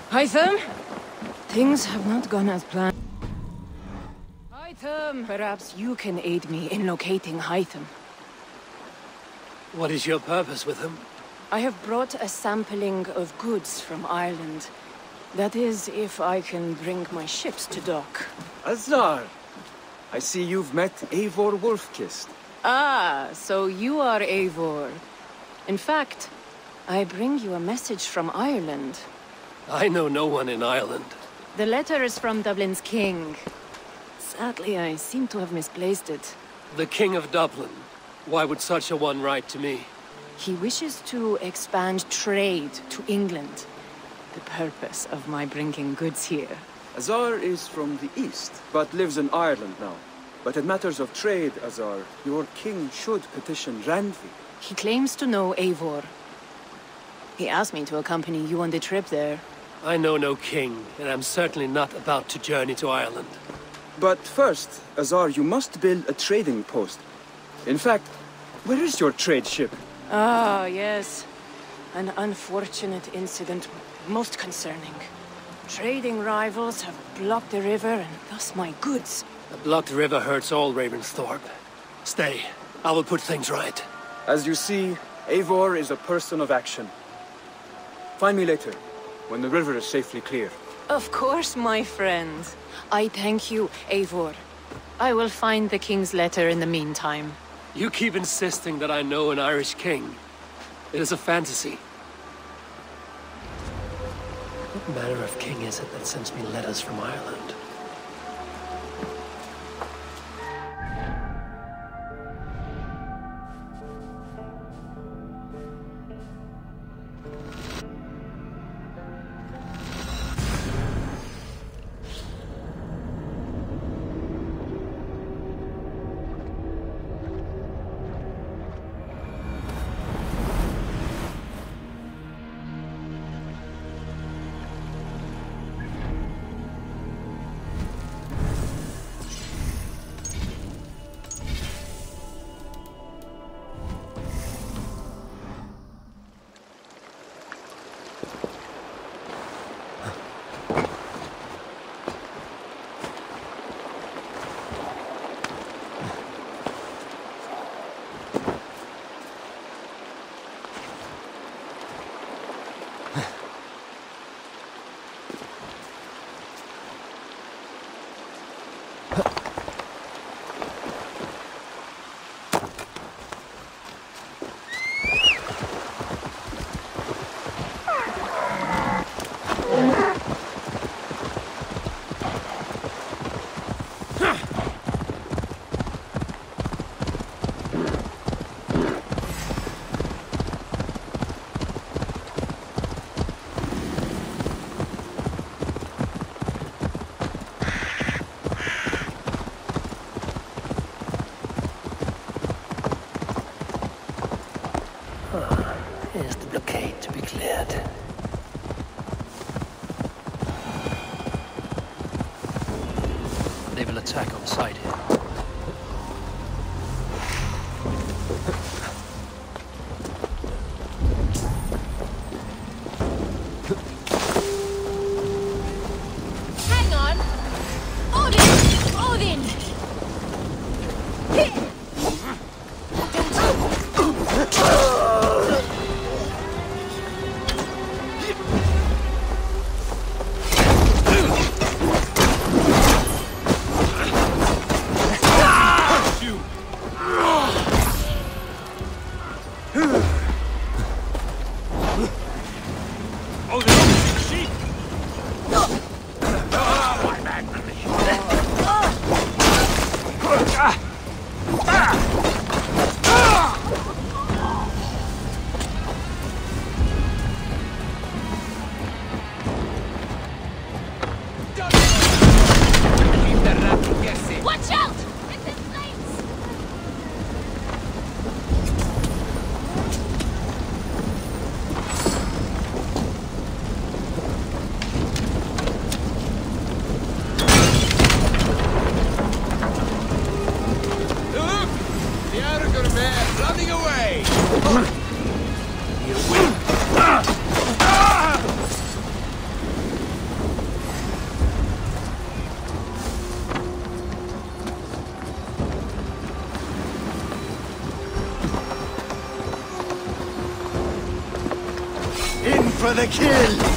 Hytham? Things have not gone as planned. Hytham! Perhaps you can aid me in locating Hytham. What is your purpose with him? I have brought a sampling of goods from Ireland. That is, if I can bring my ships to dock. Azar! I see you've met Eivor Wolfkist. Ah, so you are Eivor. In fact, I bring you a message from Ireland. I know no one in Ireland. The letter is from Dublin's king. Sadly, I seem to have misplaced it. The King of Dublin. Why would such a one write to me? He wishes to expand trade to England. The purpose of my bringing goods here. Azar is from the east, but lives in Ireland now. But in matters of trade, Azar, your king should petition Randvi. He claims to know Eivor. He asked me to accompany you on the trip there. I know no king, and I'm certainly not about to journey to Ireland. But first, Azar, you must build a trading post. In fact, where is your trade ship? Ah, yes. An unfortunate incident, most concerning. Trading rivals have blocked the river, and thus my goods. A blocked river hurts all Ravensthorpe. Stay. I will put things right. As you see, Eivor is a person of action. Find me later, when the river is safely clear. Of course, my friend. I thank you, Eivor. I will find the king's letter in the meantime. You keep insisting that I know an Irish king. It is a fantasy. What manner of king is it that sends me letters from Ireland? Here's the blockade to be cleared. They will attack on sight here. Hang on! Odin! Odin! Watch out! It's in flames! Look! The outer man running away! You win. for the kill!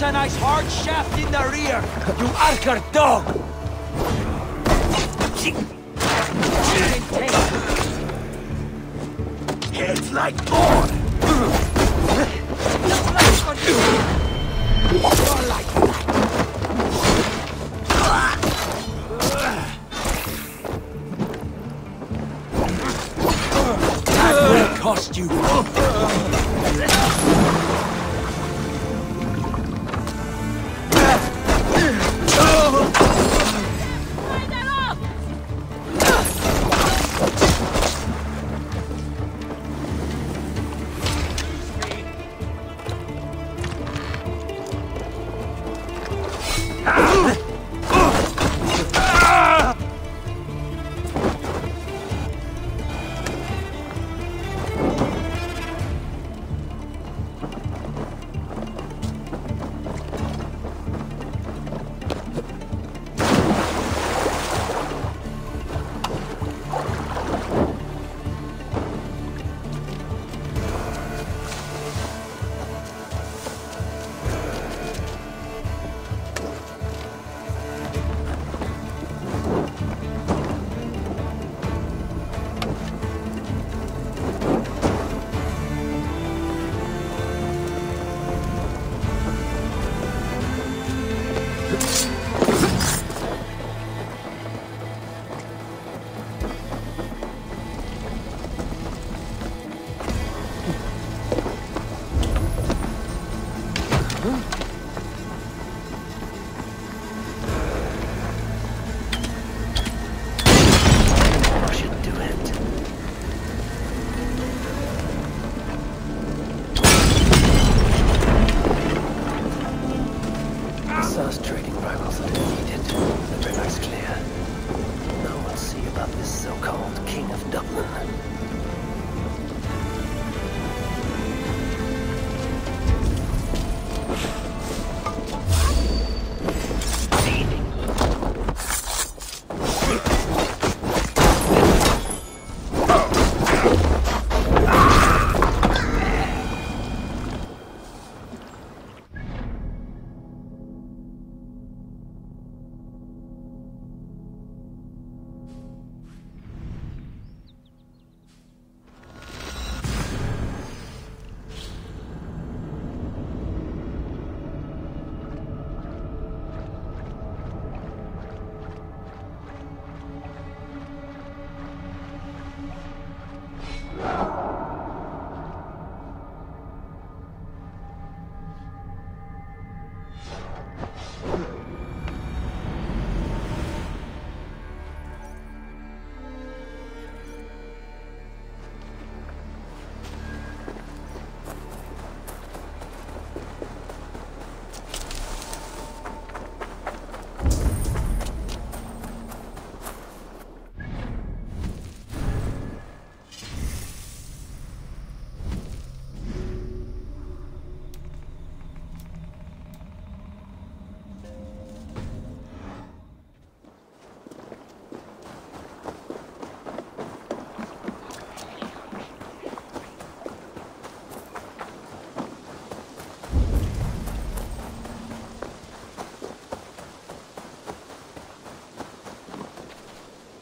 A nice hard shaft in the rear, you archer dog! It's like corn! You're like that will cost you!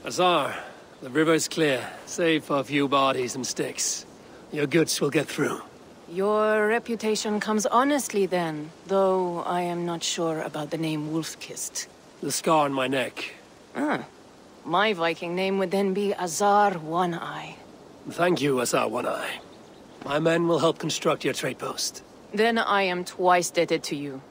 Azar, the river's clear, save for a few bodies and sticks. Your goods will get through. Your reputation comes honestly then, though I am not sure about the name Wolf-Kissed. The scar on my neck. Ah. My Viking name would then be Azar One-Eye. Thank you, Azar One-Eye. My men will help construct your trade post. Then I am twice indebted to you.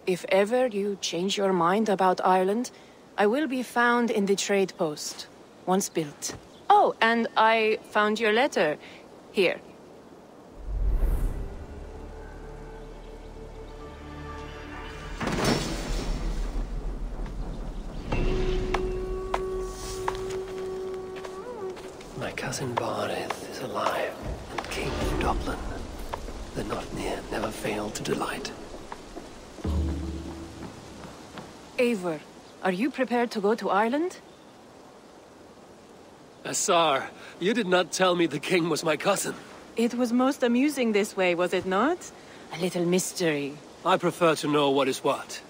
If ever you change your mind about Ireland, I will be found in the trade post, once built. Oh, and I found your letter. Here. My cousin Baarid is alive, and king of Dublin. The not near never failed to delight. Eivor, are you prepared to go to Ireland? Azar, you did not tell me the king was my cousin. It was most amusing this way, was it not? A little mystery. I prefer to know what is what.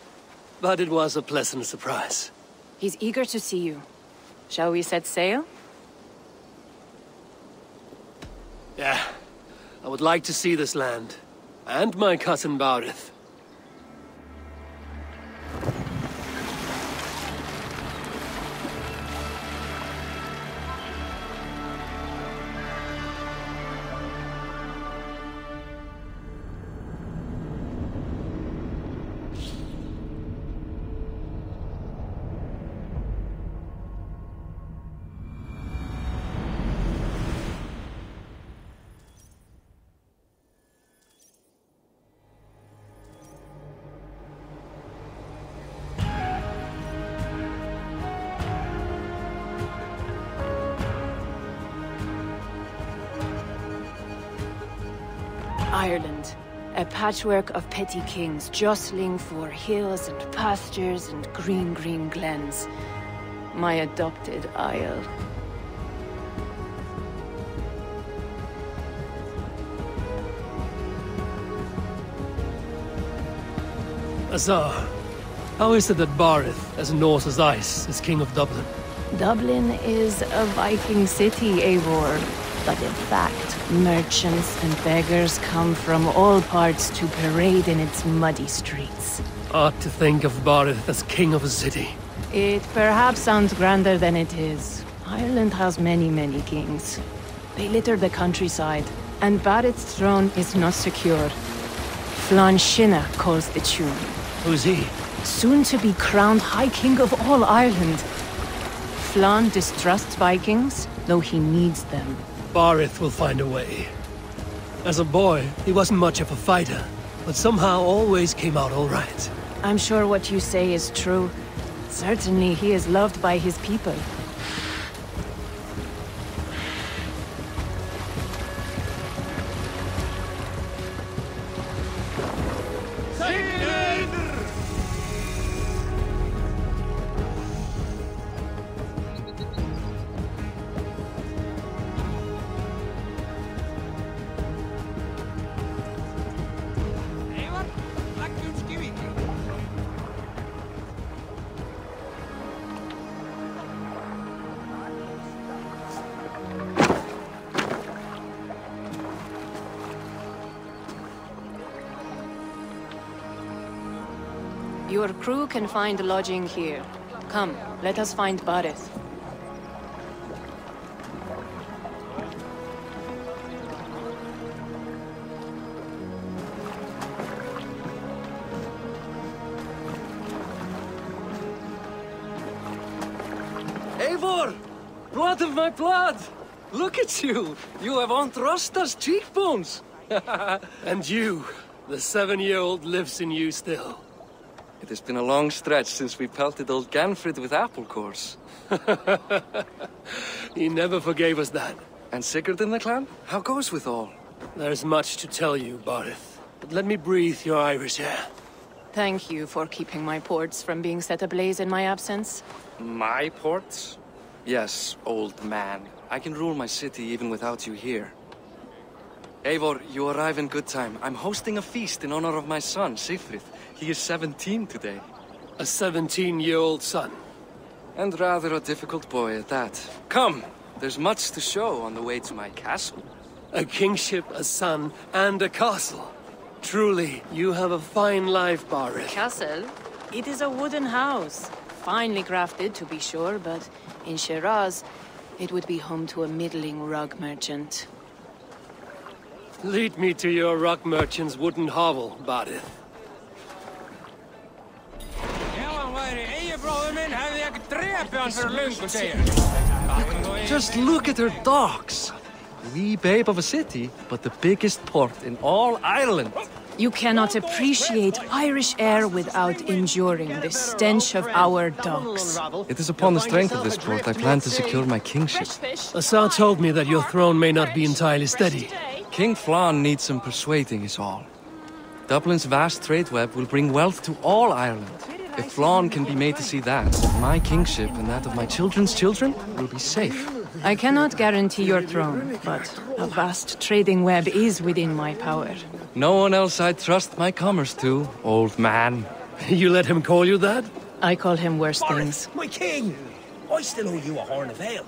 But it was a pleasant surprise. He's eager to see you. Shall we set sail? Yeah. I would like to see this land. And my cousin Baarid. Ireland, a patchwork of petty kings jostling for hills and pastures and green glens. My adopted isle. Azar, how is it that Baarid, as Norse as ice, is king of Dublin? Dublin is a Viking city, Eivor. But in fact, merchants and beggars come from all parts to parade in its muddy streets. Odd to think of Baarid as king of a city. It perhaps sounds grander than it is. Ireland has many kings. They litter the countryside, and Baarid's throne is not secure. Flan calls the tune. Who's he? Soon to be crowned High King of all Ireland. Flan distrusts Vikings, though he needs them. Baarid will find a way. As a boy, he wasn't much of a fighter, but somehow always came out all right. I'm sure what you say is true. Certainly he is loved by his people. Your crew can find lodging here. Come, let us find Baarid. Eivor! Blood of my blood! Look at you! You have Aunt Rosta's cheekbones! And you, the 7-year-old lives in you still. It has been a long stretch since we pelted old Ganfrid with apple cores. He never forgave us that. And Sigurd in the clan? How goes with all? There's much to tell you, Baarid, but let me breathe your Irish air. Thank you for keeping my ports from being set ablaze in my absence. My ports? Yes, old man. I can rule my city even without you here. Eivor, you arrive in good time. I'm hosting a feast in honor of my son, Sigfrid. He is 17 today. A 17-year-old son. And rather a difficult boy at that. Come, there's much to show on the way to my castle. A kingship, a son, and a castle. Truly, you have a fine life, Bari. Castle? It is a wooden house. Finely crafted, to be sure, but in Shiraz, it would be home to a middling rug merchant. Lead me to your rock merchant's wooden hovel, Bari. Just look at her docks. Wee babe of a city, but the biggest port in all Ireland. You cannot appreciate Irish air without enduring the stench of our docks. It is upon the strength of this port I plan to secure my kingship. Asa told me that your throne may not be entirely steady. King Flan needs some persuading is all. Dublin's vast trade web will bring wealth to all Ireland. If Flan can be made to see that, my kingship and that of my children's children will be safe. I cannot guarantee your throne, but a vast trading web is within my power. No one else I'd trust my commerce to, old man. You let him call you that? I call him worse things. My king! I still owe you a horn of ale.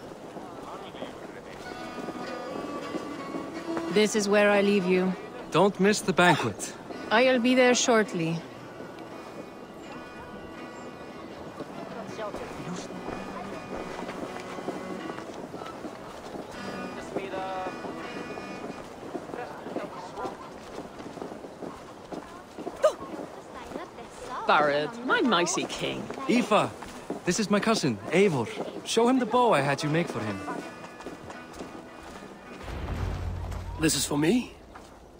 This is where I leave you. Don't miss the banquet. I'll be there shortly. Bárad, my mighty king. Aoife, this is my cousin, Éivor. Show him the bow I had you make for him. This is for me?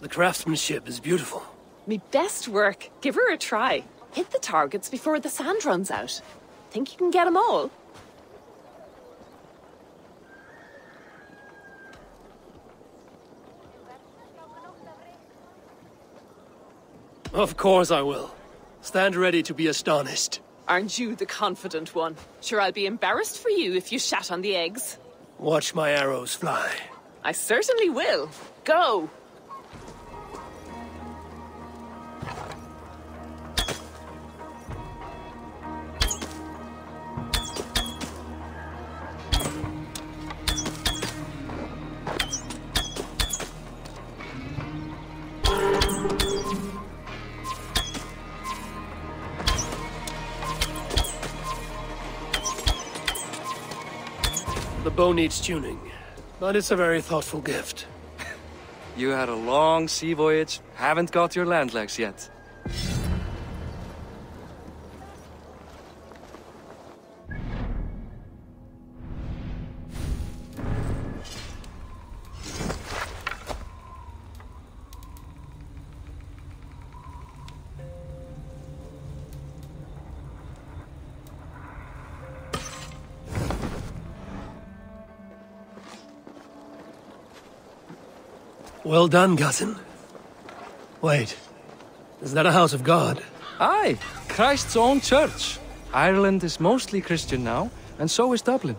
The craftsmanship is beautiful. Me best work. Give her a try. Hit the targets before the sand runs out. Think you can get them all? Of course I will. Stand ready to be astonished. Aren't you the confident one? Sure, I'll be embarrassed for you if you shat on the eggs. Watch my arrows fly. I certainly will. Go! The bow needs tuning, but it's a very thoughtful gift. You had a long sea voyage, haven't got your land legs yet. Well done, cousin. Wait, is that a house of God? Aye, Christ's own church. Ireland is mostly Christian now, and so is Dublin.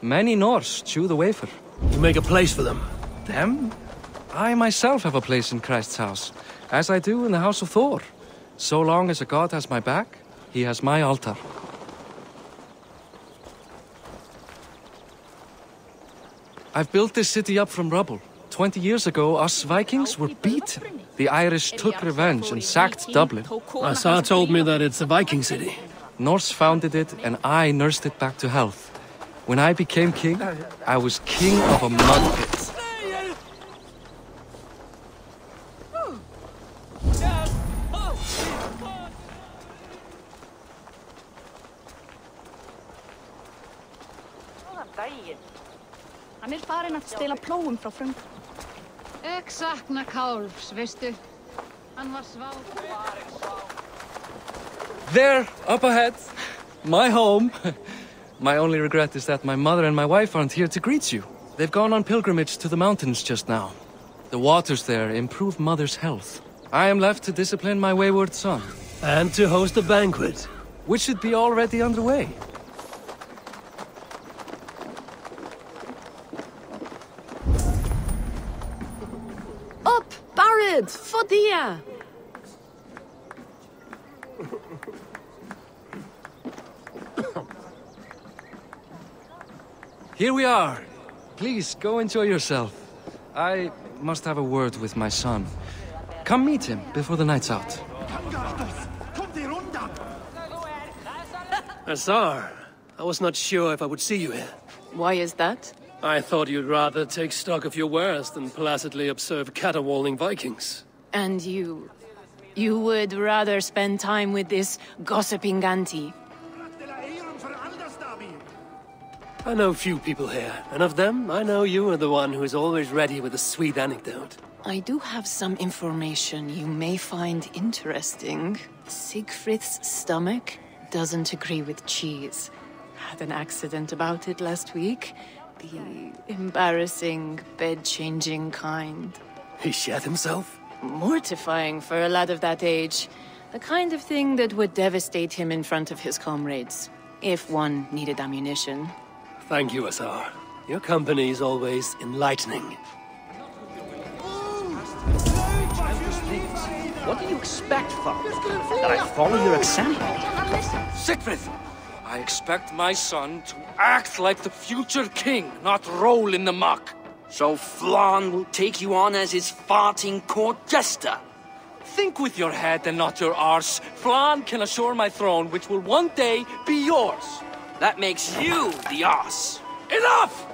Many Norse chew the wafer. You make a place for them. Them? I myself have a place in Christ's house, as I do in the house of Thor. So long as a god has my back, he has my altar. I've built this city up from rubble. 20 years ago, us Vikings were beaten. The Irish took revenge and sacked Dublin. Asa told me that it's a Viking city. Norse founded it, and I nursed it back to health. When I became king, I was king of a mud pit. Hann farinn að stela plógum frá fröng. Ek sakna kálfs, veistu. Hann var There, up ahead. My home. My only regret is that my mother and my wife aren't here to greet you. They've gone on pilgrimage to the mountains just now. The waters there improve mother's health. I am left to discipline my wayward son. And to host a banquet. Which should be already underway. Up, Bárad, Fodia! Here we are. Please, go enjoy yourself. I must have a word with my son. Come meet him before the night's out. Azar, I was not sure if I would see you here. Why is that? I thought you'd rather take stock of your wares than placidly observe caterwauling Vikings. And you would rather spend time with this gossiping auntie? I know few people here, and of them, I know you are the one who is always ready with a sweet anecdote. I do have some information you may find interesting. Siegfried's stomach doesn't agree with cheese. Had an accident about it last week. The embarrassing, bed-changing kind. He shat himself? Mortifying for a lad of that age. The kind of thing that would devastate him in front of his comrades. If one needed ammunition. Thank you, Azar. Your company is always enlightening. What do you expect, Father? That I follow your example? Siegfried! I expect my son to act like the future king, not roll in the muck. So Flan will take you on as his farting court jester? Think with your head and not your arse. Flan can assure my throne, which will one day be yours. That makes you the ass. Enough!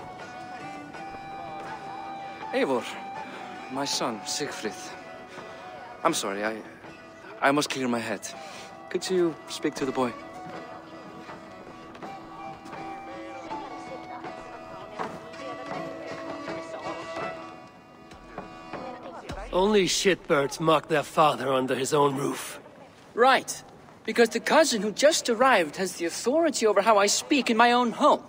Eivor, my son, Siegfried. I'm sorry, I must clear my head. Could you speak to the boy? Only shitbirds mock their father under his own roof. Right. Because the cousin who just arrived has the authority over how I speak in my own home.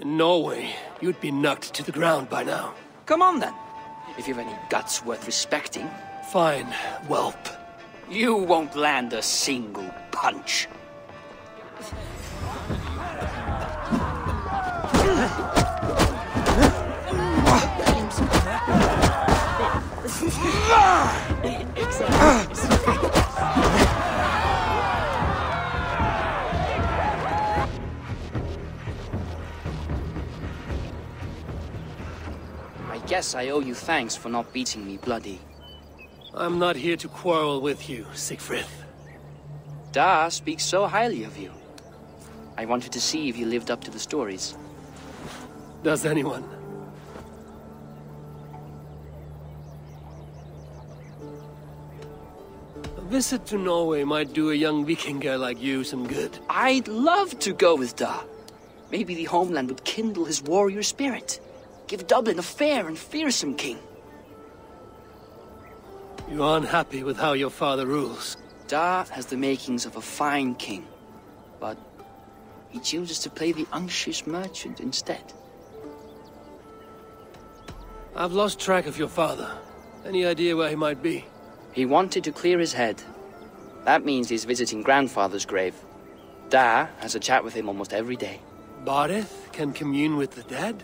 In Norway, you'd be knocked to the ground by now. Come on then, if you've any guts worth respecting. Fine, whelp. You won't land a single punch. I guess I owe you thanks for not beating me bloody. I'm not here to quarrel with you, Siegfried. Da speaks so highly of you. I wanted to see if you lived up to the stories. Does anyone? A visit to Norway might do a young Vikinger like you some good. I'd love to go with Da. Maybe the homeland would kindle his warrior spirit. Give Dublin a fair and fearsome king. You're unhappy with how your father rules. Da has the makings of a fine king, but he chooses to play the unctuous merchant instead. I've lost track of your father. Any idea where he might be? He wanted to clear his head. That means he's visiting grandfather's grave. Da has a chat with him almost every day. Baarid can commune with the dead?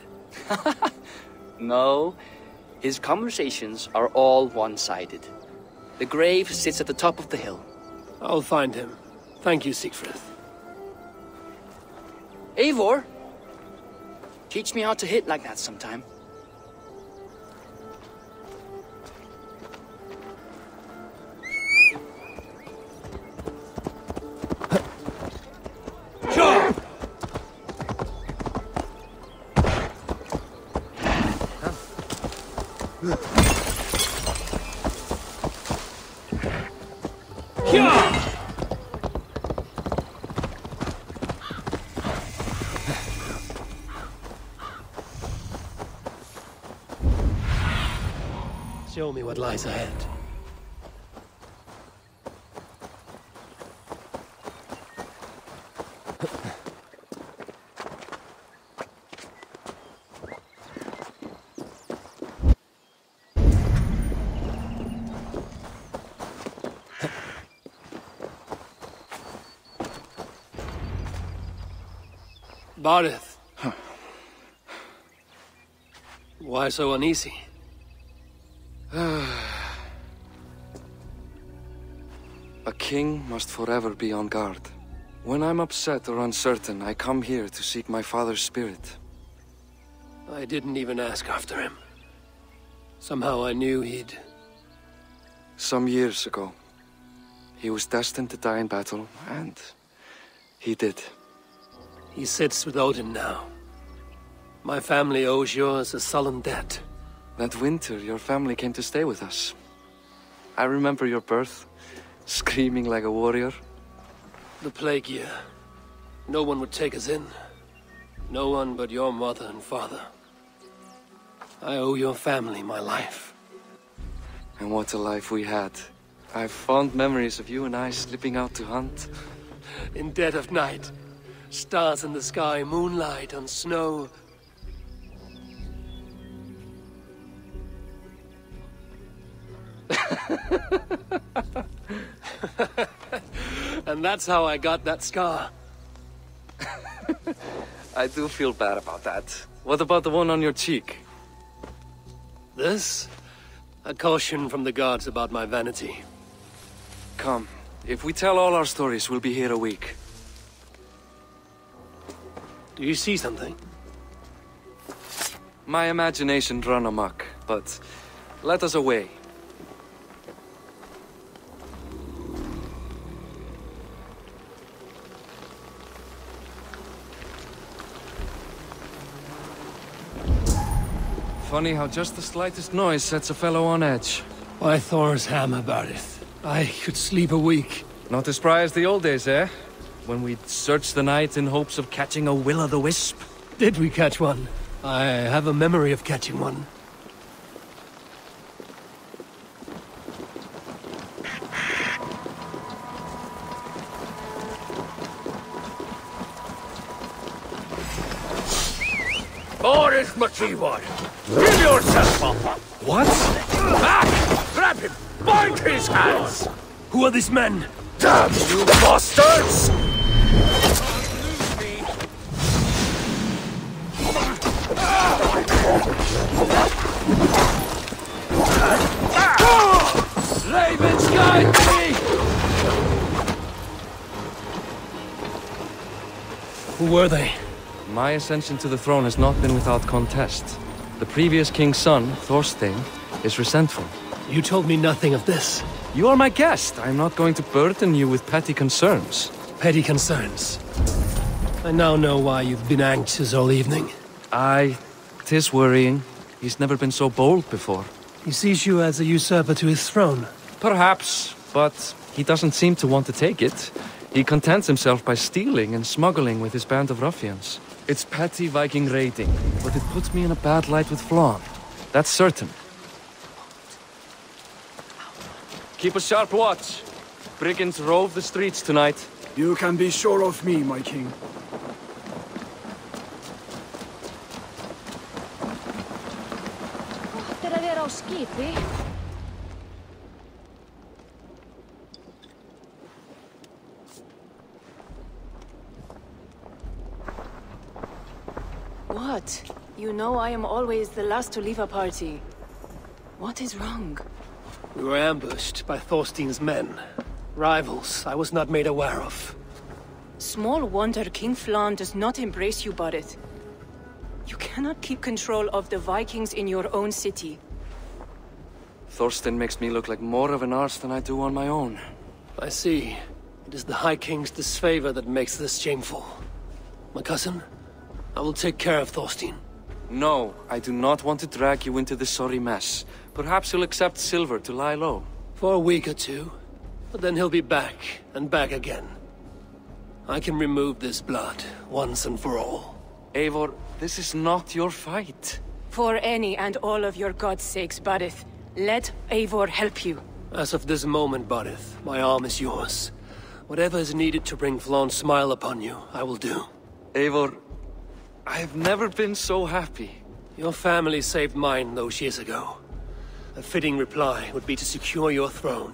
No, his conversations are all one-sided. The grave sits at the top of the hill. I'll find him. Thank you, Siegfried. Eivor, teach me how to hit like that sometime. Show me what lies ahead. Baarid. Huh. Why so uneasy? A king must forever be on guard. When I'm upset or uncertain, I come here to seek my father's spirit. I didn't even ask after him. Somehow I knew he'd... Some years ago, he was destined to die in battle, and he did. He sits with Odin now. My family owes yours a sullen debt. That winter, your family came to stay with us. I remember your birth, screaming like a warrior. The plague year. No one would take us in. No one but your mother and father. I owe your family my life. And what a life we had. I have fond memories of you and I slipping out to hunt. In dead of night. Stars in the sky, moonlight on snow. And that's how I got that scar. I do feel bad about that. What about the one on your cheek? This? A caution from the gods about my vanity. Come, if we tell all our stories, we'll be here a week. Do you see something? My imagination run amok, but let us away. Funny how just the slightest noise sets a fellow on edge. Why Thor's hammer, Barith? I could sleep a week. Not as spry as the old days, eh? When we'd search the night in hopes of catching a will-o'-the-wisp. Did we catch one? I have a memory of catching one. Boris Machiwad, give yourself up! What? Back! Grab him! Bind his hands! Who are these men? Damn you bastards! Ravens, guide me! Who were they? My ascension to the throne has not been without contest. The previous king's son, Thorstein, is resentful. You told me nothing of this. You are my guest. I am not going to burden you with petty concerns. Petty concerns. I now know why you've been anxious all evening. Aye, 'tis worrying. He's never been so bold before. He sees you as a usurper to his throne. Perhaps, but he doesn't seem to want to take it. He contents himself by stealing and smuggling with his band of ruffians. It's petty Viking raiding, but it puts me in a bad light with Flan. That's certain. Keep a sharp watch. Brigands rove the streets tonight. You can be sure of me, my king. Gott að vera á skipi. What? You know I am always the last to leave a party. What is wrong? We were ambushed by Thorstein's men. Rivals I was not made aware of. Small wonder King Flan does not embrace you, Barith. You cannot keep control of the Vikings in your own city. Thorstein makes me look like more of an arse than I do on my own. I see. It is the High King's disfavor that makes this shameful. My cousin, I will take care of Thorstein. No, I do not want to drag you into this sorry mess. Perhaps he'll accept silver to lie low. For a week or two. But then he'll be back, and back again. I can remove this blood, once and for all. Eivor, this is not your fight. For any and all of your gods' sakes, Barith, let Eivor help you. As of this moment, Barith, my arm is yours. Whatever is needed to bring Flan's smile upon you, I will do. Eivor, I have never been so happy. Your family saved mine those years ago. A fitting reply would be to secure your throne.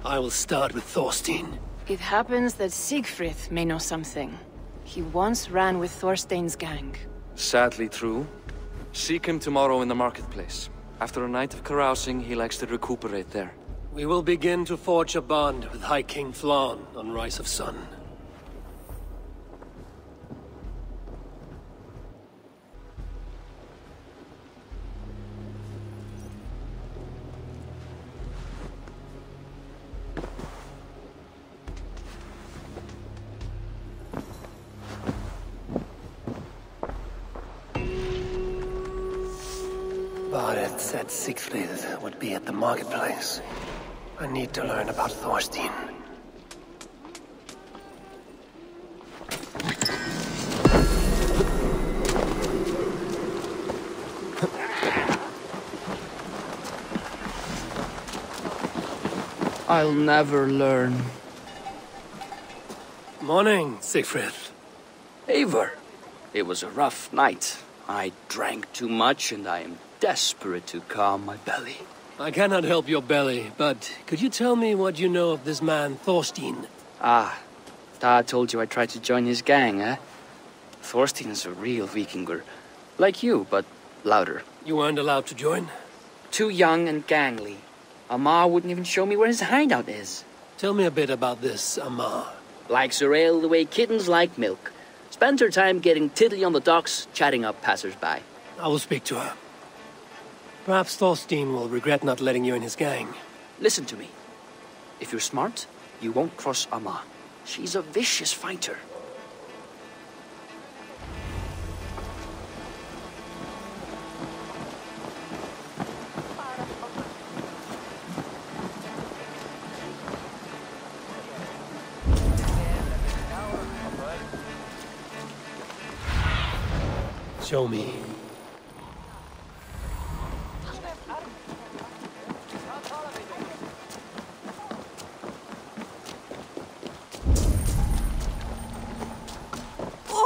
I will start with Thorstein. It happens that Siegfried may know something. He once ran with Thorstein's gang. Sadly true. Seek him tomorrow in the marketplace. After a night of carousing, he likes to recuperate there. We will begin to forge a bond with High King Flan on Rise of Sun. It said Siegfried would be at the marketplace. I need to learn about Thorstein. I'll never learn. Morning, Siegfried. Eivor, it was a rough night. I drank too much and I am desperate to calm my belly. I cannot help your belly, but could you tell me what you know of this man, Thorstein? Ah, Dad told you I tried to join his gang, eh? Thorstein is a real Vikinger. Like you, but louder. You weren't allowed to join? Too young and gangly. Amma wouldn't even show me where his hideout is. Tell me a bit about this Amma. Likes her ale the way kittens like milk. Spends her time getting tiddly on the docks, chatting up passers-by. I will speak to her. Perhaps Thorstein will regret not letting you in his gang. Listen to me. If you're smart, you won't cross Amma. She's a vicious fighter. Show me.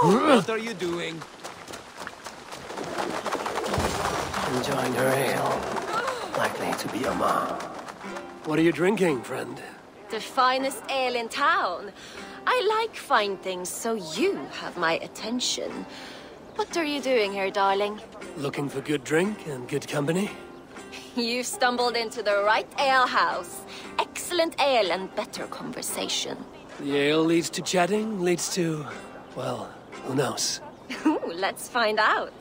What are you doing? Enjoying her ale. Likely to be Amma. What are you drinking, friend? The finest ale in town. I like fine things, so you have my attention. What are you doing here, darling? Looking for good drink and good company? You've stumbled into the right alehouse. Excellent ale and better conversation. The ale leads to chatting, leads to... well, who knows? Ooh, let's find out.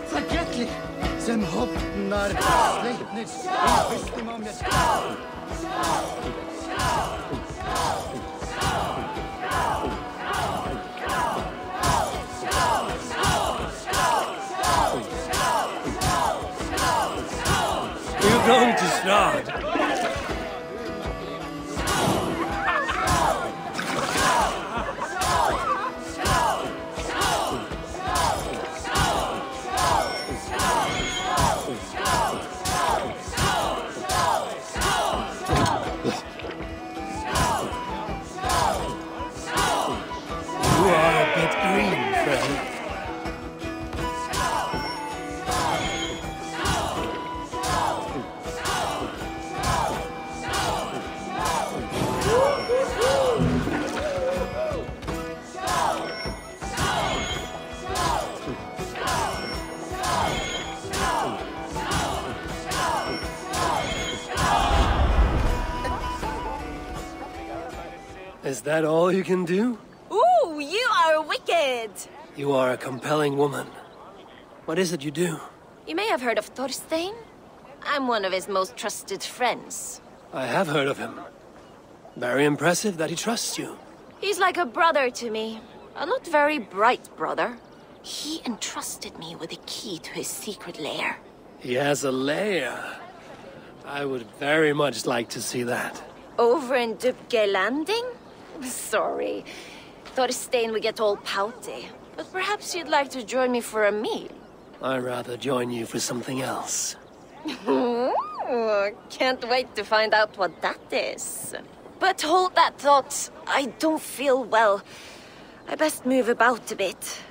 Forgetlig, som hoppnar sleipnis i bestimamnet. You're going to start. Is that all you can do? Ooh, you are wicked! You are a compelling woman. What is it you do? You may have heard of Thorstein. I'm one of his most trusted friends. I have heard of him. Very impressive that he trusts you. He's like a brother to me. A not very bright brother. He entrusted me with the key to his secret lair. He has a lair. I would very much like to see that. Over in Dubke Landing? Sorry. Thorstein would get all pouty. But perhaps you'd like to join me for a meal. I'd rather join you for something else. Can't wait to find out what that is. But hold that thought. I don't feel well. I best move about a bit.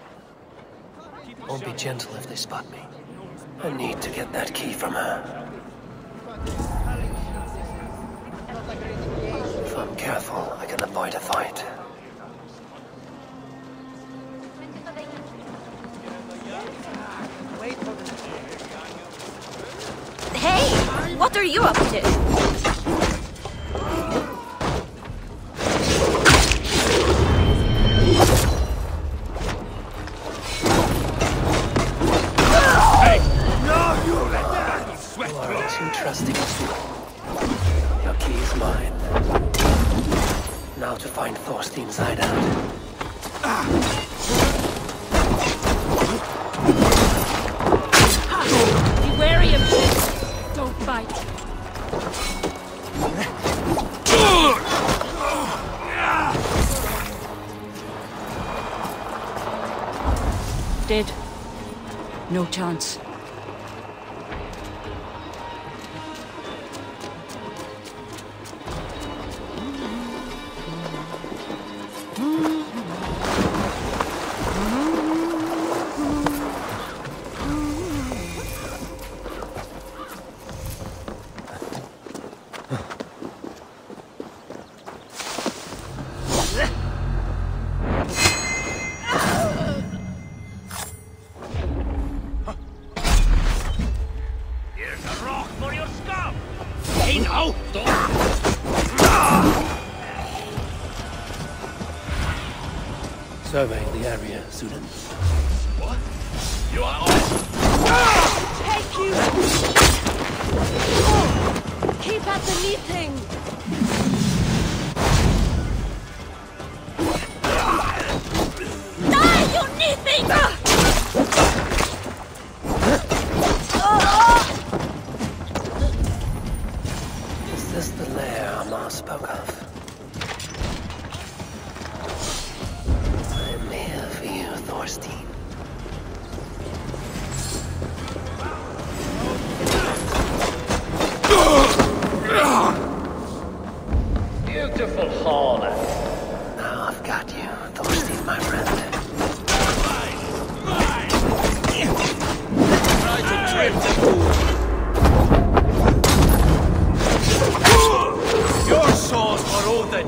Won't be gentle if they spot me. I need to get that key from her. If I'm careful, I can avoid a fight. Hey! What are you up to? Too trusting a fool. Your key is mine. Now to find Thorstein's hideout. dead. No chance. Surveying the area, student. What? You are Take you! Keep at the meeting! Die, you neathing! Is this the lair Amar spoke of? beautiful hall. Now I've got you, Thorstein, my friend. Try to trip the fool. Your souls for Odin.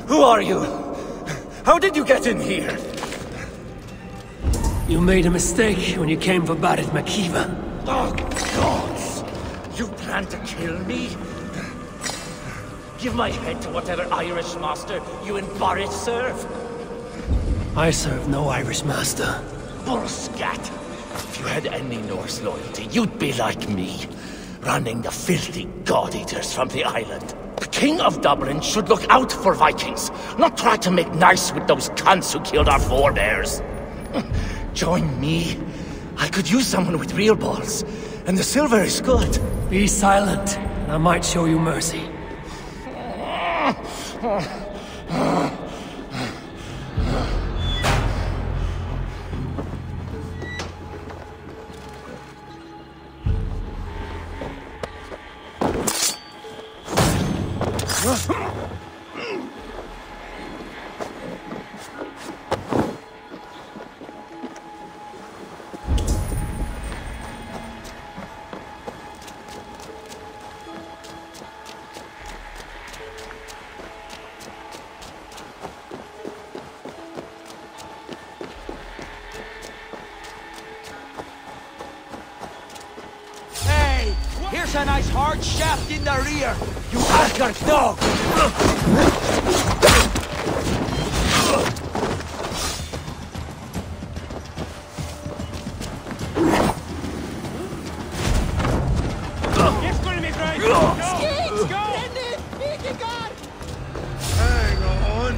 Who are you? How did you get in here? You made a mistake when you came for Baarid Makiva. Oh, gods! You plan to kill me? Give my head to whatever Irish master you and Baarid serve. I serve no Irish master. Bullscat! If you had any Norse loyalty, you'd be like me, running the filthy god-eaters from the island. The King of Dublin should look out for Vikings, not try to make nice with those cunts who killed our forebears. Join me. I could use someone with real balls, and the silver is good. Be silent, and I might show you mercy. Here's a nice hard shaft in the rear, you Asgard dog! Hang on,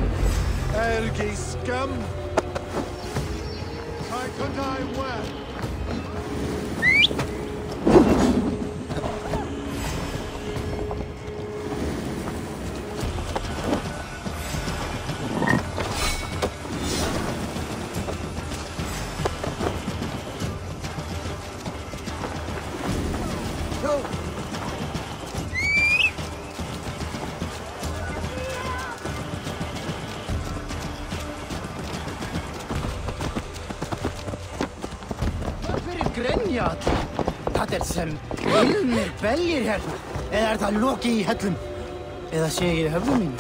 Elgi scum. I could die well. Það sem ilmir beljir hérna. Eða það loki í hellum? Eða sé ég í höfðum mínu?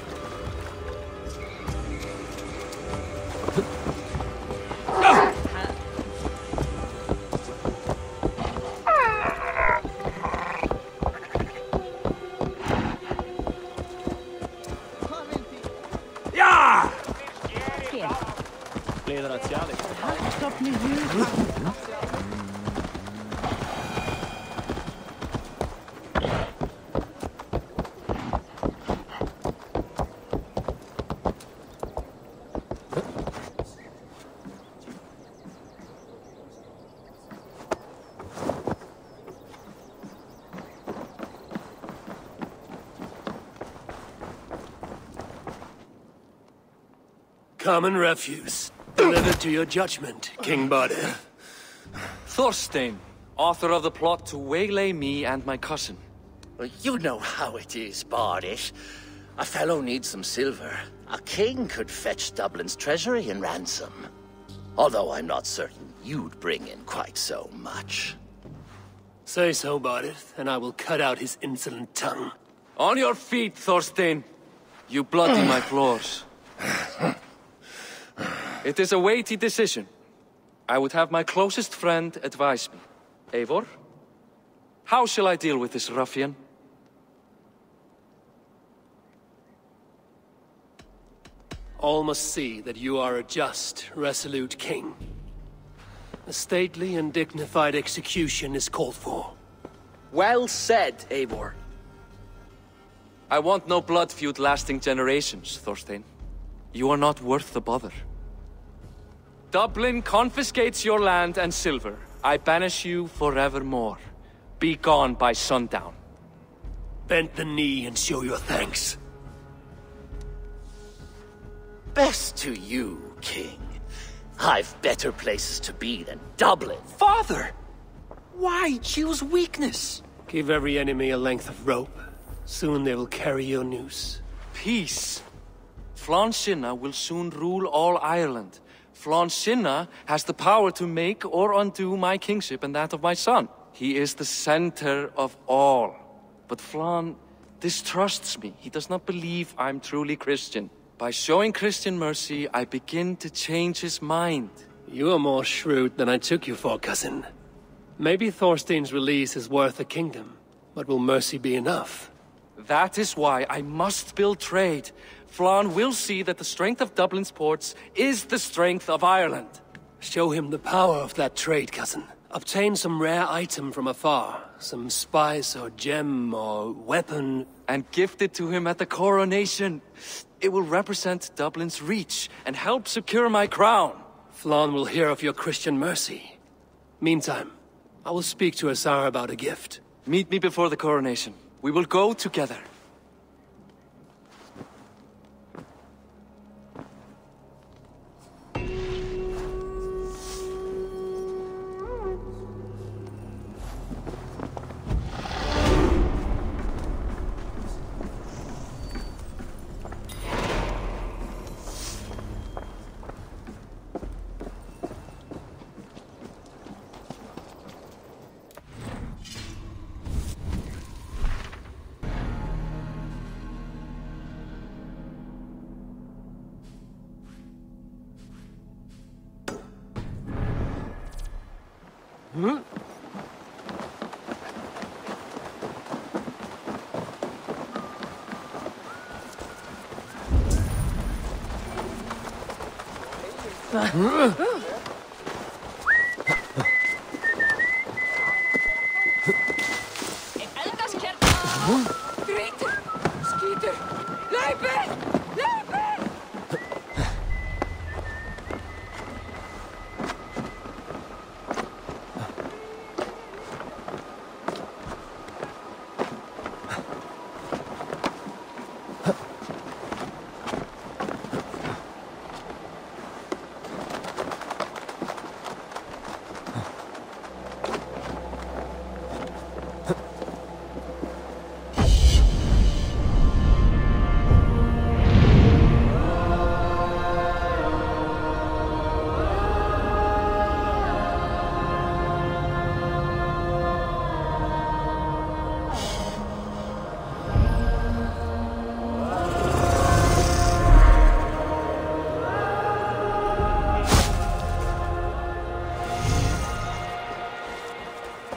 Ja! Leder razziale. Stopp mig nu. Common refuse. Delivered to your judgment, King Bardet. Thorstein, author of the plot to waylay me and my cousin. Well, you know how it is, Bardet. A fellow needs some silver. A king could fetch Dublin's treasury in ransom. Although I'm not certain you'd bring in quite so much. Say so, Bardet, and I will cut out his insolent tongue. On your feet, Thorstein. You bloody my floors. It is a weighty decision. I would have my closest friend advise me. Eivor, how shall I deal with this ruffian? All must see that you are a just, resolute king. A stately and dignified execution is called for. Well said, Eivor. I want no blood feud lasting generations, Thorstein. You are not worth the bother. Dublin confiscates your land and silver. I banish you forevermore. Be gone by sundown. Bend the knee and show your thanks. Best to you, King. I've better places to be than Dublin. Father! Why choose weakness? Give every enemy a length of rope. Soon they will carry your news. Peace. Flan Sinna will soon rule all Ireland. Flan Sinna has the power to make or undo my kingship and that of my son. He is the center of all. But Flan distrusts me. He does not believe I'm truly Christian. By showing Christian mercy, I begin to change his mind. You are more shrewd than I took you for, cousin. Maybe Thorstein's release is worth a kingdom, but will mercy be enough? That is why I must build trade. Flan will see that the strength of Dublin's ports is the strength of Ireland. Show him the power of that trade, cousin. Obtain some rare item from afar. Some spice or gem or weapon. And gift it to him at the coronation. It will represent Dublin's reach and help secure my crown. Flan will hear of your Christian mercy. Meantime, I will speak to Asar about a gift. Meet me before the coronation. We will go together.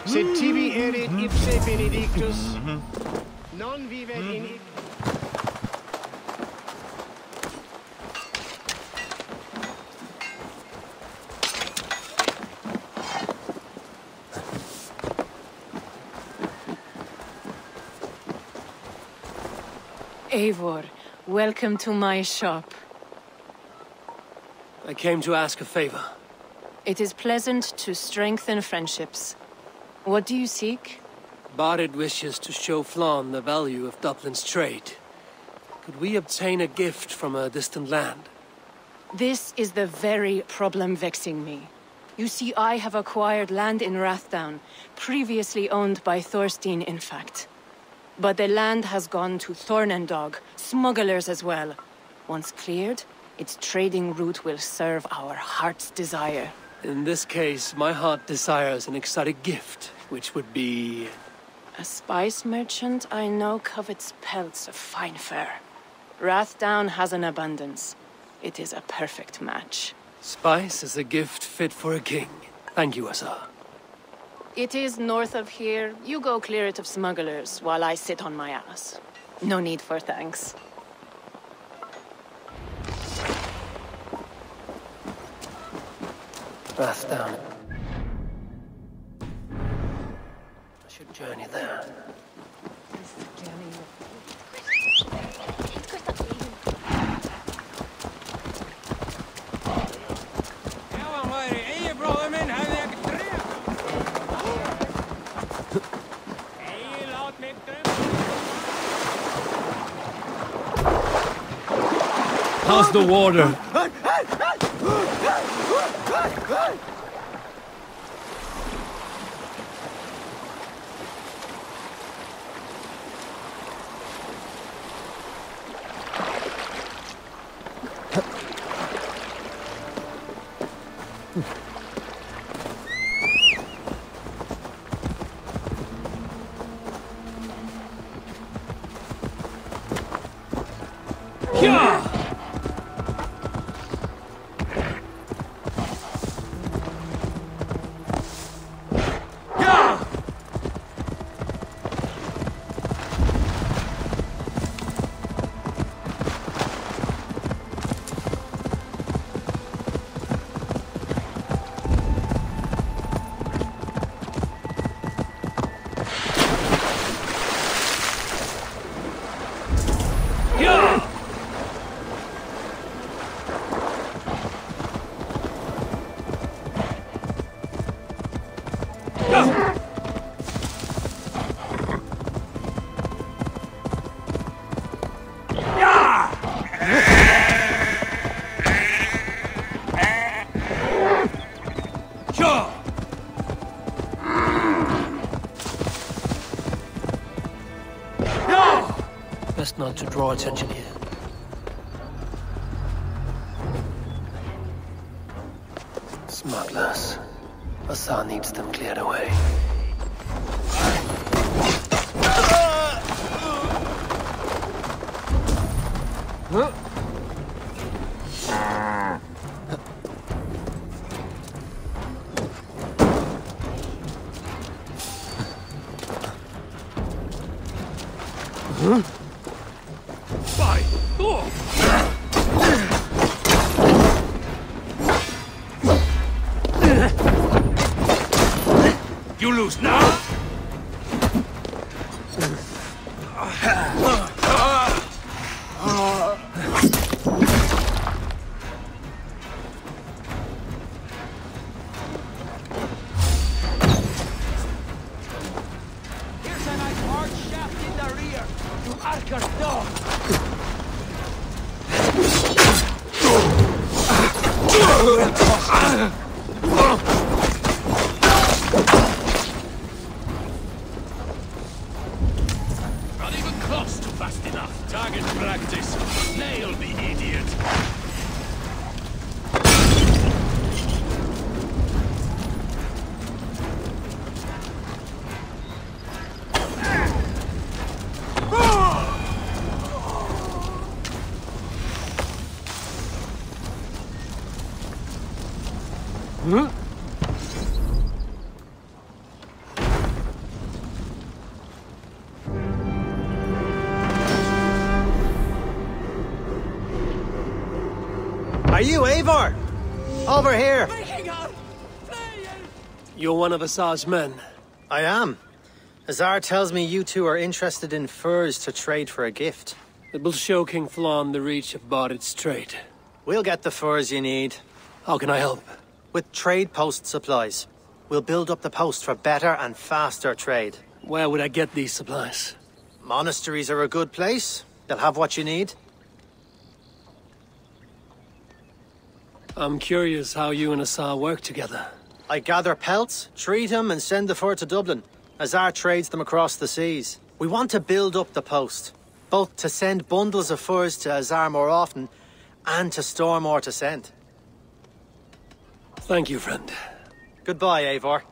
Sed tibi erit ipse benedictus, non vivet in... Eivor, welcome to my shop. I came to ask a favor. It is pleasant to strengthen friendships. What do you seek? Baarid wishes to show Flan the value of Dublin's trade. Could we obtain a gift from a distant land? This is the very problem vexing me. You see, I have acquired land in Rathdown, previously owned by Thorstein, in fact. But the land has gone to Thornendog, smugglers as well. Once cleared, its trading route will serve our heart's desire. In this case, my heart desires an exotic gift, which would be... A spice merchant I know covets pelts of fine fur. Rathdown has an abundance. It is a perfect match. Spice is a gift fit for a king. Thank you, Asa. It is north of here. You go clear it of smugglers, while I sit on my ass. No need for thanks. Rathdown. I should journey there. How's the water? Best not to draw attention here. Smugglers. Asa needs them cleared away. Huh? Huh? Bye. Oh. You lose now. Not even close to fast enough. Target practice. Nail the idiot. Huh? Are you Eivor? Over here! You're one of Asa's men. I am. Azar tells me you two are interested in furs to trade for a gift. It will show King Flan the reach of Barid's trade. We'll get the furs you need. How can I help? With trade post supplies. We'll build up the post for better and faster trade. Where would I get these supplies? Monasteries are a good place. They'll have what you need. I'm curious how you and Azar work together. I gather pelts, treat them, and send the fur to Dublin. Azar trades them across the seas. We want to build up the post, both to send bundles of furs to Azar more often, and to store more to send. Thank you, friend. Goodbye, Eivor.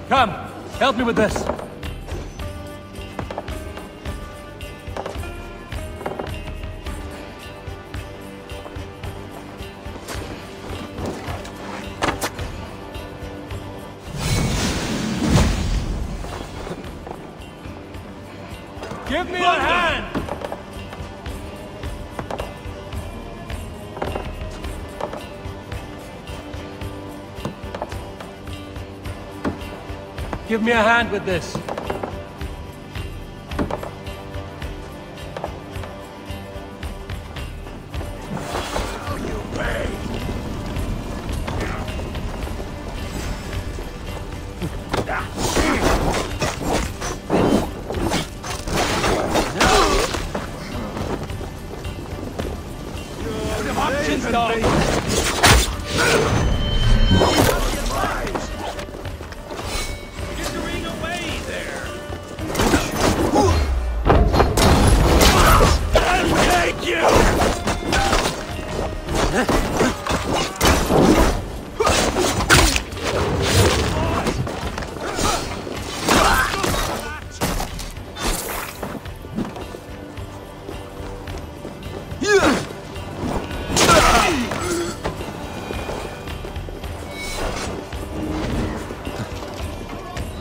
Come, help me with this. Give me a hand! Give me a hand with this.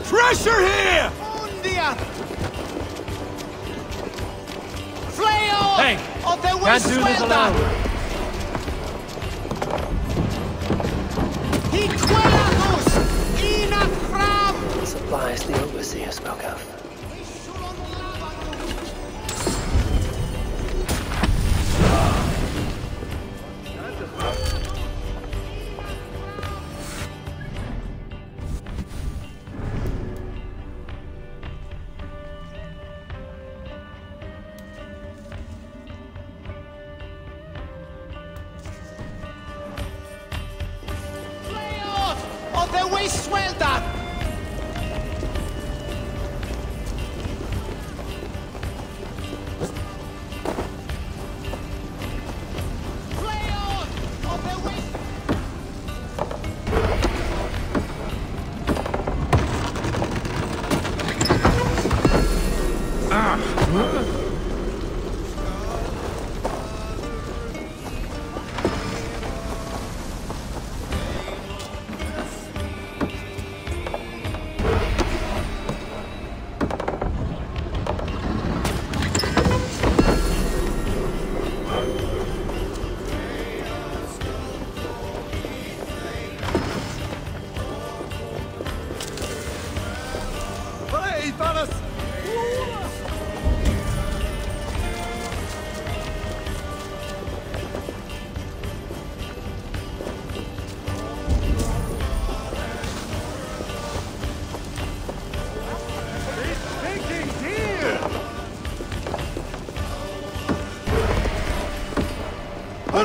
Pressure here! Hey, can't do this alone. Supplies the overseer spoke of.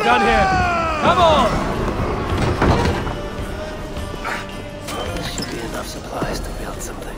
done here. Come on! There should be enough supplies to build something.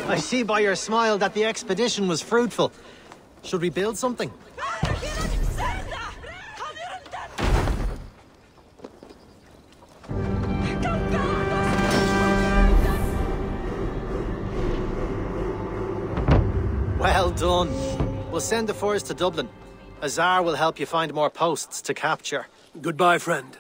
I see by your smile that the expedition was fruitful. Should we build something? Well done. We'll send the furs to Dublin. Azar will help you find more posts to capture. Goodbye, friend.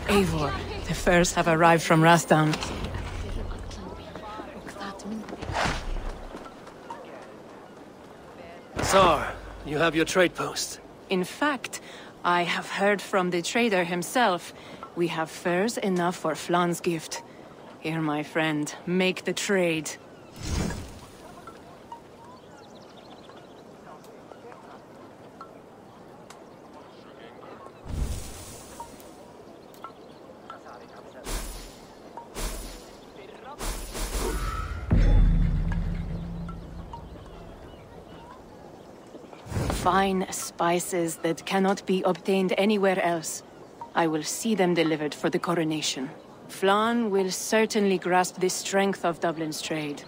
Eivor, the furs have arrived from Rathdown. Tsar, you have your trade post. In fact, I have heard from the trader himself. We have furs enough for Flan's gift. Here, my friend, make the trade. Fine spices that cannot be obtained anywhere else. I will see them delivered for the coronation. Flan will certainly grasp the strength of Dublin's trade.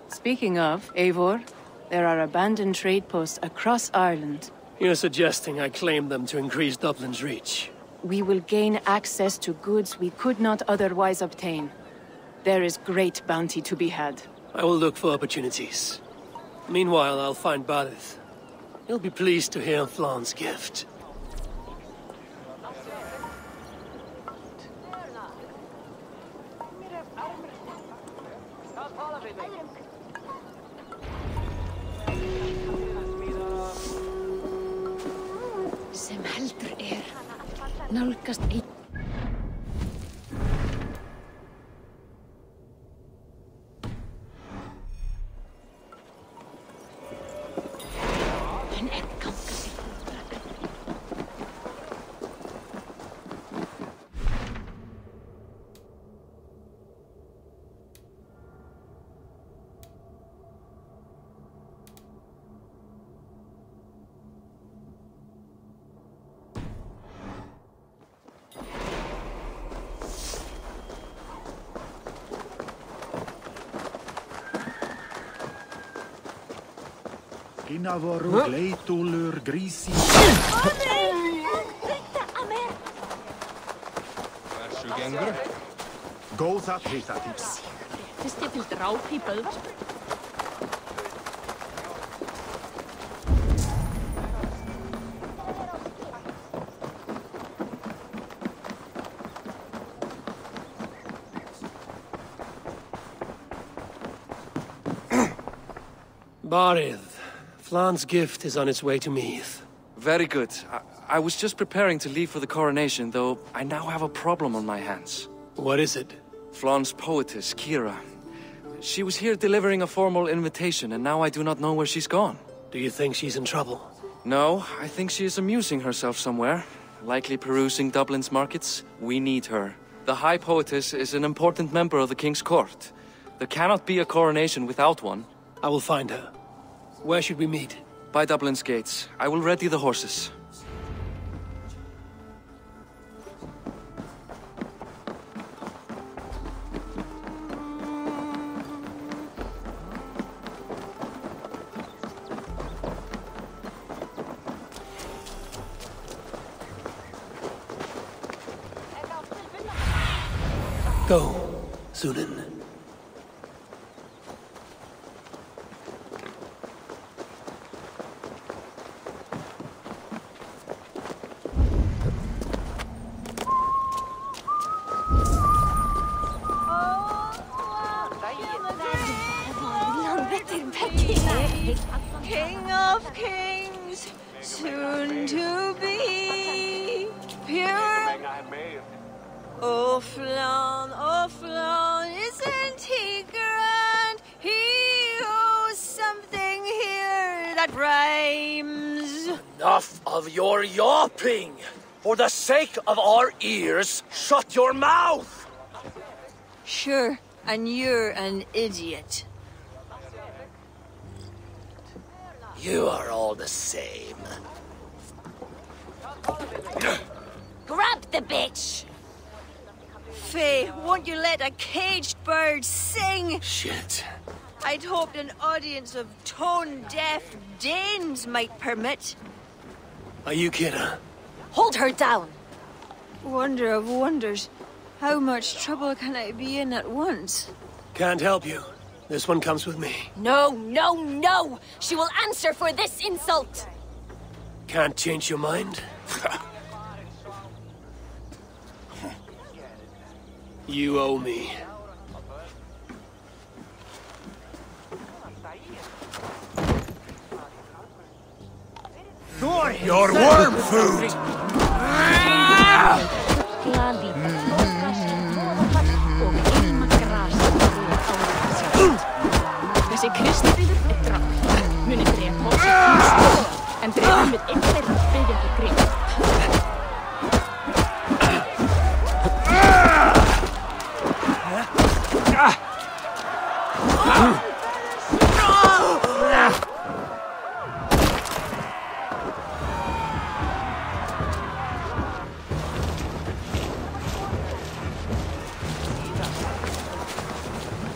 Speaking of, Eivor, there are abandoned trade posts across Ireland. You're suggesting I claim them to increase Dublin's reach. We will gain access to goods we could not otherwise obtain. There is great bounty to be had. I will look for opportunities. Meanwhile, I'll find Baarid. He'll be pleased to hear Flan's gift. Sem heldur nálgast einn. Innavoru leitulur grisi. Varsågod. Go that hitatis. This will draw people. Baarid, Flan's gift is on its way to Meath. Very good. I was just preparing to leave for the coronation, though I now have a problem on my hands. What is it? Flan's poetess, Kira. She was here delivering a formal invitation, and now I do not know where she's gone. Do you think she's in trouble? No, I think she is amusing herself somewhere. Likely perusing Dublin's markets. We need her. The High Poetess is an important member of the King's Court. There cannot be a coronation without one. I will find her. Where should we meet? By Dublin's gates. I will ready the horses. Go, Sunan. King of kings, soon to be pure. Oh, Flan, isn't he grand? He owes something here that rhymes. Enough of your yawping! For the sake of our ears, shut your mouth! Sure, and you're an idiot. You are all the same. Grab the bitch! Faye, won't you let a caged bird sing? Shit. I'd hoped an audience of tone-deaf Danes might permit. Are you kidding? Hold her down. Wonder of wonders. How much trouble can I be in at once? Can't help you. This one comes with me. No! She will answer for this insult! Can't change your mind? You owe me. Your worm food! Þessi kristfríður er drátt. Munið drepa og sér en drefum við einn þeirra byggjandi Creed.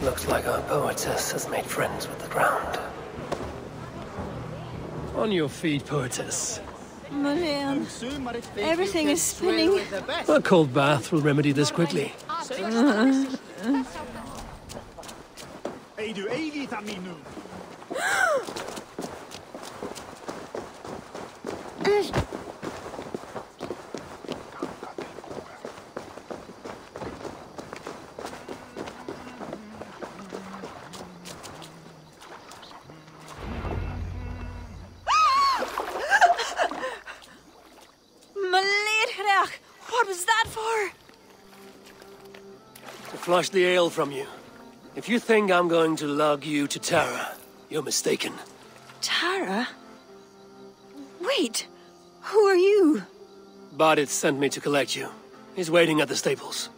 Looks like our poetess has made friends with the ground. On your feet, poetess. Marianne, everything is spinning. A cold bath will remedy this quickly. What was that for? To flush the ale from you. If you think I'm going to lug you to Tara, you're mistaken. Tara? Wait, who are you? Bardith sent me to collect you. He's waiting at the stables.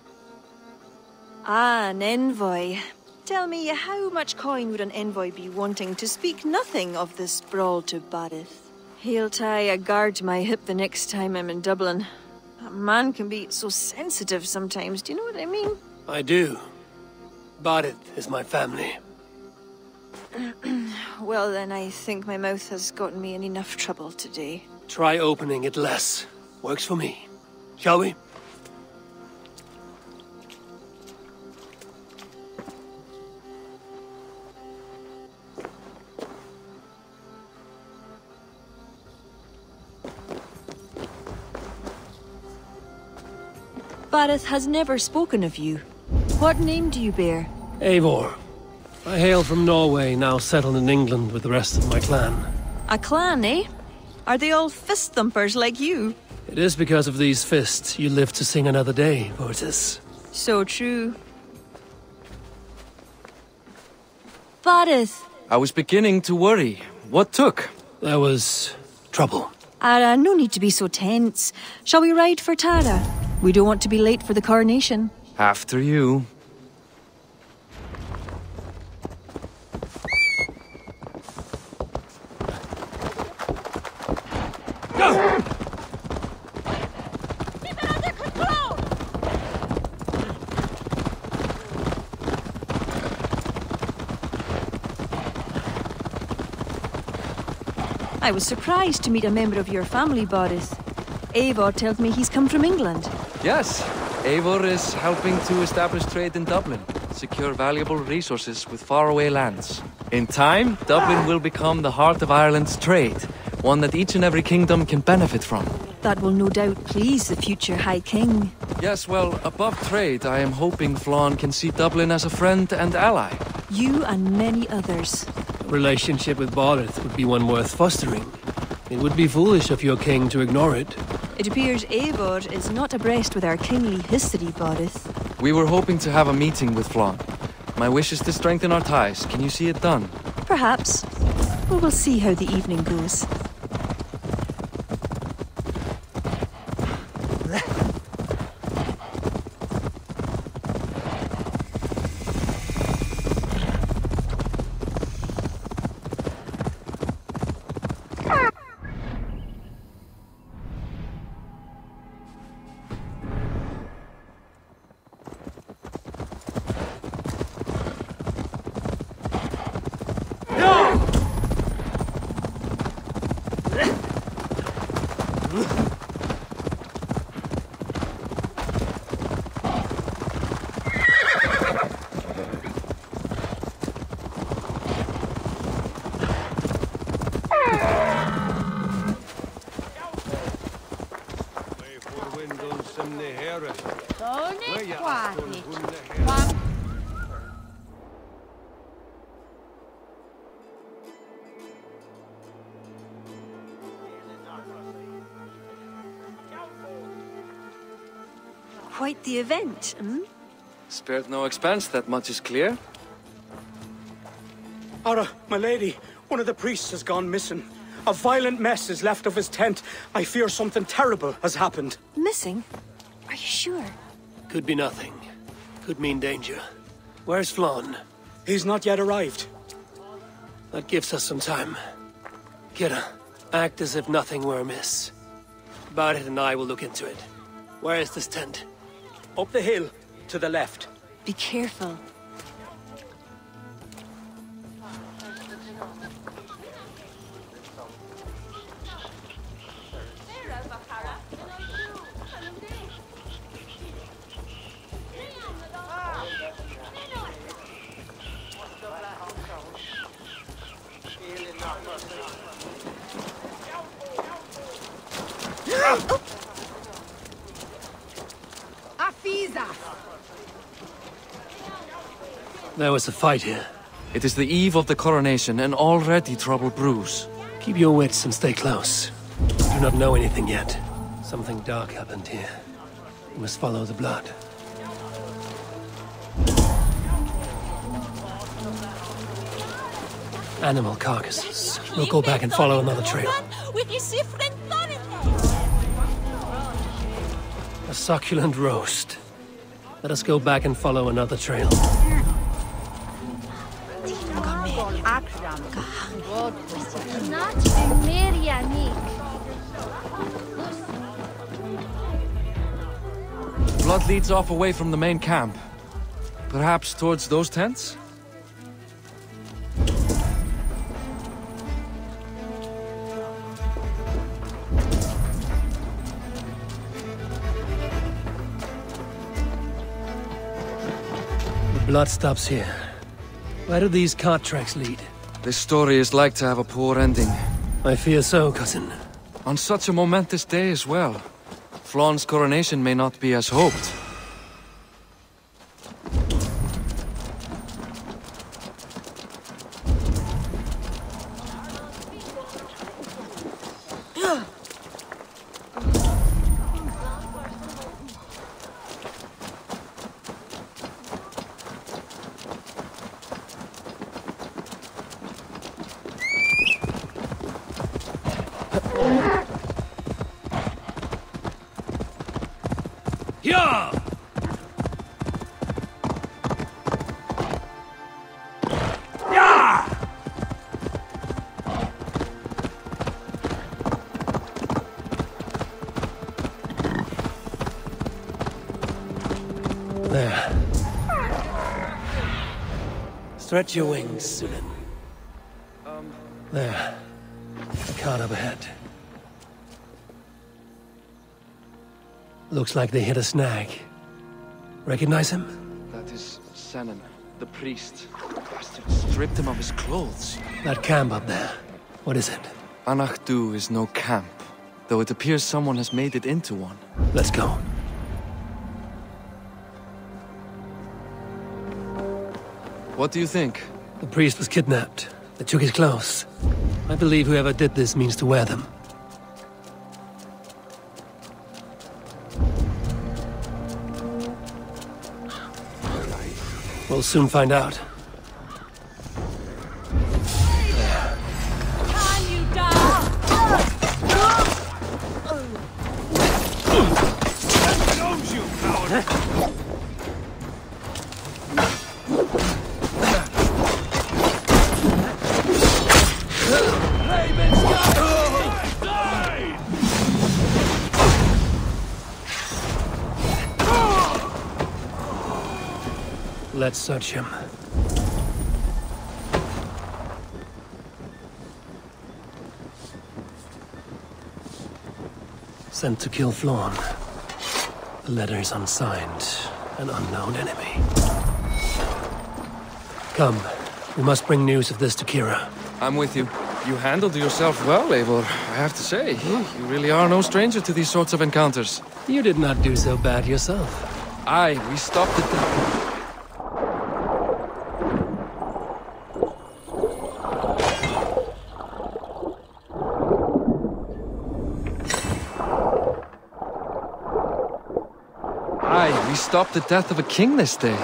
Ah, an envoy. Tell me, how much coin would an envoy be wanting to speak nothing of the sprawl to Bardith? He'll tie a guard to my hip the next time I'm in Dublin. A man can be so sensitive sometimes, do you know what I mean? I do. Bardith is my family. Well, then I think my mouth has gotten me in enough trouble today. Try opening it less. Works for me. Shall we? Bardith has never spoken of you. What name do you bear? Eivor. I hail from Norway, now settled in England with the rest of my clan. A clan, eh? Are they all fist-thumpers like you? It is because of these fists you live to sing another day, poetess. So true. Bardith! I was beginning to worry. What took? There was trouble. No need to be so tense. Shall we ride for Tara? We don't want to be late for the coronation. After you. I was surprised to meet a member of your family, Bardith. Eivor tells me he's come from England. Yes, Eivor is helping to establish trade in Dublin, secure valuable resources with faraway lands. In time, Dublin will become the heart of Ireland's trade, one that each and every kingdom can benefit from. That will no doubt please the future High King. Yes, well, above trade, I am hoping Flan can see Dublin as a friend and ally. You and many others. relationship with Bárith would be one worth fostering. It would be foolish of your king to ignore it. It appears Eivor is not abreast with our kingly history, Bárith. We were hoping to have a meeting with Flan. My wish is to strengthen our ties. Can you see it done? Perhaps. We will see how the evening goes. Quite the event, Spared no expense, that much is clear. Ara, my lady, one of the priests has gone missing. A violent mess is left of his tent. I fear something terrible has happened. Missing? Are you sure? Could be nothing. Could mean danger. Where's Flan? He's not yet arrived. That gives us some time. Kira, act as if nothing were amiss. Bárith and I will look into it. Where is this tent? Up the hill, to the left. Be careful. There was a fight here. It is the eve of the coronation, and already trouble brews. Keep your wits and stay close. Do not know anything yet. Something dark happened here. We must follow the blood. Animal carcasses. We'll go back and follow another trail. A succulent roast. Let us go back and follow another trail. Blood leads off away from the main camp. Perhaps towards those tents? The blood stops here. Where do these cart tracks lead? This story is like to have a poor ending. I fear so, cousin. On such a momentous day as well. Flan's coronation may not be as hoped. There. Stretch your wings, Sunan. There. The cart up ahead. Looks like they hit a snag. Recognize him? That is Senan, the priest. Bastards stripped him of his clothes. That camp up there. What is it? Anachdu is no camp, though it appears someone has made it into one. Let's go. What do you think? The priest was kidnapped. They took his clothes. I believe whoever did this means to wear them. We'll soon find out. Let's search him. Sent to kill Flan. The letter is unsigned. An unknown enemy. Come. We must bring news of this to Kira. I'm with you. You handled yourself well, Eivor, I have to say. You really are no stranger to these sorts of encounters. You did not do so bad yourself. Aye, we stopped at the... We stopped the death of a king this day.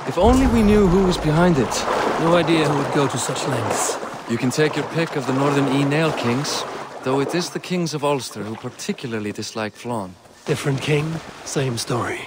If only we knew who was behind it. No idea who would go to such lengths. You can take your pick of the Northern E-Nail kings, though it is the kings of Ulster who particularly dislike Flan. Different king, same story.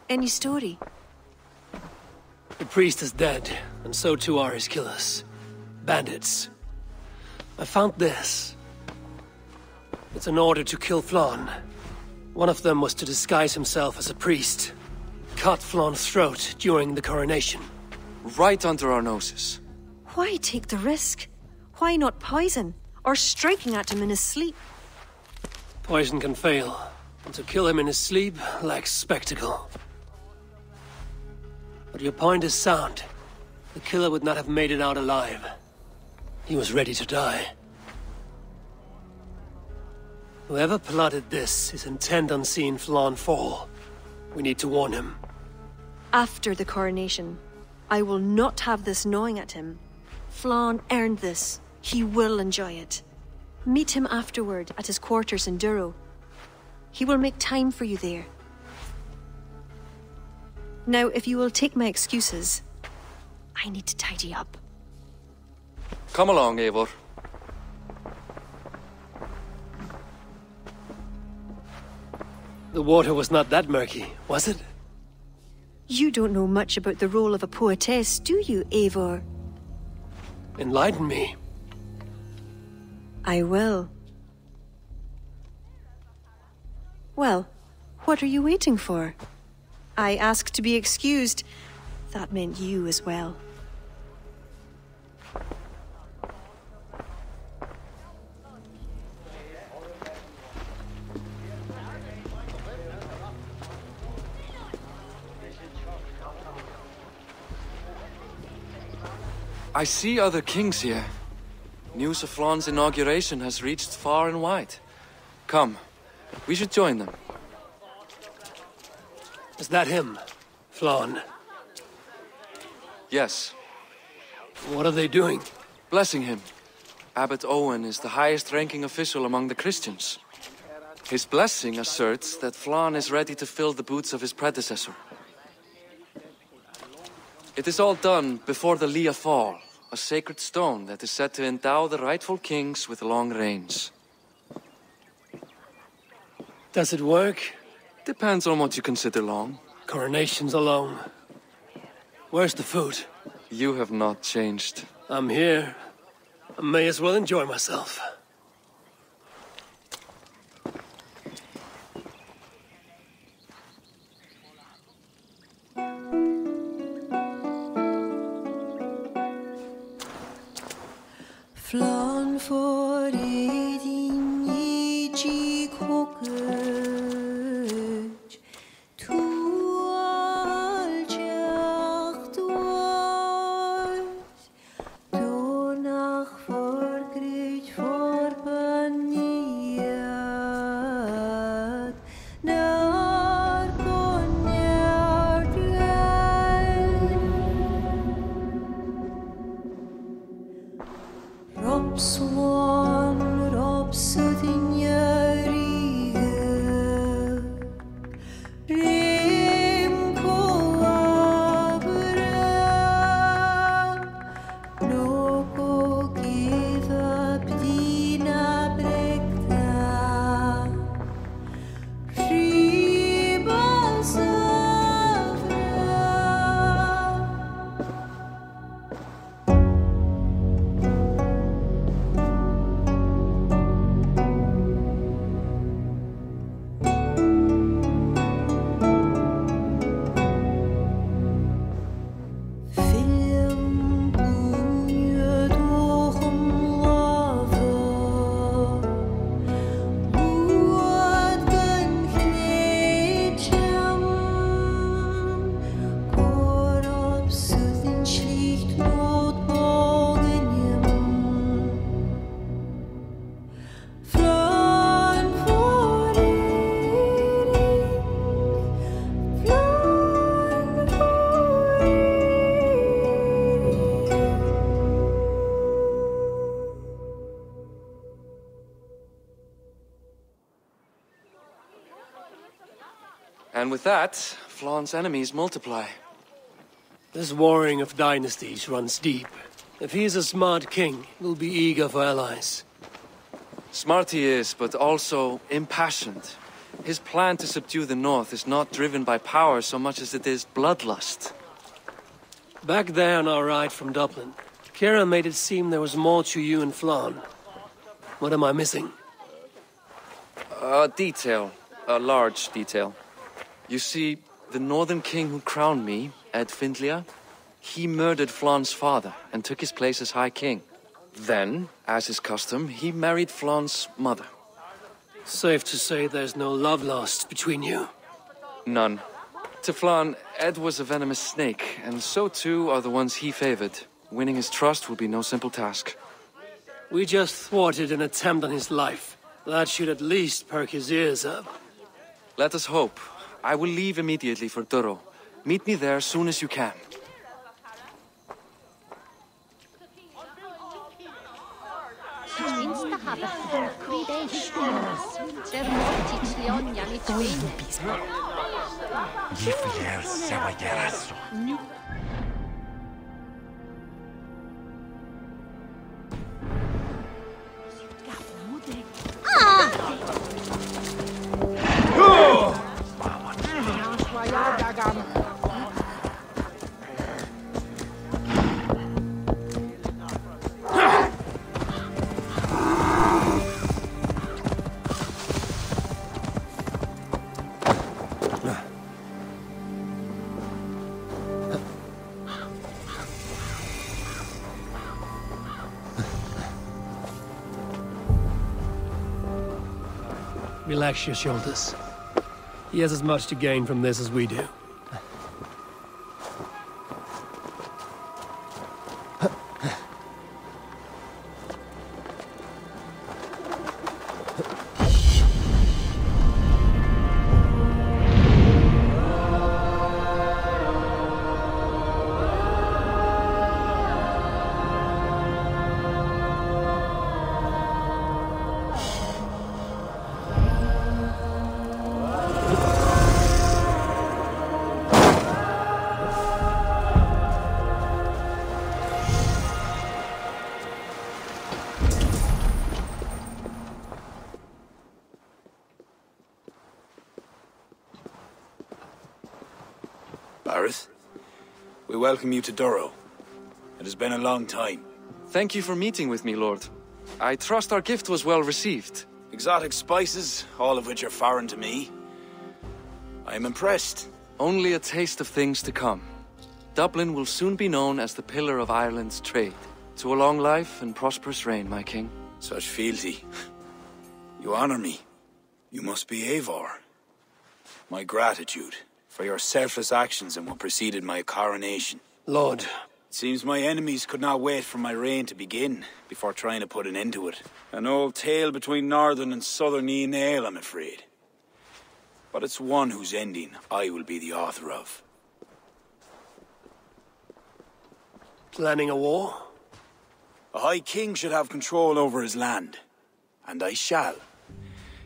Any story? The priest is dead, and so too are his killers. Bandits. I found this. It's an order to kill Flan. One of them was to disguise himself as a priest. Cut Flan's throat during the coronation. Right under our noses. Why take the risk? Why not poison? Or striking at him in his sleep? Poison can fail, and to kill him in his sleep lacks spectacle. But your point is sound. The killer would not have made it out alive. He was ready to die. Whoever plotted this is intent on seeing Flan fall. We need to warn him. After the coronation, I will not have this gnawing at him. Flan earned this. He will enjoy it. Meet him afterward at his quarters in Duro. He will make time for you there. Now, if you will take my excuses, I need to tidy up. Come along, Eivor. The water was not that murky, was it? You don't know much about the role of a poetess, do you, Eivor? Enlighten me. I will. Well, what are you waiting for? I asked to be excused. That meant you as well. I see other kings here. News of Flan's inauguration has reached far and wide. Come, we should join them. Is that him? Flan? Yes. What are they doing? Blessing him. Abbot Owen is the highest-ranking official among the Christians. His blessing asserts that Flan is ready to fill the boots of his predecessor. It is all done before the Lia Fall, a sacred stone that is said to endow the rightful kings with long reigns. Does it work? Depends on what you consider long. Coronations are long. Where's the food? You have not changed. I'm here. I may as well enjoy myself. Flan for din I koket tu aljacht was du nach forgrit forbaniat nar konjart Robswan, Robsudin Yarige Rimko Abra Noko give up Dina Brekta Riba Savra And with that, Flaun's enemies multiply. This warring of dynasties runs deep. If he is a smart king, he'll be eager for allies. Smart he is, but also impassioned. His plan to subdue the north is not driven by power so much as it is bloodlust. Back there on our ride from Dublin, Kira made it seem there was more to you and Flan. What am I missing? A detail. A large detail. You see, the northern king who crowned me, Ed Findlia, he murdered Flan's father and took his place as High King. Then, as is custom, he married Flan's mother. Safe to say there's no love lost between you. None. To Flan, Ed was a venomous snake, and so too are the ones he favored. Winning his trust will be no simple task. We just thwarted an attempt on his life. That should at least perk his ears up. Let us hope. I will leave immediately for Duro. Meet me there as soon as you can. Relax your shoulders. He has as much to gain from this as we do. We welcome you to Durrow. It has been a long time. Thank you for meeting with me, Lord. I trust our gift was well received. Exotic spices, all of which are foreign to me. I am impressed. Only a taste of things to come. Dublin will soon be known as the pillar of Ireland's trade. To a long life and prosperous reign, my king. Such fealty. You honor me. You must be Eivor. My gratitude for your selfless actions and what preceded my coronation. Lord. It seems my enemies could not wait for my reign to begin before trying to put an end to it. An old tale between northern and southern Ian, I'm afraid. But it's one whose ending I will be the author of. Planning a war? A High King should have control over his land. And I shall.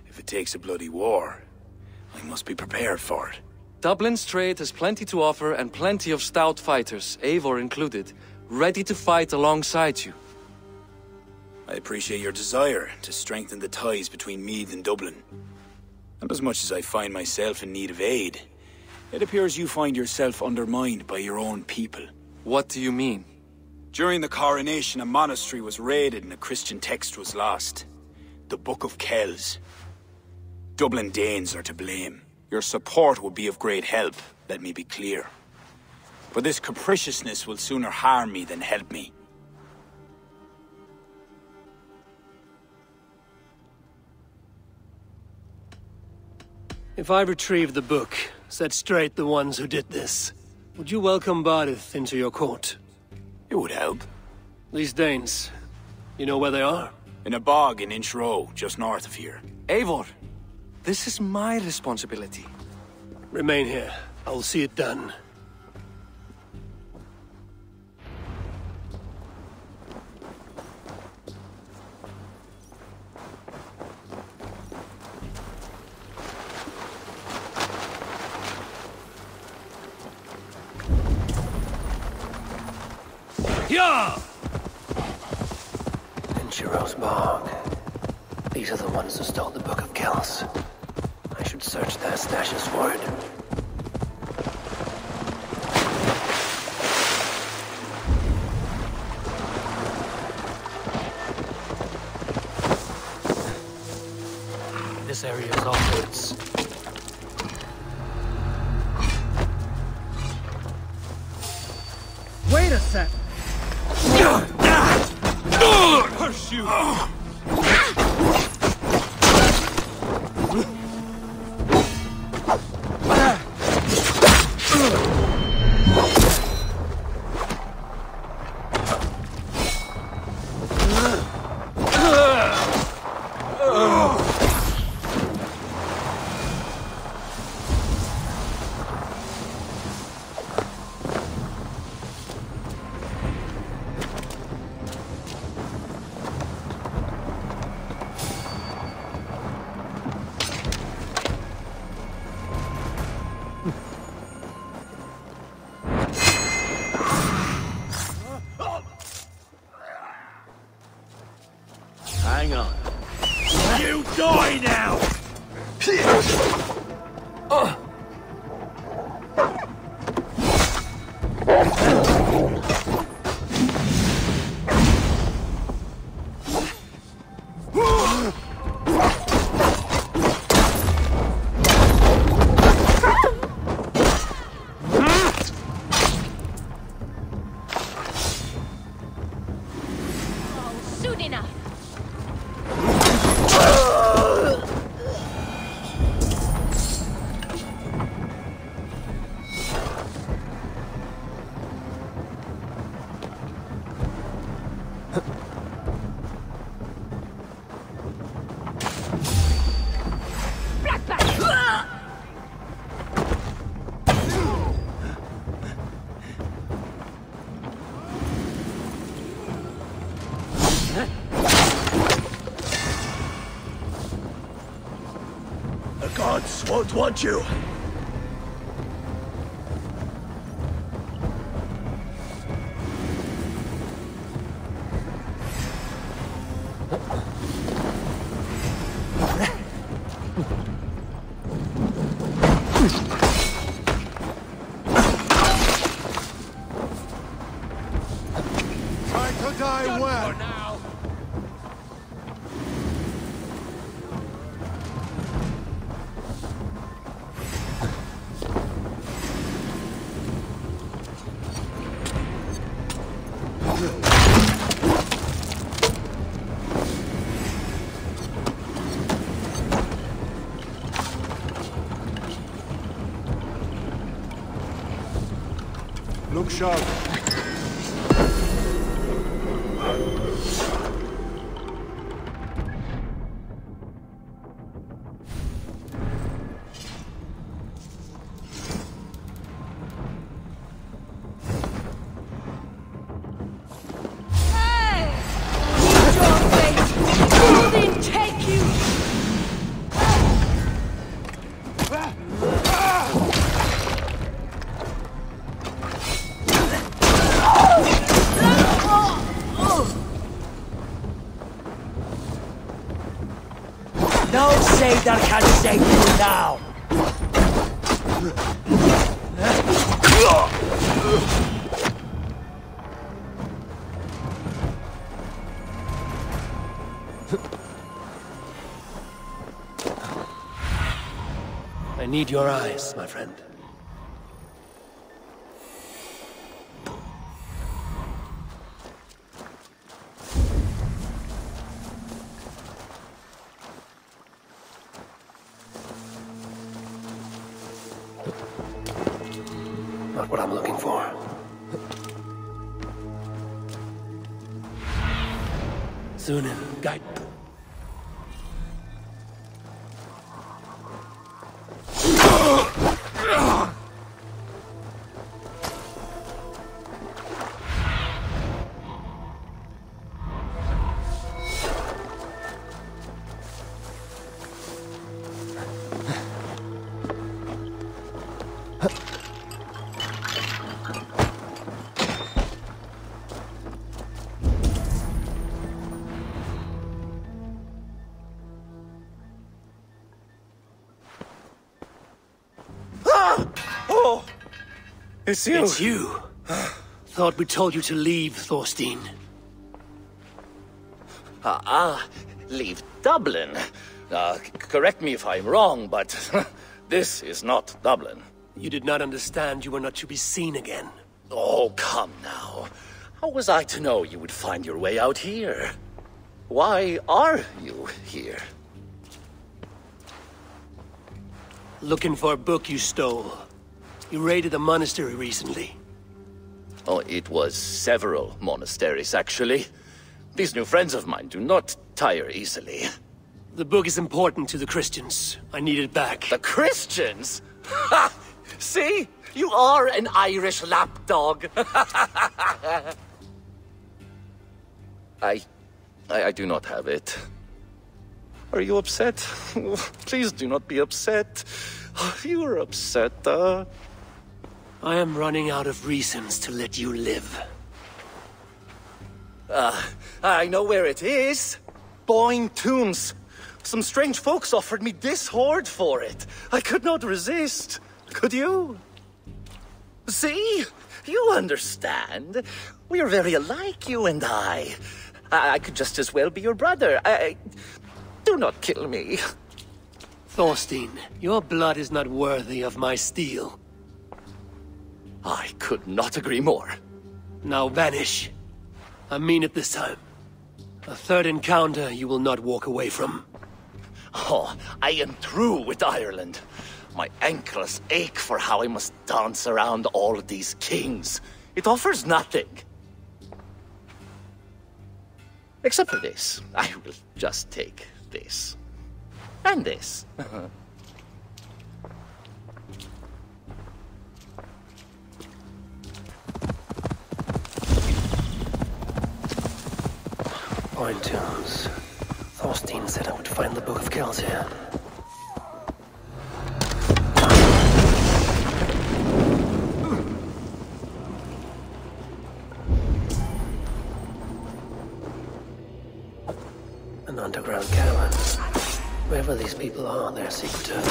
If it takes a bloody war, I must be prepared for it. Dublin's trade has plenty to offer and plenty of stout fighters, Eivor included, ready to fight alongside you. I appreciate your desire to strengthen the ties between Meath and Dublin. And as much as I find myself in need of aid, it appears you find yourself undermined by your own people. What do you mean? During the coronation, a monastery was raided and a Christian text was lost. The Book of Kells. Dublin Danes are to blame. Your support would be of great help, let me be clear. But this capriciousness will sooner harm me than help me. If I retrieve the book, set straight the ones who did this, would you welcome Baarid into your court? It would help. These Danes, you know where they are? In a bog in Inch Row, just north of here. Eivor, this is my responsibility. Remain here. I will see it done. Yeah! Inchiro's bog. These are the ones who stole the Book of Kells. I should search their stashes for it. This area is all woods. Wait a sec! Curse you! Hang on. You die now! Soon enough. The gods won't want you. die well. Look sharp. That can save you now! I need your eyes, my friend. Not what I'm looking for. Zunin, guide. It's you! It's you! Thought we told you to leave, Thorstein. Leave Dublin. Correct me if I'm wrong, but this is not Dublin. You did not understand you were not to be seen again. Oh, come now. How was I to know you would find your way out here? Why are you here? Looking for a book you stole. You raided a monastery recently. Oh, it was several monasteries, actually. These new friends of mine do not tire easily. The book is important to the Christians. I need it back. The Christians? Ha! See? You are an Irish lapdog. I do not have it. Are you upset? Please do not be upset. You are upset, I am running out of reasons to let you live. I know where it is. Boyne Tombs. Some strange folks offered me this hoard for it. I could not resist. Could you? See? You understand. We are very alike, you and I. I could just as well be your brother. Do not kill me. Thorstein, your blood is not worthy of my steel. I could not agree more. Now vanish. I mean it this time. A third encounter you will not walk away from. Oh, I am through with Ireland. My ankles ache for how I must dance around all of these kings. It offers nothing. Except for this. I will just take this. And this. Boyne Tombs. Thorstein said I would find the Book of Kells here. An underground cavern. Wherever these people are, they're secretive.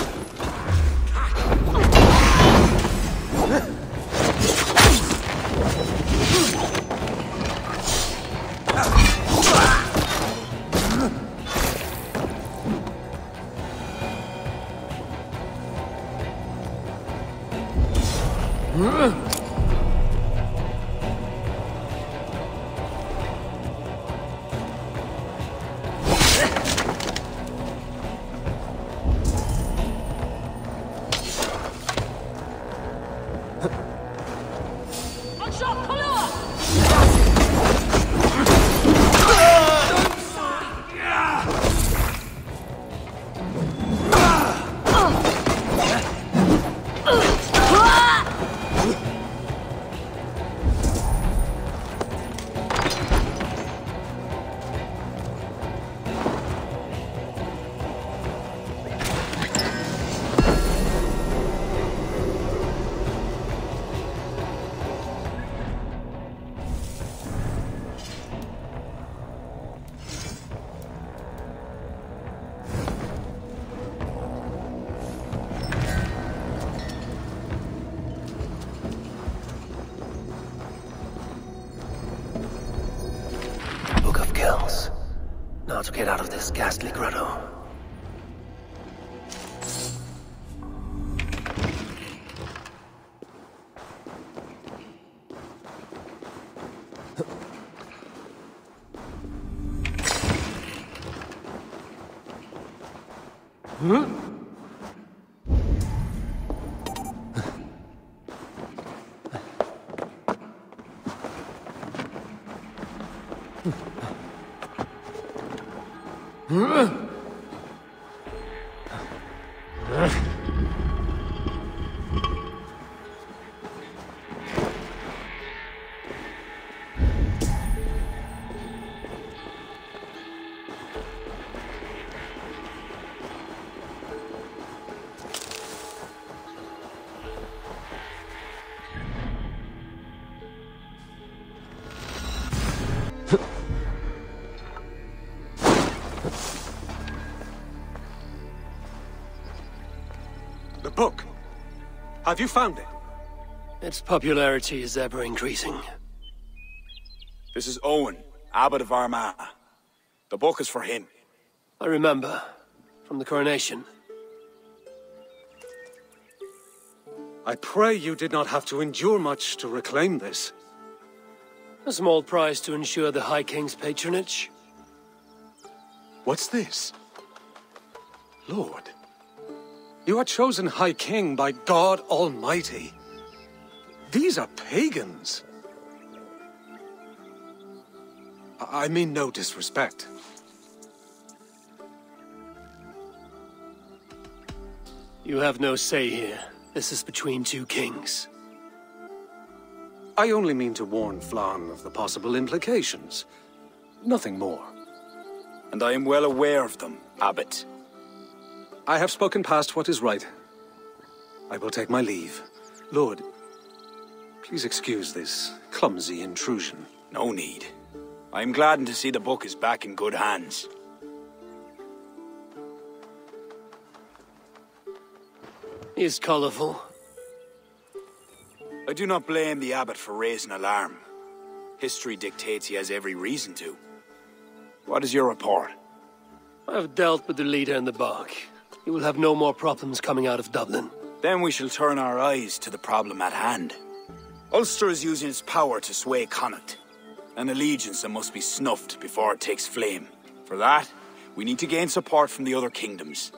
Now to get out of this ghastly grotto. The book. Have you found it? Its popularity is ever increasing. This is Owen, Abbot of Armagh. The book is for him. I remember. From the coronation. I pray you did not have to endure much to reclaim this. A small price to ensure the High King's patronage. What's this? Lord, you are chosen High King by God Almighty. These are pagans. I mean no disrespect. You have no say here. This is between two kings. I only mean to warn Flan of the possible implications. Nothing more. And I am well aware of them, Abbot. I have spoken past what is right. I will take my leave. Lord, please excuse this clumsy intrusion. No need. I am gladdened to see the book is back in good hands. He is colorful. I do not blame the Abbot for raising alarm. History dictates he has every reason to. What is your report? I have dealt with the leader in the bog. He will have no more problems coming out of Dublin. Then we shall turn our eyes to the problem at hand. Ulster is using its power to sway Connacht, an allegiance that must be snuffed before it takes flame. For that, we need to gain support from the other kingdoms.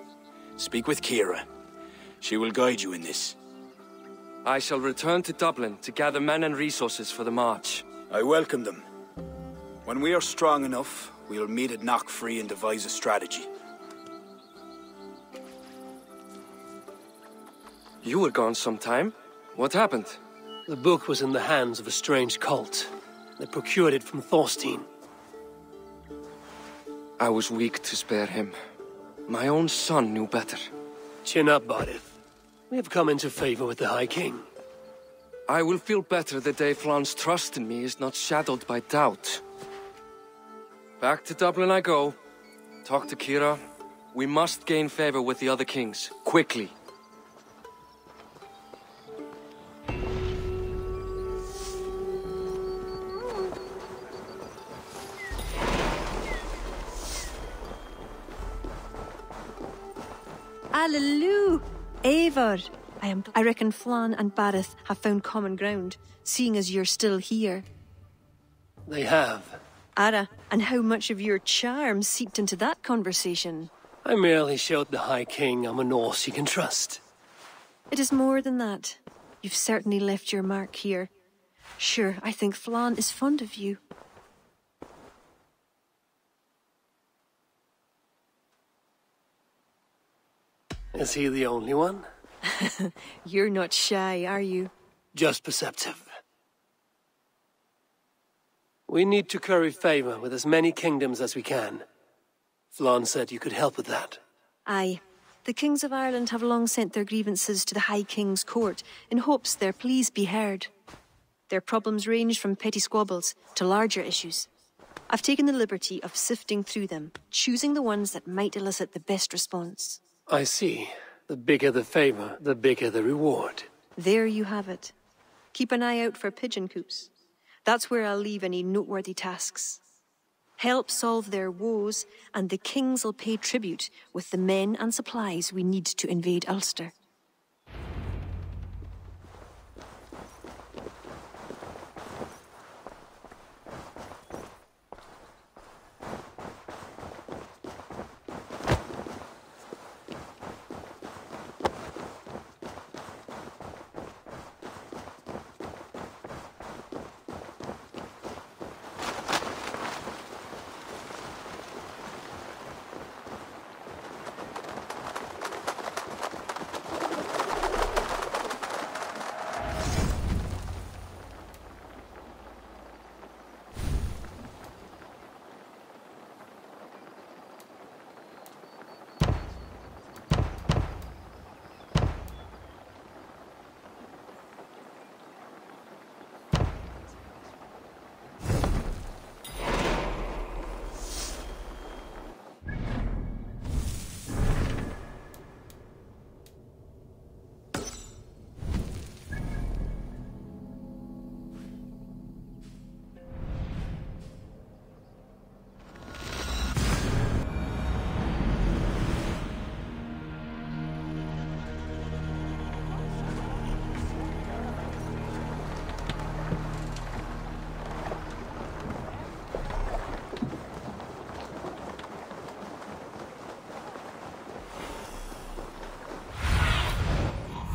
Speak with Kira. She will guide you in this. I shall return to Dublin to gather men and resources for the march. I welcome them. When we are strong enough, we'll meet at Knockfree and devise a strategy. You were gone some time. What happened? The book was in the hands of a strange cult. They procured it from Thorstein. I was weak to spare him. My own son knew better. Chin up, Bardith. We have come into favor with the High King. I will feel better the day Flan's trust in me is not shadowed by doubt. Back to Dublin I go. Talk to Kira. We must gain favor with the other kings, quickly. Hallelujah! Eivor! I reckon Flan and Bardith have found common ground, seeing as you're still here. They have. Ara, and how much of your charm seeped into that conversation? I merely showed the High King I'm a Norse he can trust. It is more than that. You've certainly left your mark here. Sure, I think Flan is fond of you. Is he the only one? You're not shy, are you? Just perceptive. We need to curry favor with as many kingdoms as we can. Flan said you could help with that. Aye. The kings of Ireland have long sent their grievances to the High King's court in hopes their pleas be heard. Their problems range from petty squabbles to larger issues. I've taken the liberty of sifting through them, choosing the ones that might elicit the best response. I see. The bigger the favor, the bigger the reward. There you have it. Keep an eye out for pigeon coops. That's where I'll leave any noteworthy tasks. Help solve their woes, and the kings will pay tribute with the men and supplies we need to invade Ulster.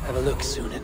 Have a look, Sunan.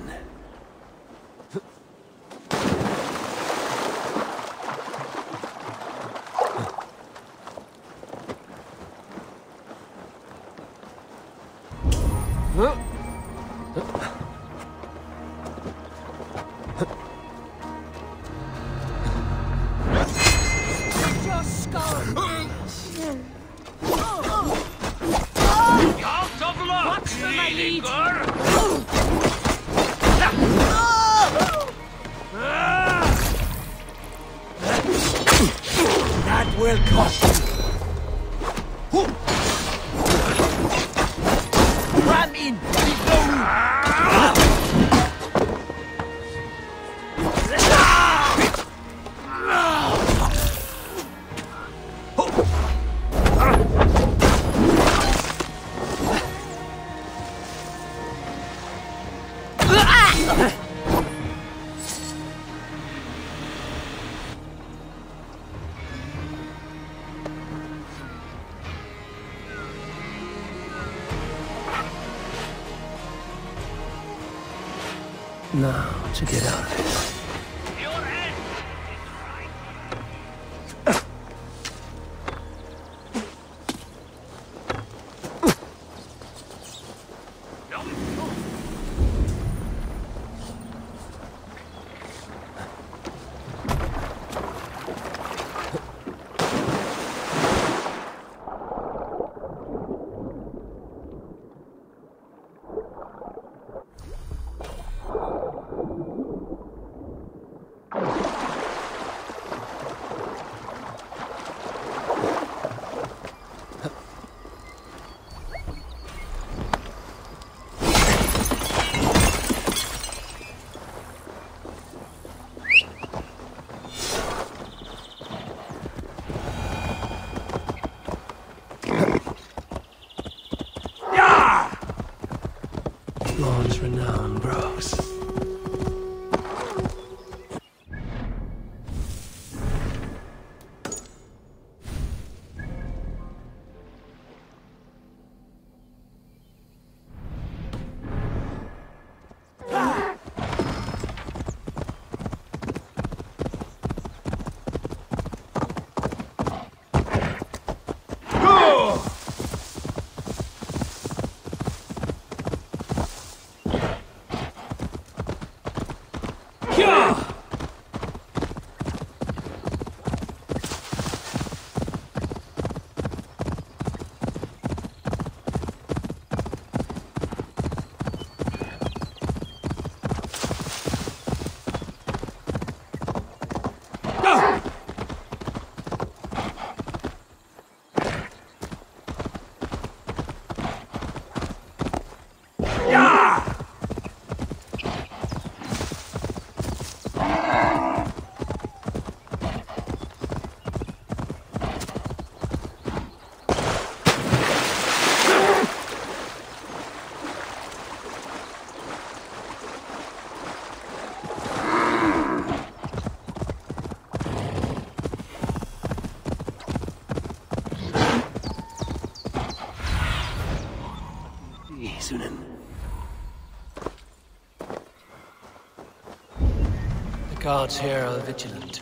Now to get out of here. Sunan. The guards here are vigilant.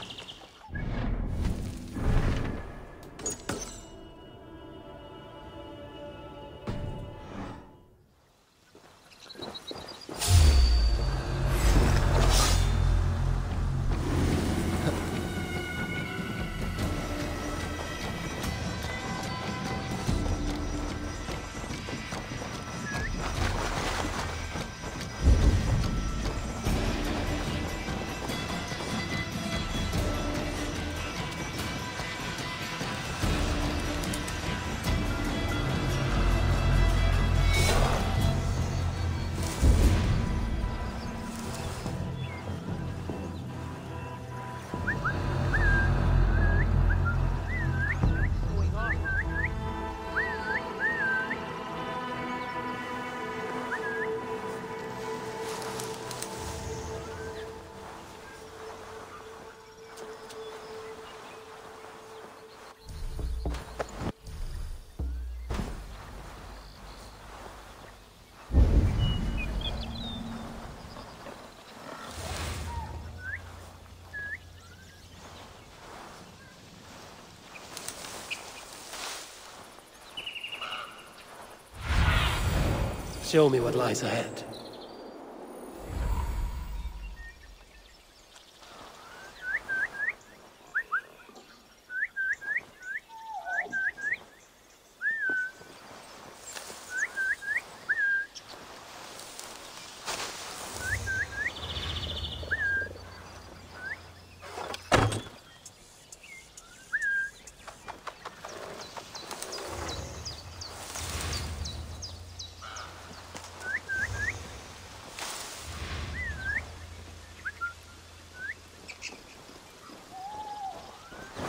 Show me what lies ahead.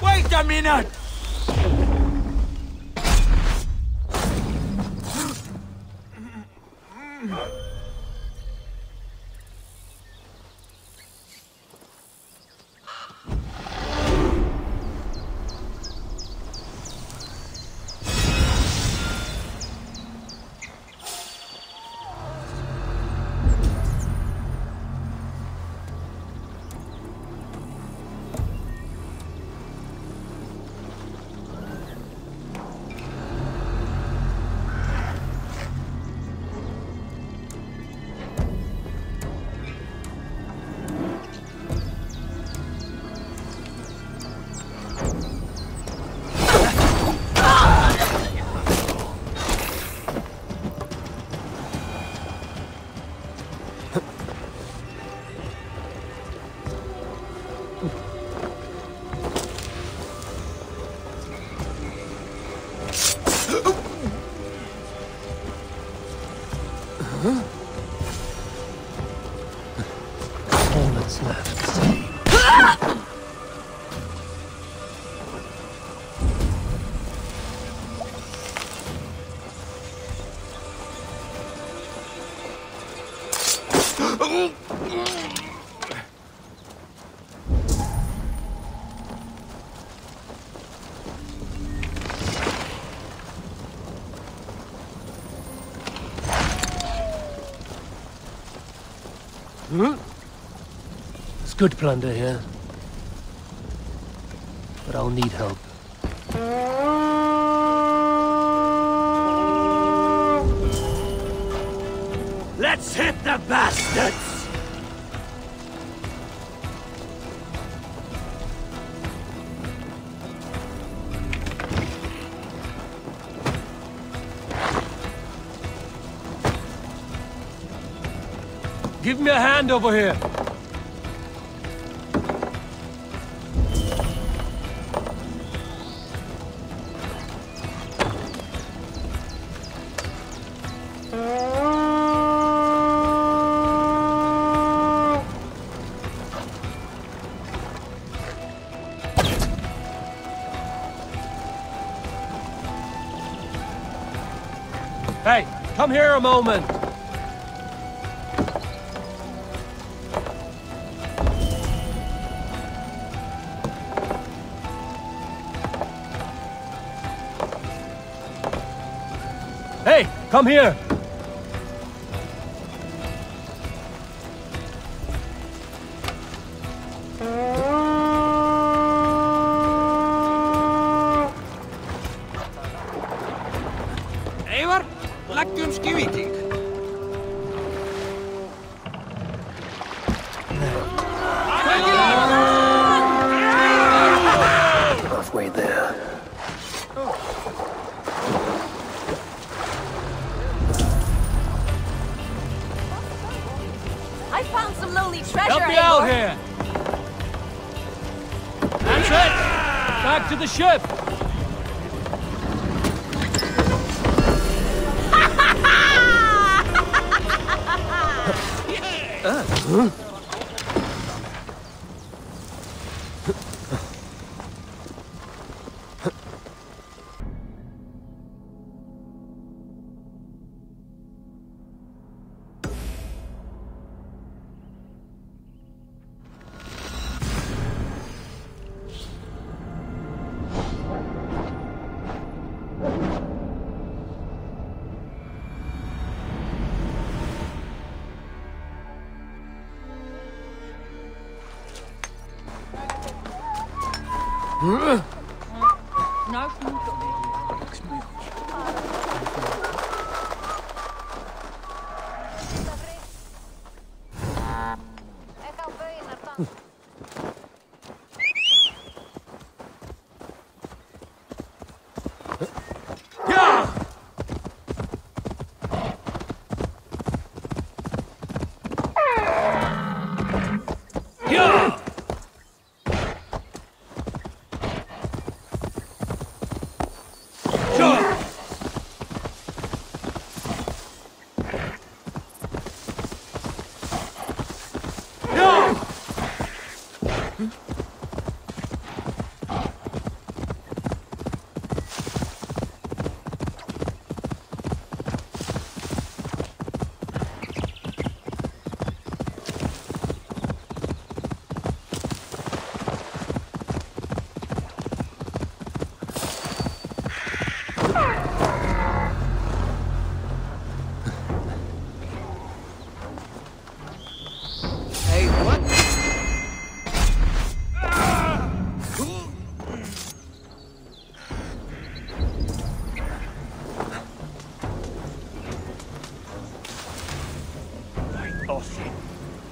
Wait a minute! All that's left. It's good plunder here, but I'll need help. Let's hit the bastards! Give me a hand over here. Hey, come here a moment. Hey, come here! Back to the ship!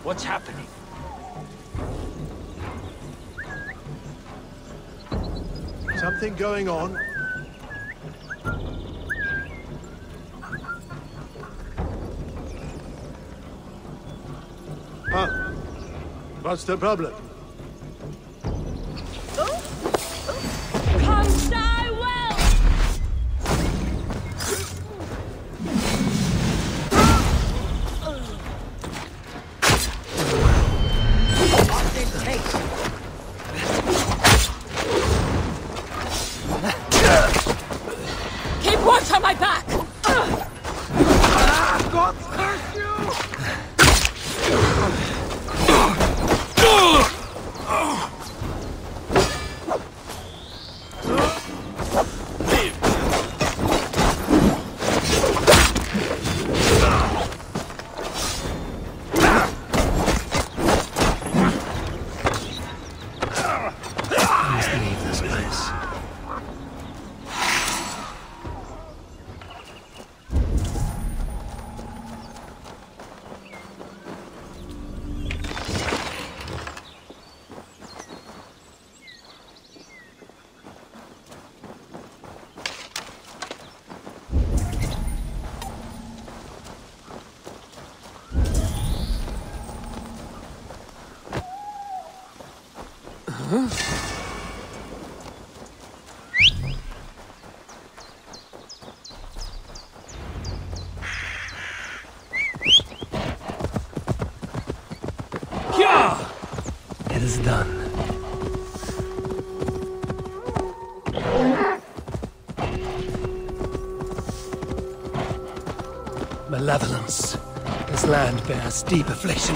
What's happening? Something going on? Huh? What's the problem? Come die well! Keep watch on my back! God curse you! It is done. Malevolence. This land bears deep affliction.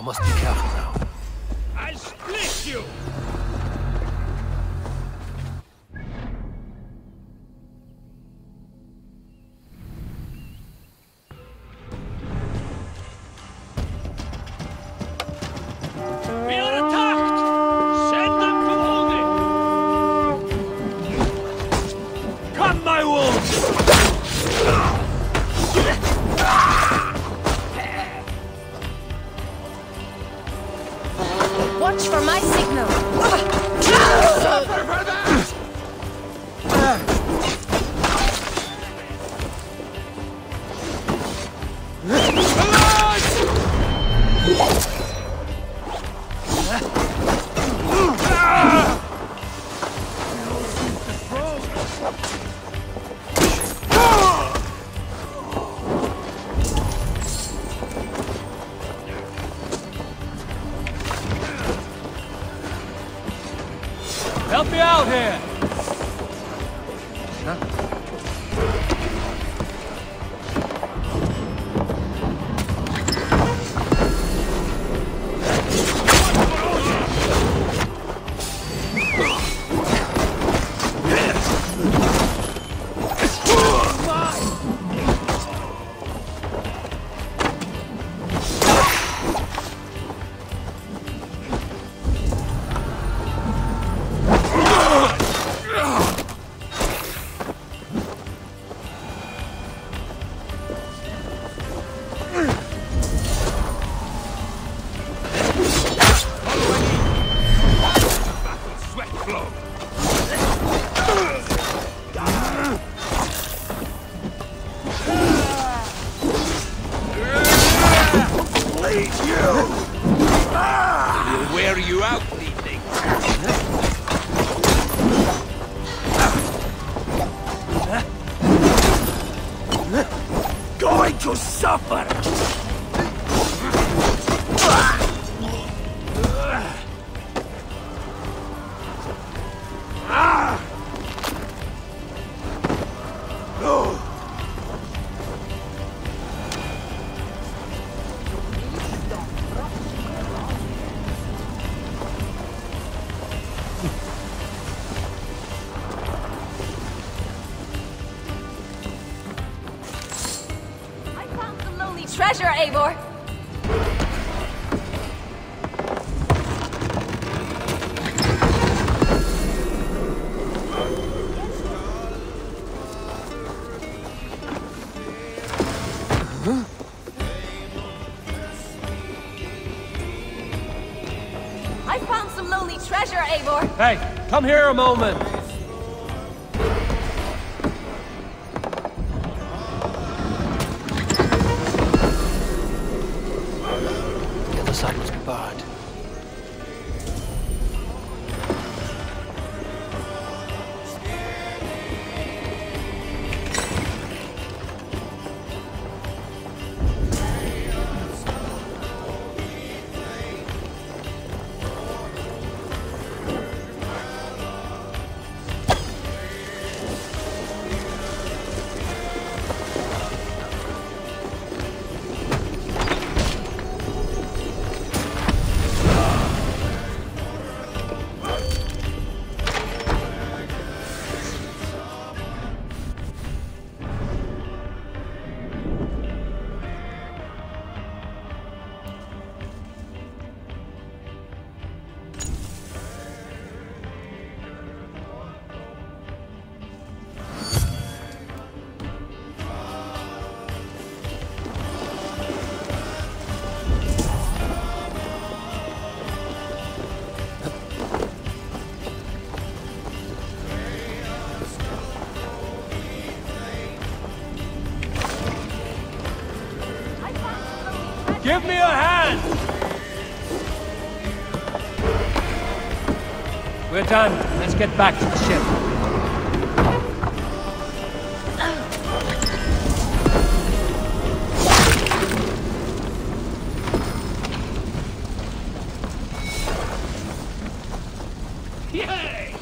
Must be careful now. I'll split you! We are attacked! Send them to holding! Cut my wounds! Watch for my signal. Suffer for that! Help me out here! We'll wear you out, thiefling. Going to suffer! Treasure, Eivor! I found some lonely treasure, Eivor! Hey, come here a moment! Side must be barred. Give me a hand! We're done. Let's get back to the ship. Yay!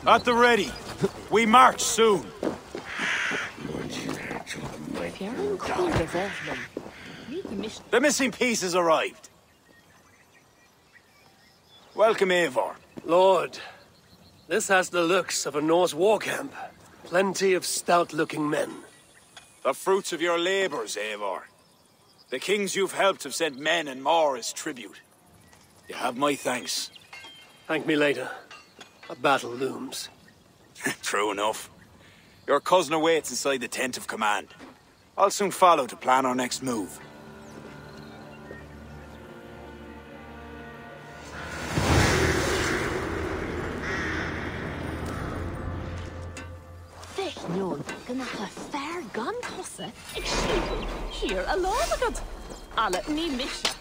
At the ready. We march soon. The missing piece has arrived. Welcome, Eivor. Lord, this has the looks of a Norse war camp. Plenty of stout-looking men. The fruits of your labors, Eivor. The kings you've helped have sent men and more as tribute. You have my thanks. Thank me later. A battle looms. True enough. Your cousin awaits inside the tent of command. I'll soon follow to plan our next move. Noon, gonna have fair gun tosse. Here alone agad. Alle ni misha.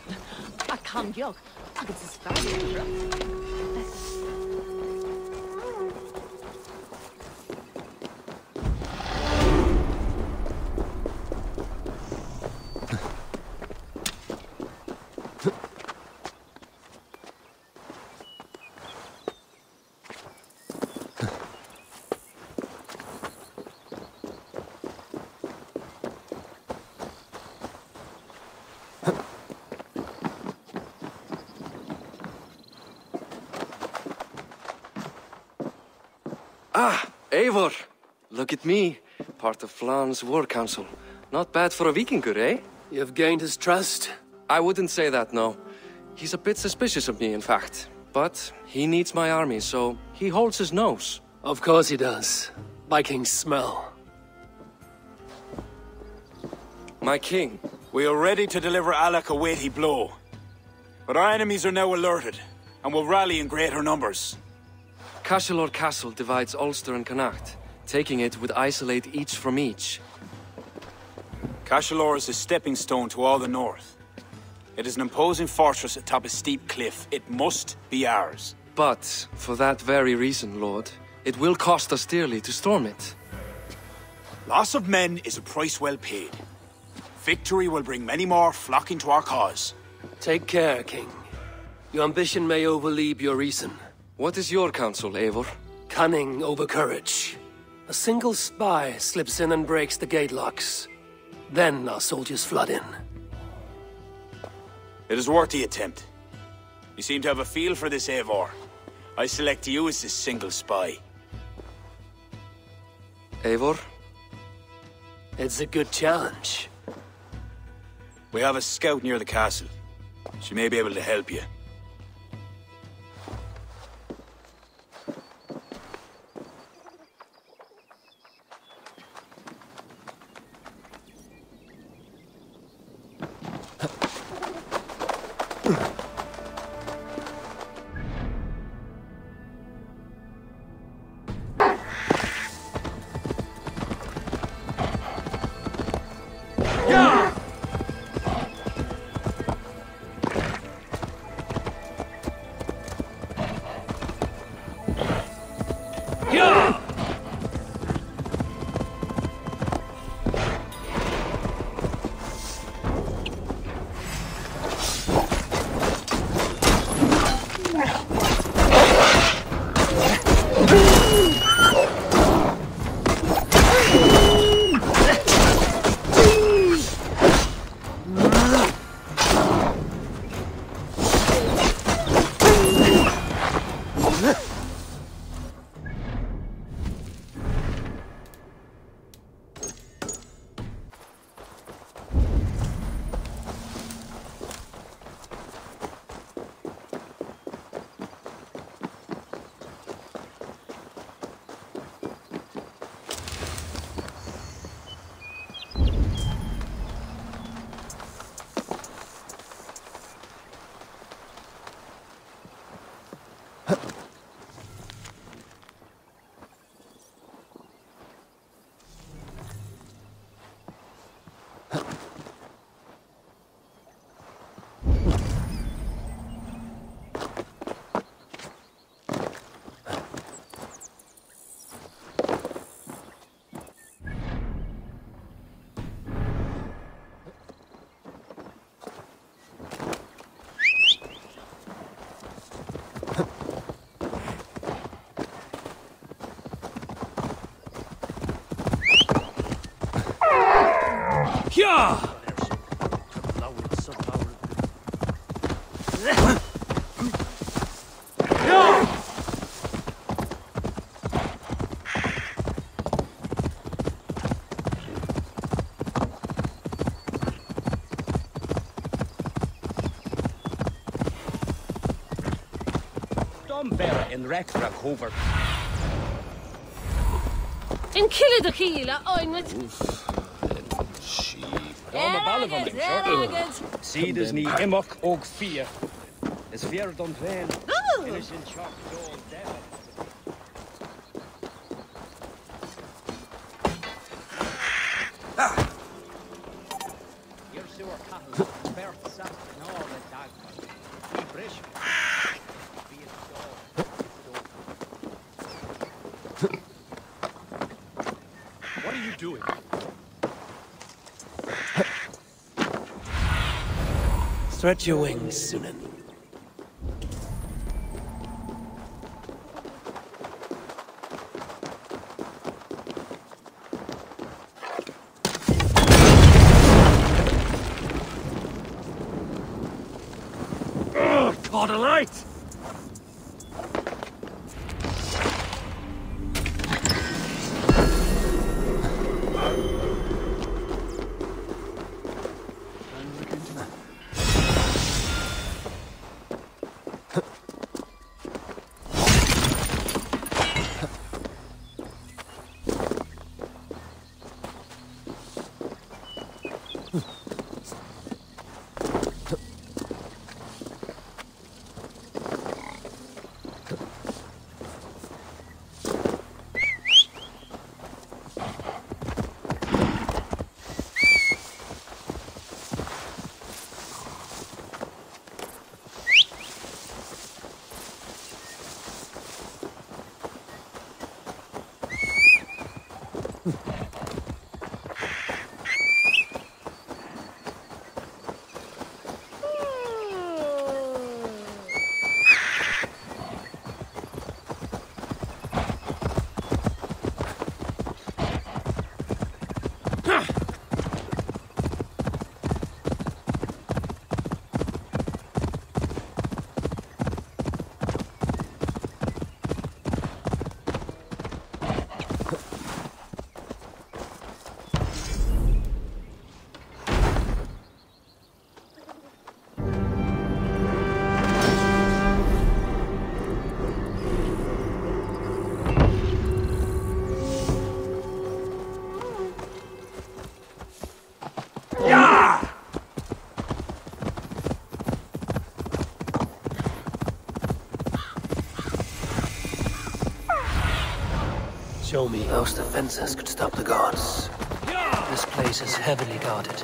I kan jag. Agad is fair. Ah, Eivor. Look at me. Part of Flan's war council. Not bad for a Vikingur, eh? You've gained his trust? I wouldn't say that, no. He's a bit suspicious of me, in fact. But he needs my army, so he holds his nose. Of course he does. Vikings smell. My king. We are ready to deliver Alec a weighty blow. But our enemies are now alerted, and will rally in greater numbers. Cashel Castle divides Ulster and Connacht. Taking it would isolate each from each. Cashel is a stepping stone to all the north. It is an imposing fortress atop a steep cliff. It must be ours. But, for that very reason, Lord, it will cost us dearly to storm it. Loss of men is a price well paid. Victory will bring many more flocking to our cause. Take care, King. Your ambition may overleap your reason. What is your counsel, Eivor? Cunning over courage. A single spy slips in and breaks the gate locks. Then our soldiers flood in. It is worth the attempt. You seem to have a feel for this, Eivor. I select you as this single spy. Eivor? It's a good challenge. We have a scout near the castle. She may be able to help you. in Rekra cover. In Kilidakila, I'm with. Seed is ni imok og fear. Is fear don't plan. Innocent shock all devil. Your sewer cattle, birth, sap, and all the dog. Be brish. What are you doing? Stretch your wings, Sunan. Caught a light! Show me. Those defenses could stop the gods. This place is heavily guarded.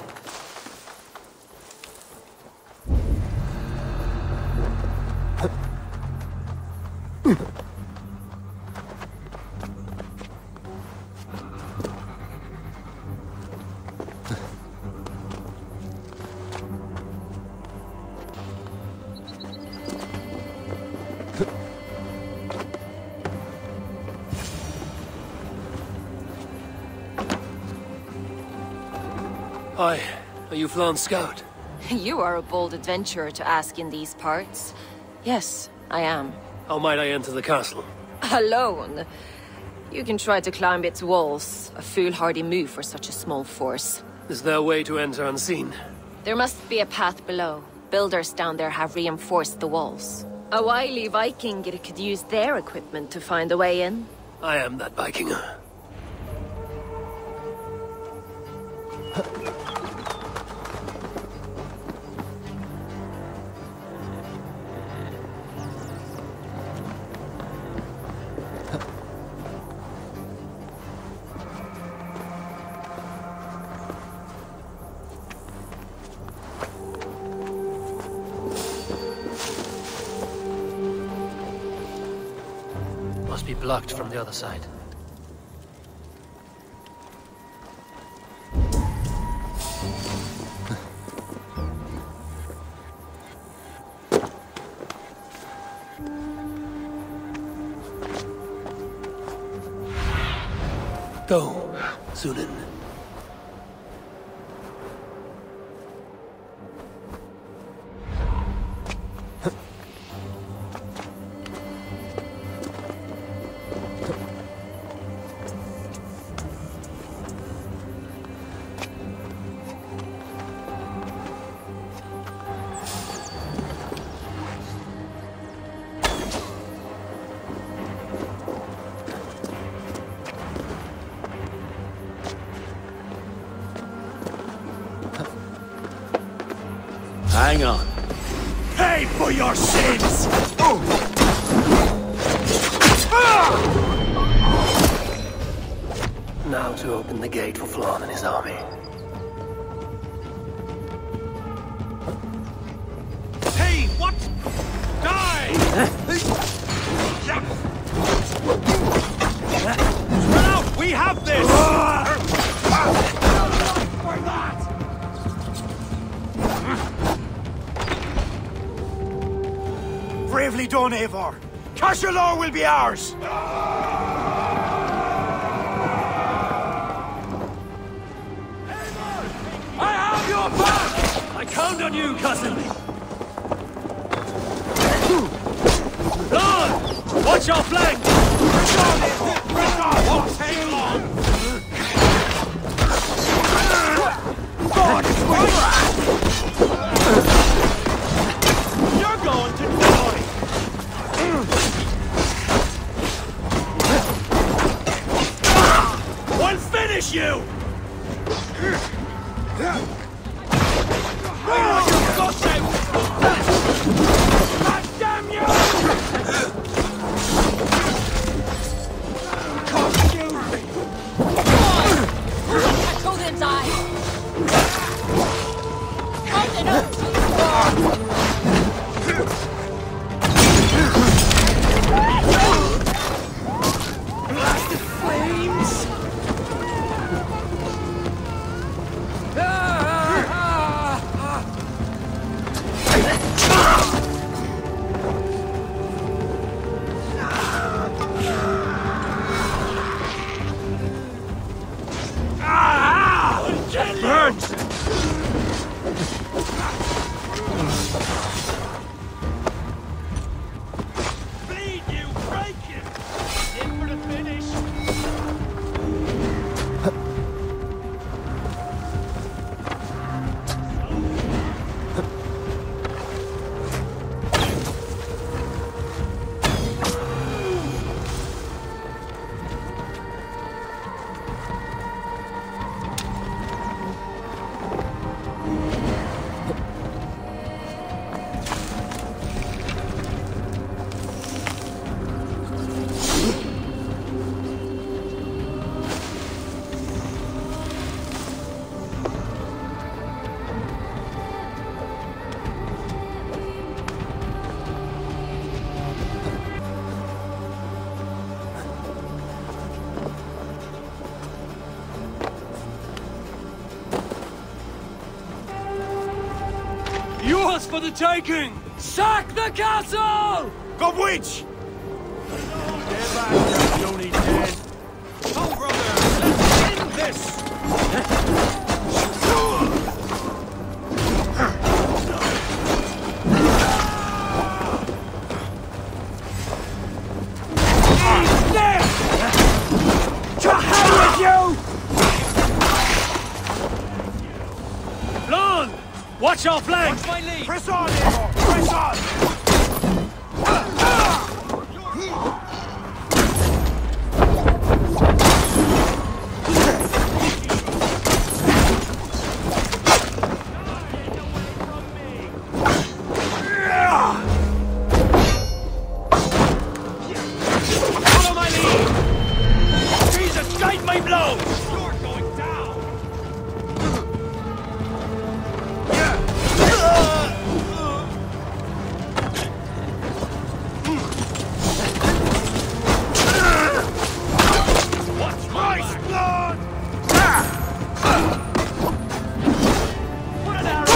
Hi, are you Flan's scout? You are a bold adventurer to ask in these parts. Yes, I am. How might I enter the castle? Alone? You can try to climb its walls. A foolhardy move for such a small force. Is there a way to enter unseen? There must be a path below. Builders down there have reinforced the walls. A wily Viking could use their equipment to find a way in. I am that Viking. Must be blocked from the other side. Go, Sunan. Hang on. Pay for your sins! Now to open the gate for Flan and his army. Hey, what? Die! Spread out! We have this! For that! Bravely done, Eivor. Cashalor will be ours! I have your back! I count on you, cousin! Lord! Watch your flank! Press on, Eivor! Press on! Won't take long! God, it's you're going to die! We'll finish you! Damn you! I told him die! Hold it up! Blasted flames! Burns! Bleed you, break it! In for the finish! Yours for the taking! Sack the castle! Go witch! Get back, you don't need dead. Come, brother, let's end this! He's there! To hell with you! Flan! Watch your flank! Watch my lead! Press on, Eivor! Press on! Follow my lead! Jesus, guide my blows! You're going down! What's my blood? Put an arrow!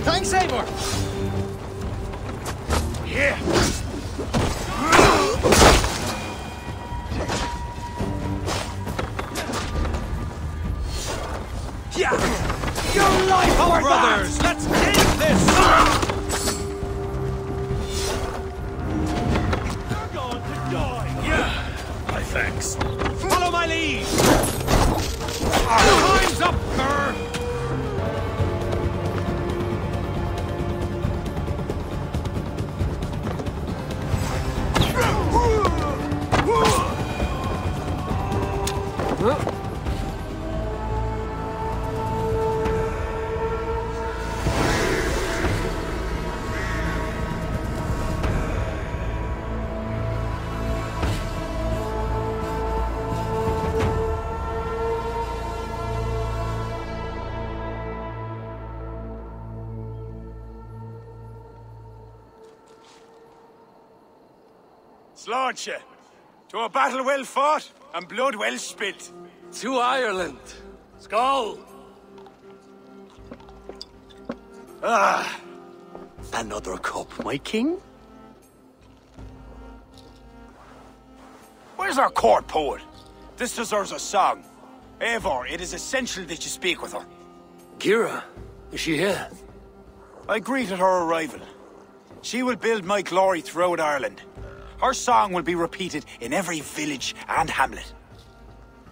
Thanks, Eivor! Yeah! Yeah! Your life, our brothers! Let's end this! You're going to die! Yeah! My thanks. Follow my lead! Time's up, Kerr! Slaunch ye. To a battle well fought and blood well spilt. To Ireland. Skull. Ah! Another cup, my king? Where's our court poet? This deserves a song. Eivor, it is essential that you speak with her. Kira, is she here? I greeted her arrival. She will build my glory throughout Ireland. Her song will be repeated in every village and hamlet.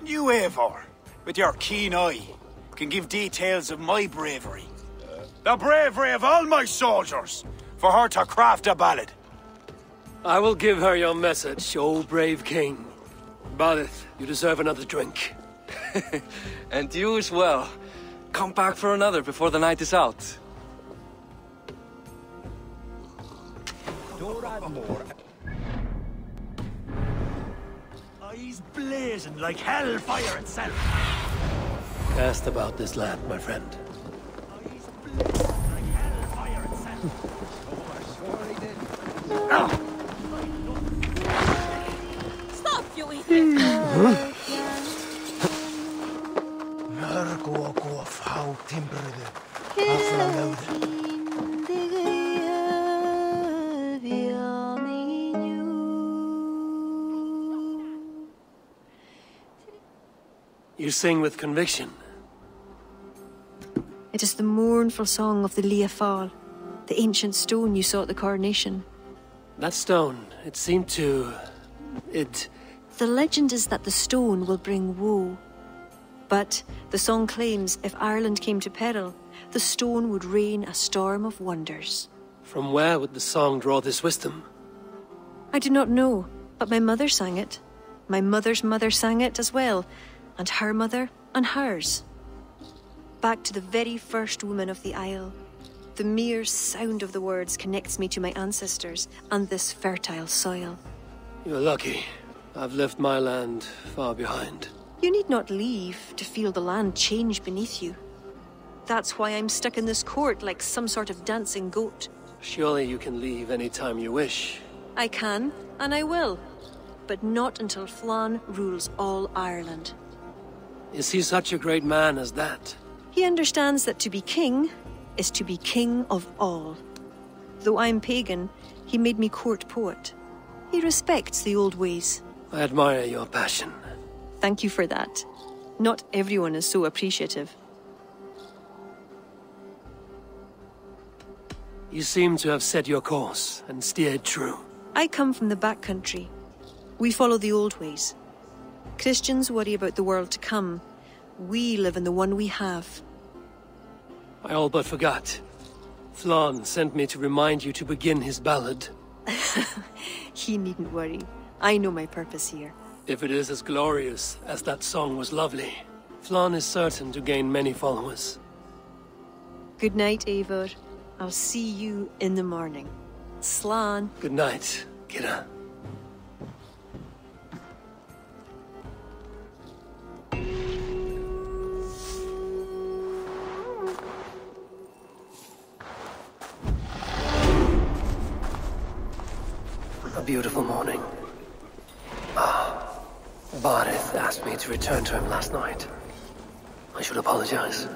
You, Eivor, with your keen eye, can give details of my bravery. The bravery of all my soldiers, for her to craft a ballad. I will give her your message, O brave king. Bardith, you deserve another drink. And you as well. Come back for another before the night is out. Eyes blazing like hellfire itself. Cast about this land, my friend. Eyes blazing like hellfire itself. Stop, you idiot! You sing with conviction. It is the mournful song of the Liafal, the ancient stone you saw at the coronation. That stone, it seemed to... The legend is that the stone will bring woe. But the song claims if Ireland came to peril, the stone would rain a storm of wonders. From where would the song draw this wisdom? I do not know, but my mother sang it. My mother's mother sang it as well, and her mother and hers. Back to the very first woman of the Isle. The mere sound of the words connects me to my ancestors and this fertile soil. You're lucky. I've left my land far behind. You need not leave to feel the land change beneath you. That's why I'm stuck in this court like some sort of dancing goat. Surely you can leave any time you wish. I can, and I will. But not until Flan rules all Ireland. Is he such a great man as that? He understands that to be king is to be king of all. Though I'm pagan, he made me court poet. He respects the old ways. I admire your passion. Thank you for that. Not everyone is so appreciative. You seem to have set your course and steered true. I come from the backcountry. We follow the old ways. Christians worry about the world to come. We live in the one we have. I all but forgot. Flan sent me to remind you to begin his ballad. He needn't worry. I know my purpose here. If it is as glorious as that song was lovely, Flan is certain to gain many followers. Good night, Eivor. I'll see you in the morning. Slan. Good night, Kira. A beautiful morning. Bardith asked me to return to him last night. I should apologize.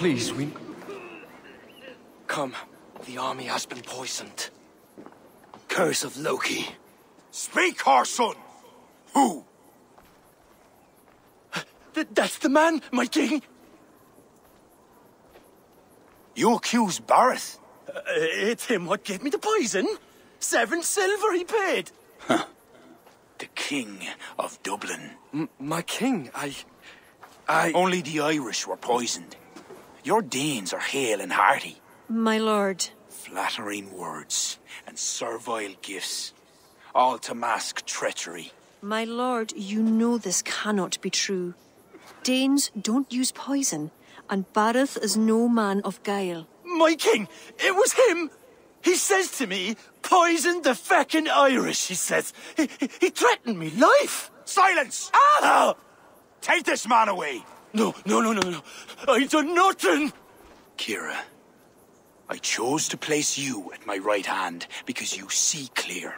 please, we... Come. The army has been poisoned. Curse of Loki. Speak, our son! Who? That's the man, my king! You accuse Bareth? It's him what gave me the poison. 7 silver he paid. Huh. The King of Dublin. My king, I... Only the Irish were poisoned. Your Danes are hale and hearty. My lord. Flattering words and servile gifts, all to mask treachery. My lord, you know this cannot be true. Danes don't use poison, and Bareth is no man of guile. My king, it was him! He says to me, poison the feckin' Irish, he says. He threatened me life! Silence! Ah! Take this man away! No. I done nothing! Kira, I chose to place you at my right hand because you see clear.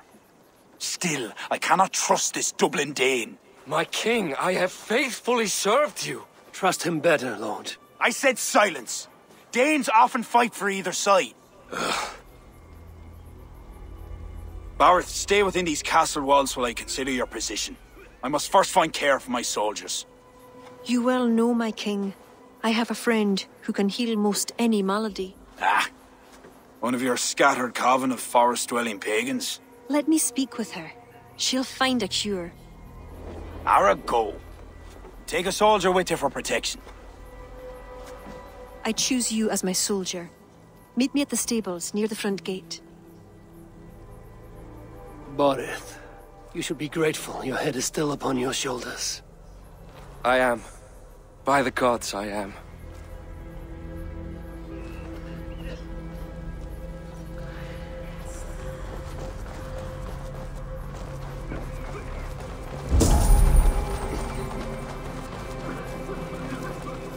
Still, I cannot trust this Dublin Dane. My king, I have faithfully served you. Trust him better, Lord. I said silence. Danes often fight for either side. Bareth, stay within these castle walls while I consider your position. I must first find care for my soldiers. You well know, my king. I have a friend who can heal most any malady. One of your scattered coven of forest-dwelling pagans? Let me speak with her. She'll find a cure. Ara, go. Take a soldier with you for protection. I choose you as my soldier. Meet me at the stables near the front gate. Bareth, you should be grateful your head is still upon your shoulders. I am. By the gods, I am.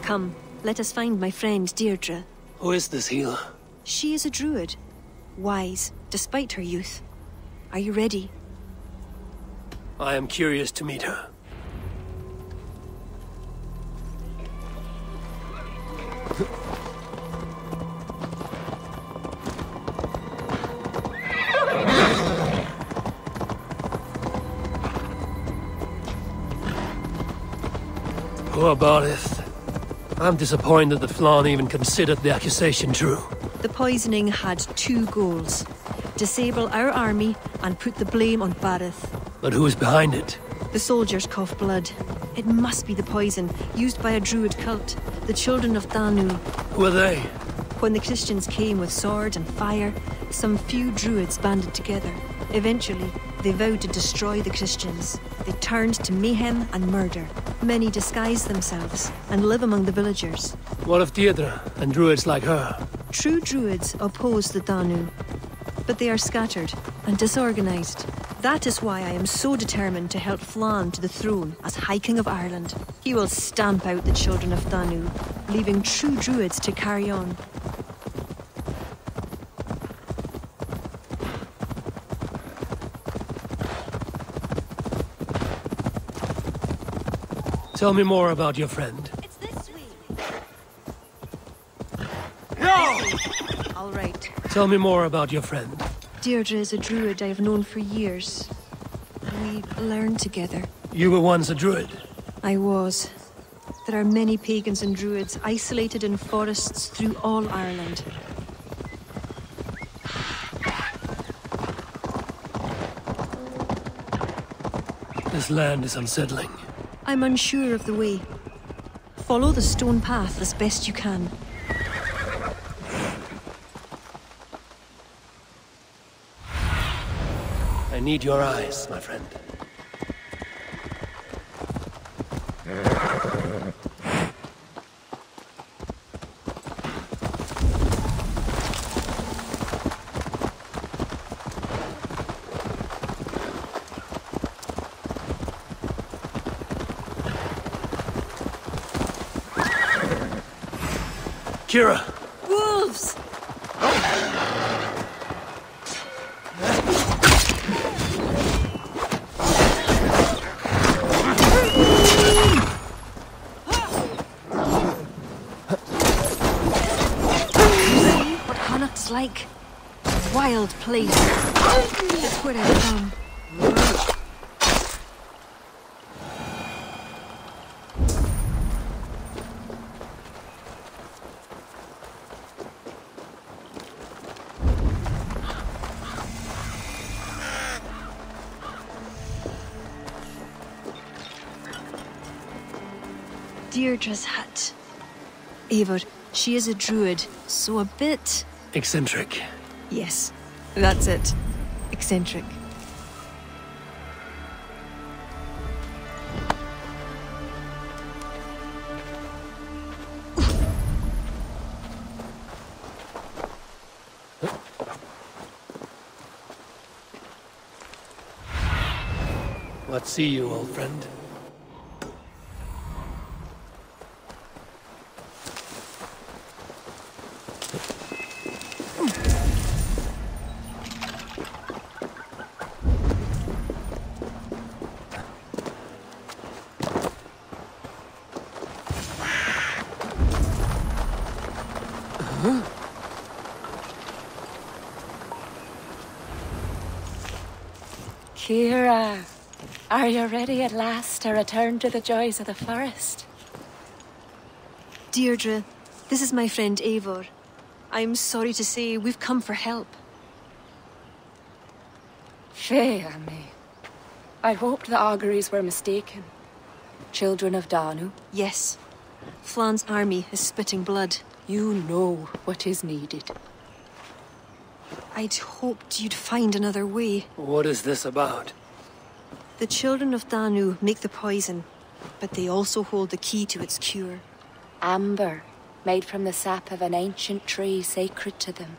Come, let us find my friend Deirdre. Who is this healer? She is a druid. Wise, despite her youth. Are you ready? I am curious to meet her. Poor Bareth. I'm disappointed that Flan even considered the accusation true. The poisoning had 2 goals. Disable our army and put the blame on Bareth. But who is behind it? The soldiers cough blood. It must be the poison used by a druid cult, the children of Danu. Who are they? When the Christians came with sword and fire, some few druids banded together. Eventually, they vowed to destroy the Christians. They turned to mayhem and murder. Many disguise themselves and live among the villagers. What of Deirdre and druids like her? True druids oppose the Danu, but they are scattered and disorganized. That is why I am so determined to help Flan to the throne as High King of Ireland. He will stamp out the children of Danu, leaving true druids to carry on. Tell me more about your friend. It's this way. No! All right. Tell me more about your friend. Deirdre is a druid I have known for years. We learned together. You were once a druid. I was. There are many pagans and druids isolated in forests through all Ireland. This land is unsettling. I'm unsure of the way. Follow the stone path as best you can. I need your eyes, my friend. Kira! Wolves! It's like a wild place. That's where I'm from. Deirdre's hut. Eivor, she is a druid, so a bit... eccentric. Yes, that's it. Eccentric. What see you, old friend? Kira, are you ready at last to return to the joys of the forest? Deirdre, this is my friend Eivor. I'm sorry to say we've come for help. Fair me. I hoped the auguries were mistaken. Children of Danu? Yes. Flan's army is spitting blood. You know what is needed. I'd hoped you'd find another way. What is this about? The children of Danu make the poison, but they also hold the key to its cure. Amber, made from the sap of an ancient tree sacred to them.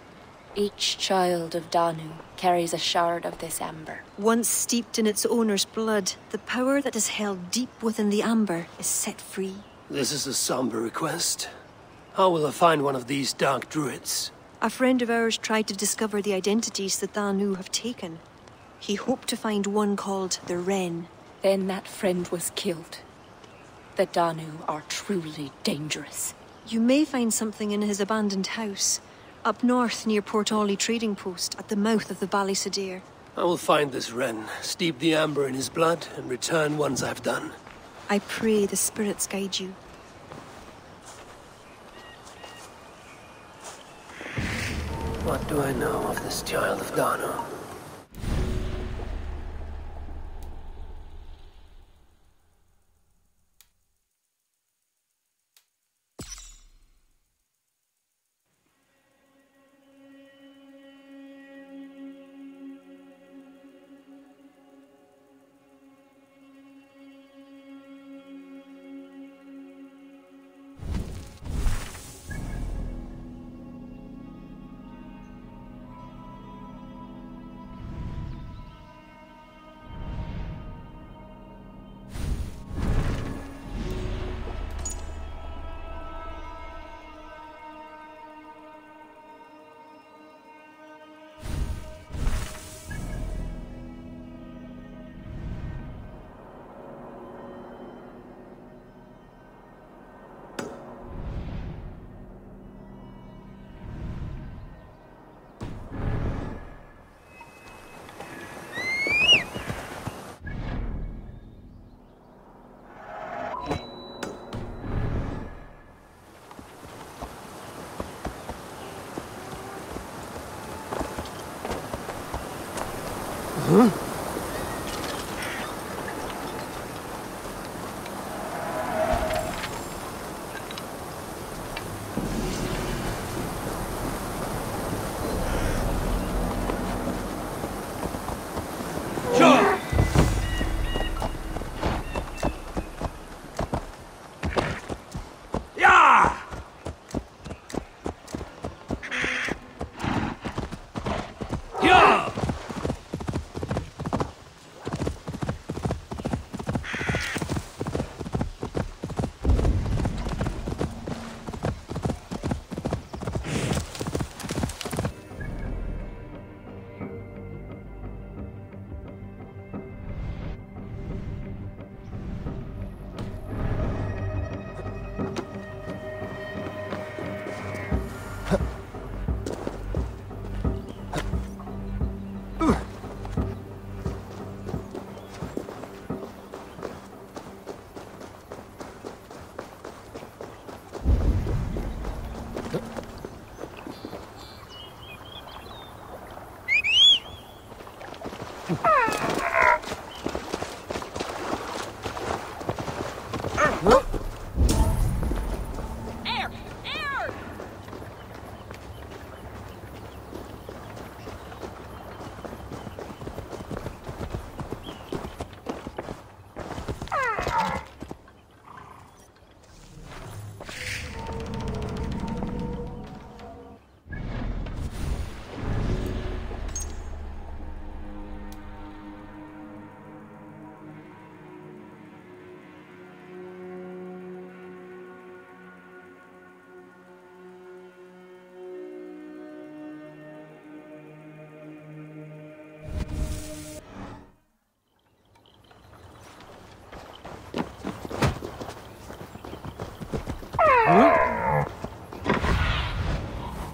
Each child of Danu carries a shard of this amber. Once steeped in its owner's blood, the power that is held deep within the amber is set free. This is a somber request. How will I find one of these dark druids? A friend of ours tried to discover the identities that Danu have taken. He hoped to find one called the Wren. Then that friend was killed. The Danu are truly dangerous. You may find something in his abandoned house, up north near Port Ollie trading post at the mouth of the Ballysadare. I will find this Wren, steep the amber in his blood, and return once I've done. I pray the spirits guide you. What do I know of this child of Danu? Huh?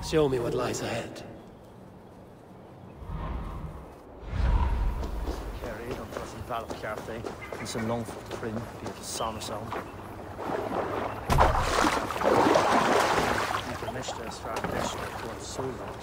Show me what lies ahead. Kéré, dan was een valkaart, in zijn long print, die het samen zou. Die vermischte is vaak best voor het zo lang.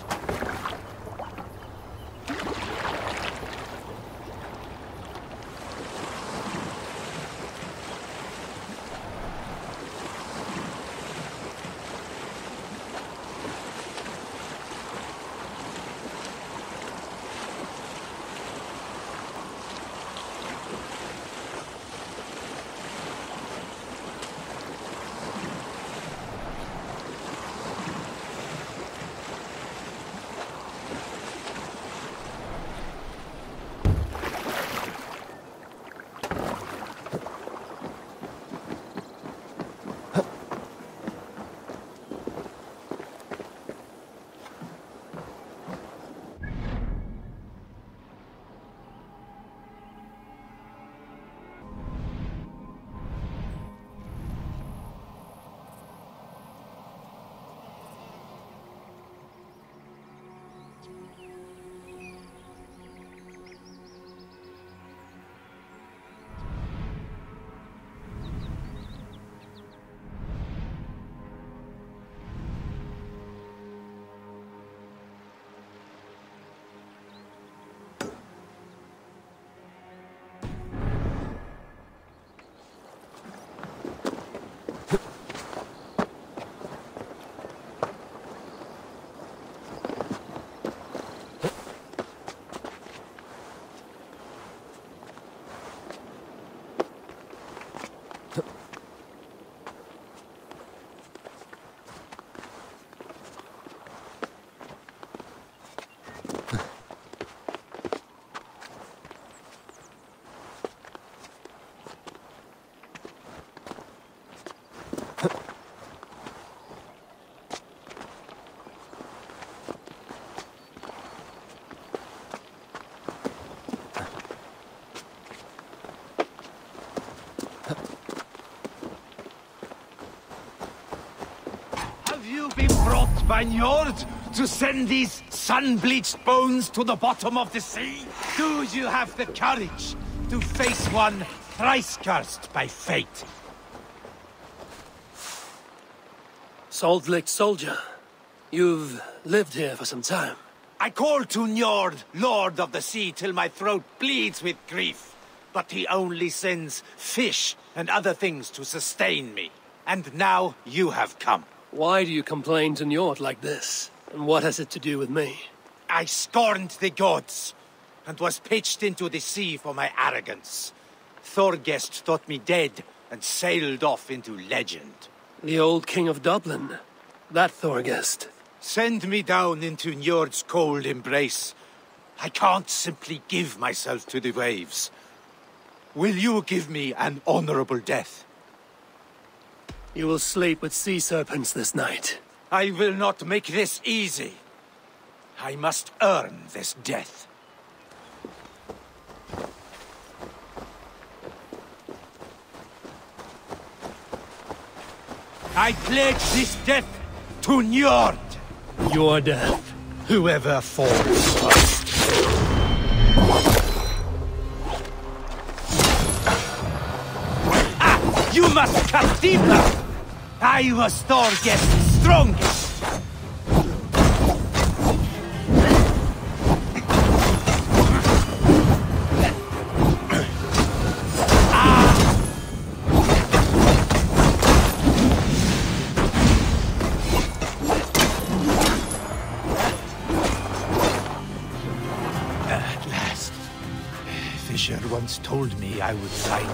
By Njord to send these sun-bleached bones to the bottom of the sea? Do you have the courage to face one thrice cursed by fate? Salt-licked soldier. You've lived here for some time. I call to Njord, Lord of the Sea, till my throat bleeds with grief. But he only sends fish and other things to sustain me. And now you have come. Why do you complain to Njord like this? And what has it to do with me? I scorned the gods, and was pitched into the sea for my arrogance. Thorgest thought me dead, and sailed off into legend. The old king of Dublin. That Thorgest. Send me down into Njord's cold embrace. I can't simply give myself to the waves. Will you give me an honorable death? You will sleep with sea serpents this night. I will not make this easy. I must earn this death. I pledge this death to Njord. Your death. Whoever falls first. You must cut deeper! I was Thorgest's strongest! At last. Fisher once told me I would find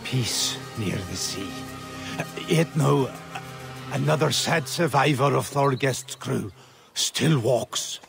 peace near the sea. Yet no, another sad survivor of Thorgest's crew still walks.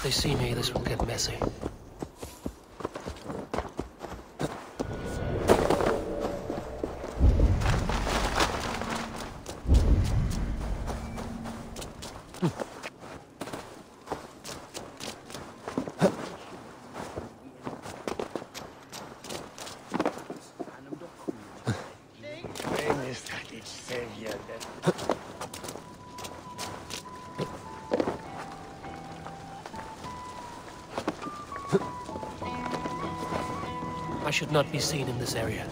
they see me, this will get messy. I should not be seen in this area.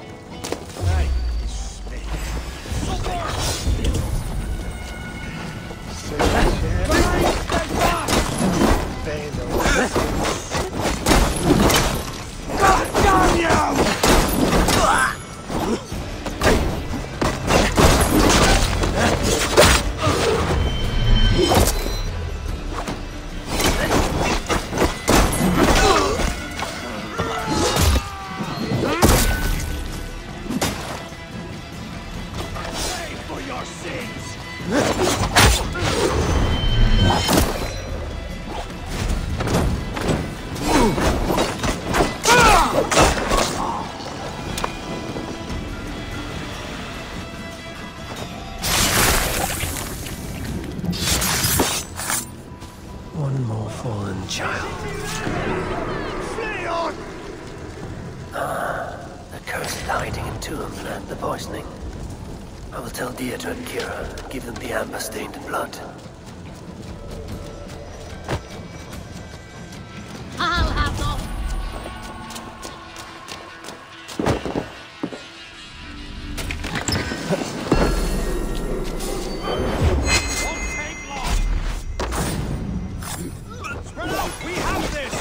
One more fallen child. The cursed hiding in tomb and the poisoning. I will tell Deirdre and Kira and give them the amber stained in blood. I'll have them. We have this!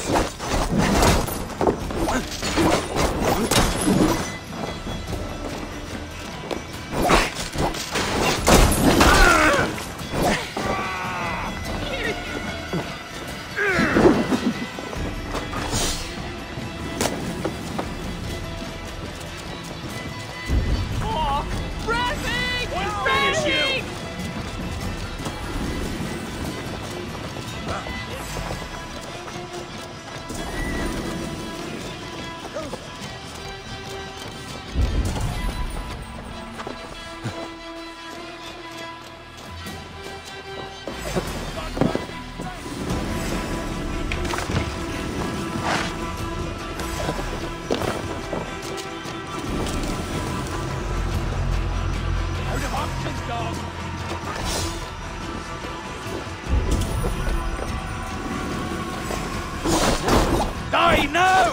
Die now!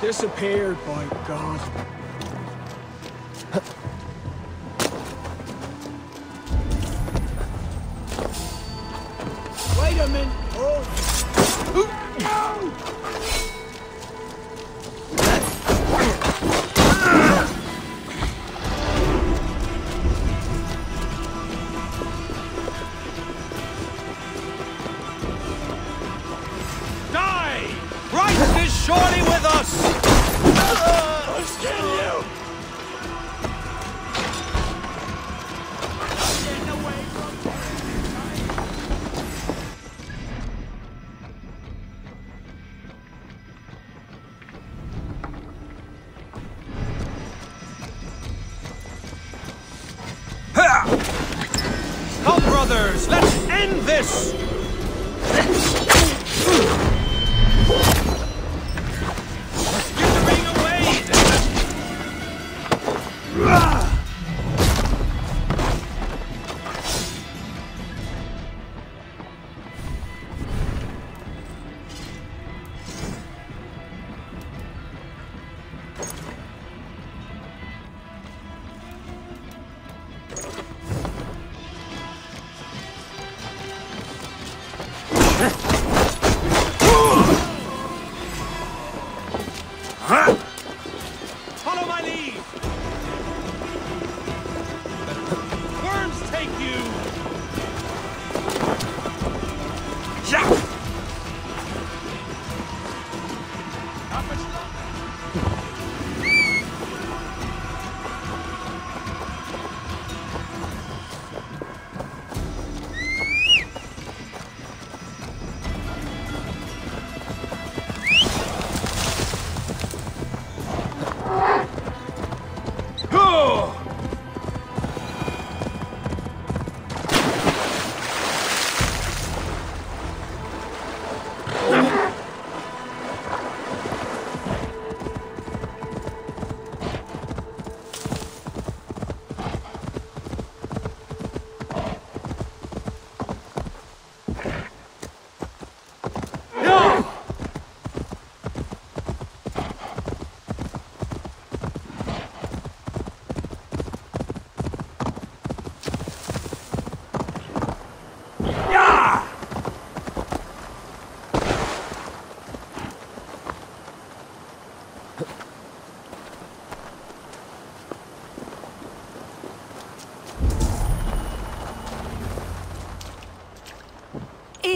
Disappeared, by God. Wait a minute! Die! Christ is surely with us! I'll kill you! Come, brothers, let's end this! Give the ring away! Follow my lead!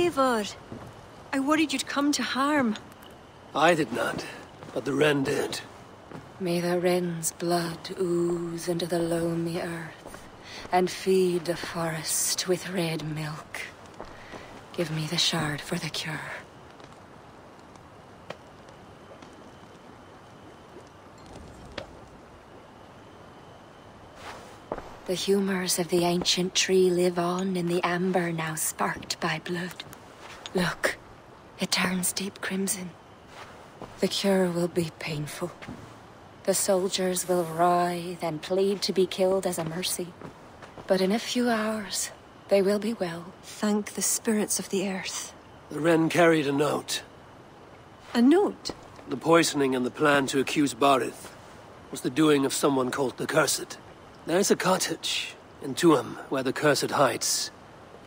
Eivor, I worried you'd come to harm. I did not, but the wren did. May the wren's blood ooze into the loamy earth and feed the forest with red milk. Give me the shard for the cure. The humours of the ancient tree live on in the amber now sparked by blood. Look, it turns deep crimson. The cure will be painful. The soldiers will writhe and plead to be killed as a mercy. But in a few hours, they will be well. Thank the spirits of the earth. The wren carried a note. A note? The poisoning and the plan to accuse Baarid was the doing of someone called the Cursed. There's a cottage in Tuam where the Cursed hides.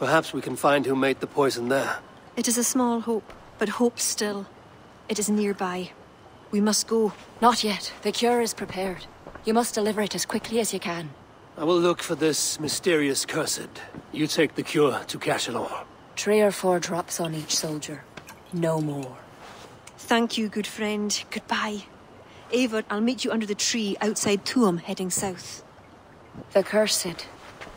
Perhaps we can find who made the poison there. It is a small hope, but hope still. It is nearby. We must go. Not yet. The cure is prepared. You must deliver it as quickly as you can. I will look for this mysterious Cursed. You take the cure to Cachalon. 3 or 4 drops on each soldier. No more. Thank you, good friend. Goodbye. Eivor, I'll meet you under the tree outside Tuam, heading south. The Cursed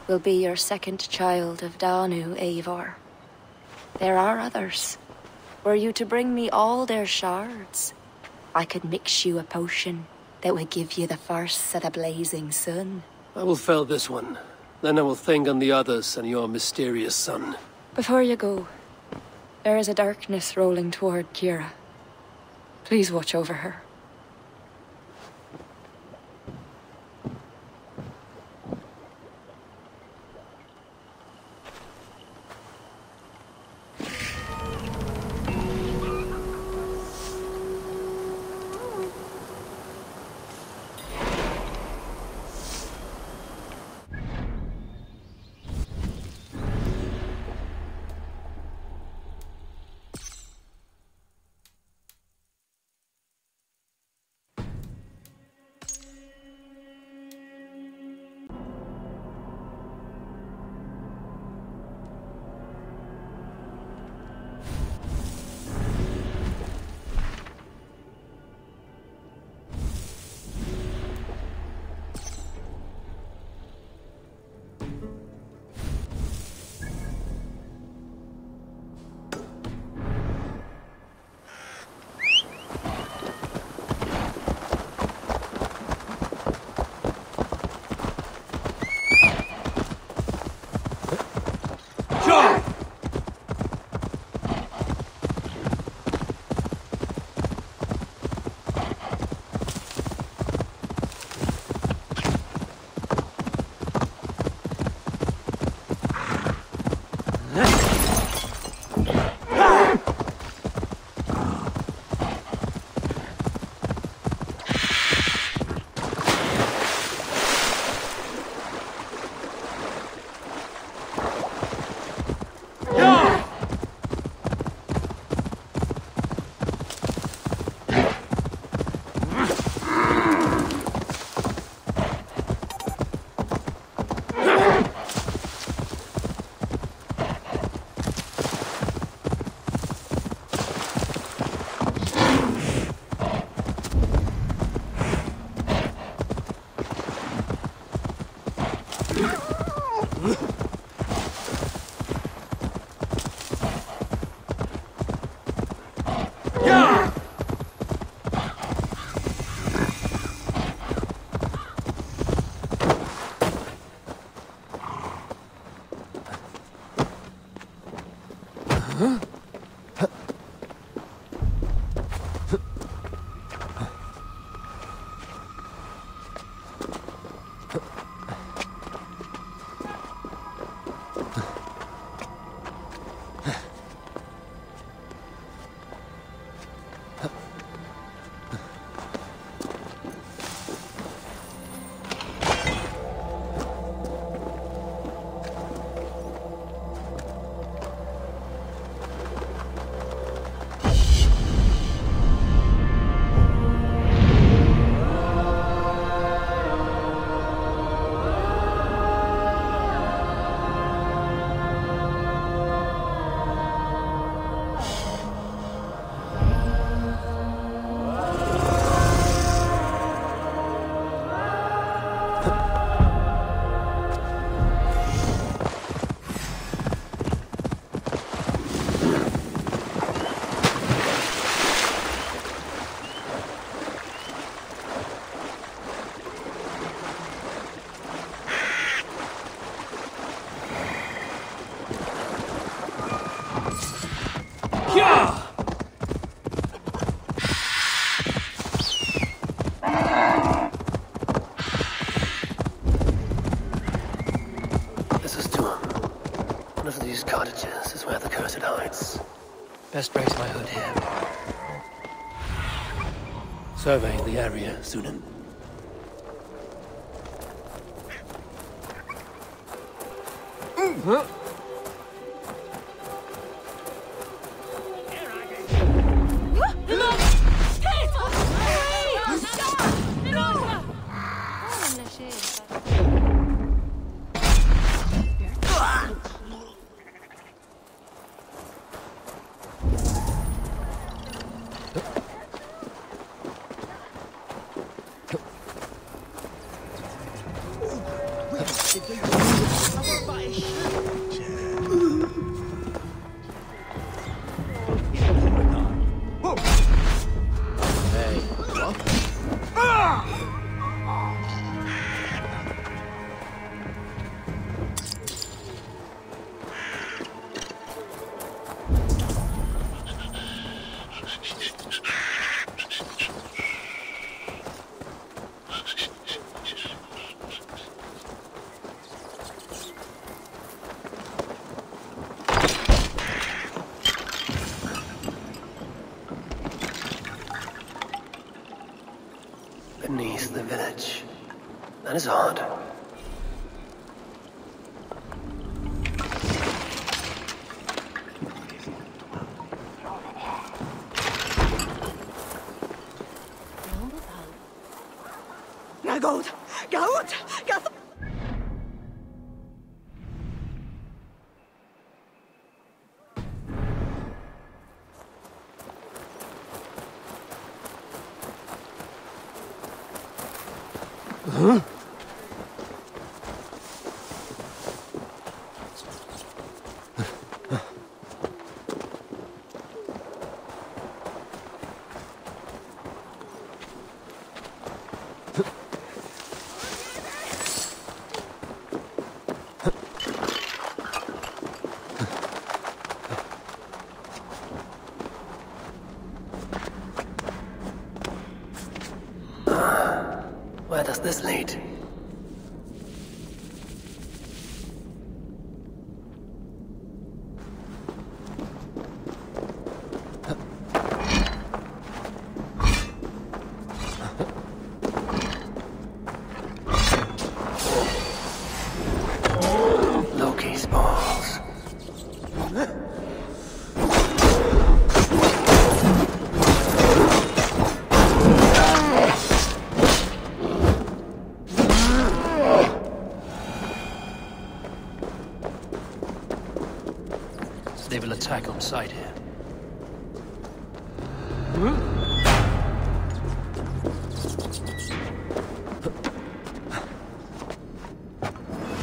will be your second child of Danu, Eivor. There are others. Were you to bring me all their shards, I could mix you a potion that would give you the first of the blazing sun. I will fell this one. Then I will think on the others and your mysterious son. Before you go, there is a darkness rolling toward Kira. Please watch over her. Best brace my hood here. Surveying the area, Sunan. Huh? Beneath the village. That is odd. Now go out! Go out! Go out! Huh? Where does this lead? Loki's balls. They will attack on sight here.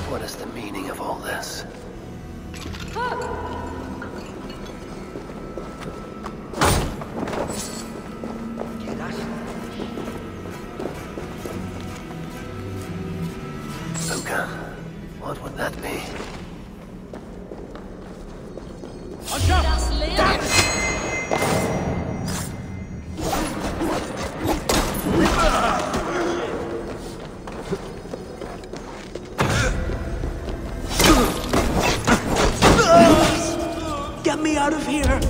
What is the meaning of all this? Luca, what would that be? Get me out of here!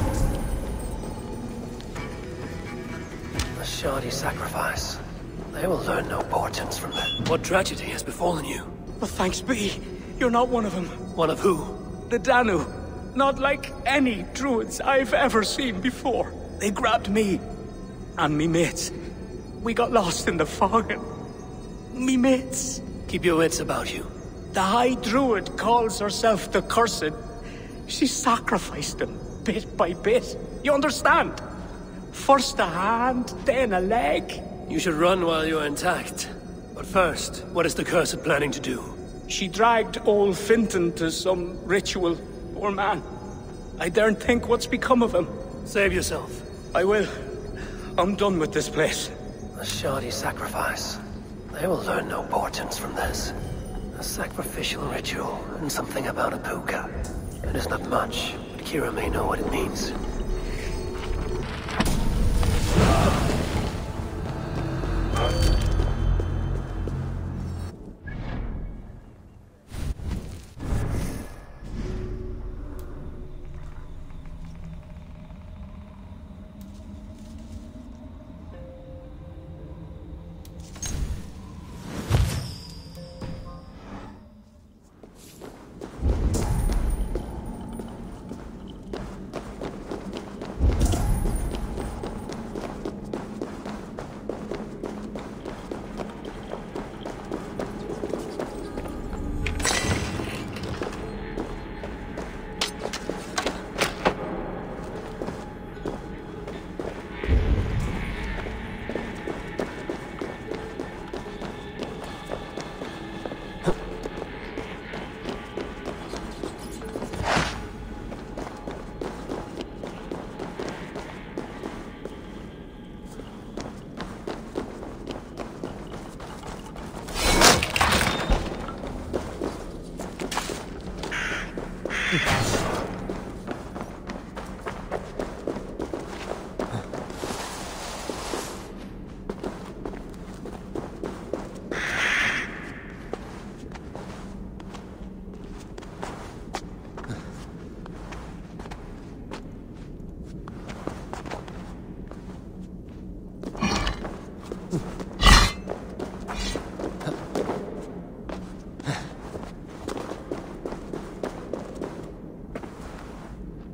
A shoddy sacrifice. They will learn no portents from that. What tragedy has befallen you? But thanks be, you're not one of them. One of who? The Danu. Not like any druids I've ever seen before. They grabbed me and me mates. We got lost in the fog and me mates. Keep your wits about you. The High Druid calls herself the Cursed. She sacrificed them bit by bit. You understand? First a hand, then a leg. You should run while you're intact. But first, what is the Cursed planning to do? She dragged old Finton to some ritual. Poor man. I daren't think what's become of him. Save yourself. I will. I'm done with this place. A shoddy sacrifice. They will learn no portents from this. A sacrificial ritual, and something about a puka. It is not much, but Kira may know what it means.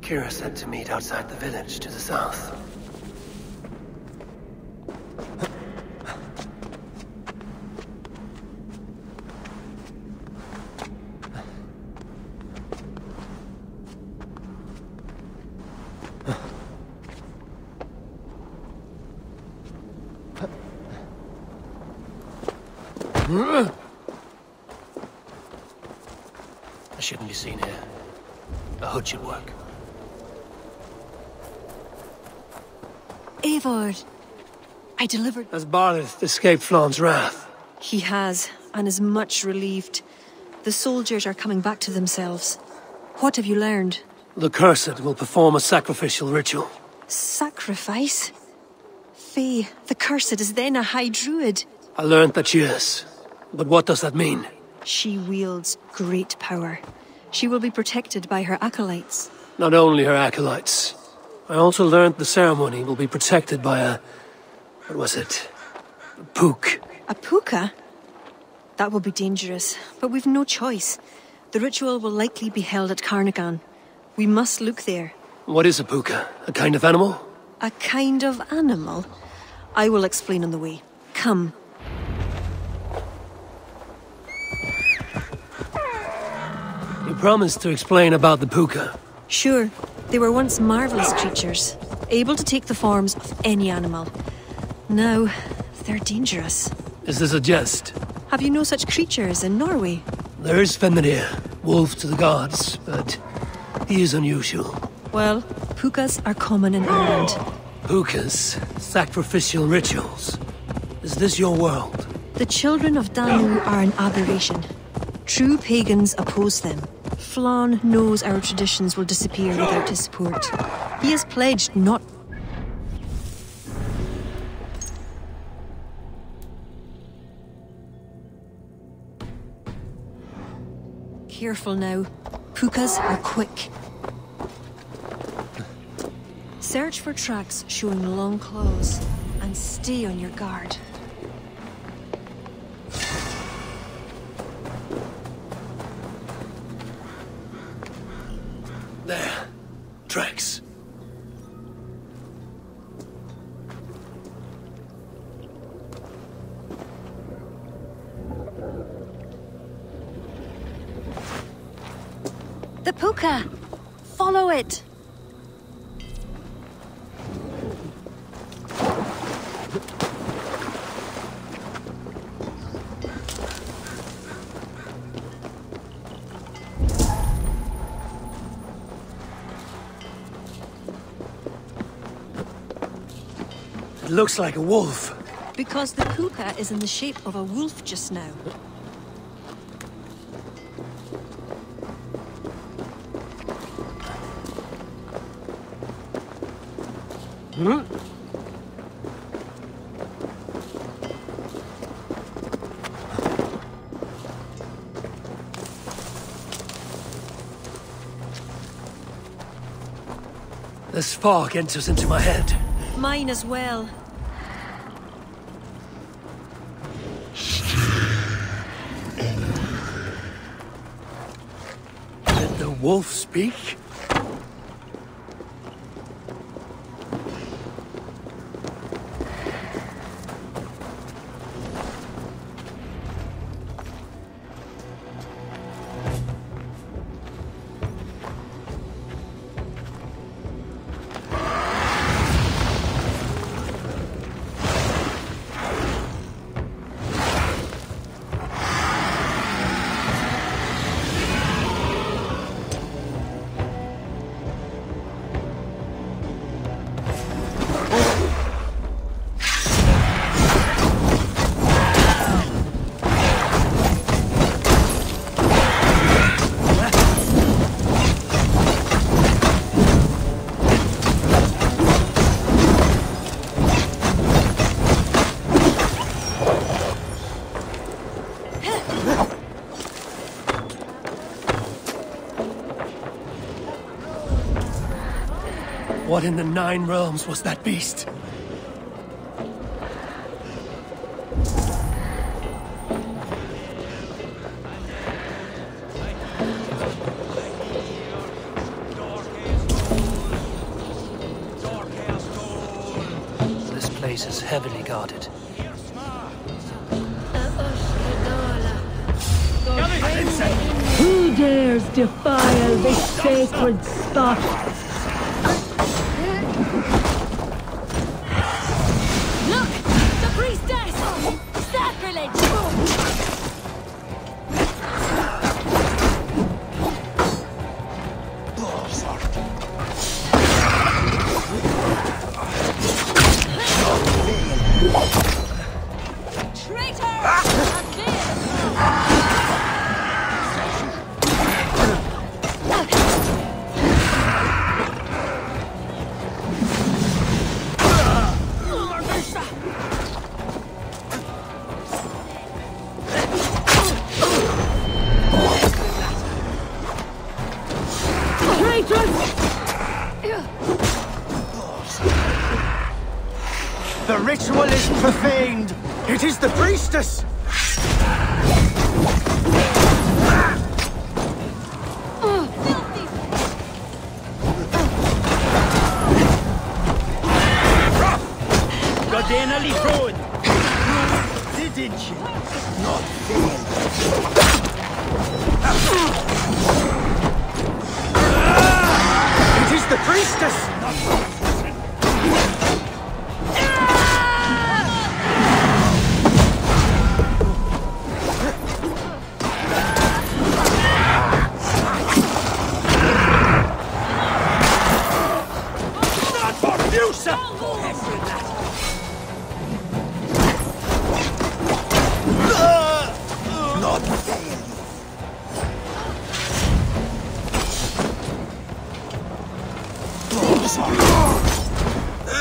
Kira said to meet outside the village to the south. I shouldn't be seen here. A hood should work. Eivor, I delivered... Has Barleth escaped Flan's wrath? He has, and is much relieved. The soldiers are coming back to themselves. What have you learned? The Cursed will perform a sacrificial ritual. Sacrifice? Faye, the Cursed is then a High Druid. I learned that she is. But what does that mean? She wields great power. She will be protected by her acolytes. Not only her acolytes. I also learned the ceremony will be protected by a... what was it? A pook. A puka? That will be dangerous, but we've no choice. The ritual will likely be held at Carnagan. We must look there. What is a puka? A kind of animal? A kind of animal? I will explain on the way. Come. You promised to explain about the puka. Sure. They were once marvelous creatures, able to take the forms of any animal. Now, they're dangerous. Is this a jest? Have you no such creatures in Norway? There is Fenrir, wolf to the gods, but he is unusual. Well, pukas are common in Ireland. Pukas? Sacrificial rituals. Is this your world? The children of Danu are an aberration. True pagans oppose them. Flan knows our traditions will disappear without his support. He has pledged not... Careful now. Pukas are quick. Search for tracks showing long claws, and stay on your guard. There. Tracks. The puka! Follow it! It looks like a wolf. Because the puka is in the shape of a wolf just now. Hmm? This fog enters into my head. Mine as well. Did the wolf speak? What in the 9 realms was that beast? This place is heavily guarded. Who dares defile this sacred spot? Look! The priestess! Sacrilege! The ritual is profaned! It is the priestess! Godena Lifron! Didn't you? Not fail. It is the priestess! Not fail.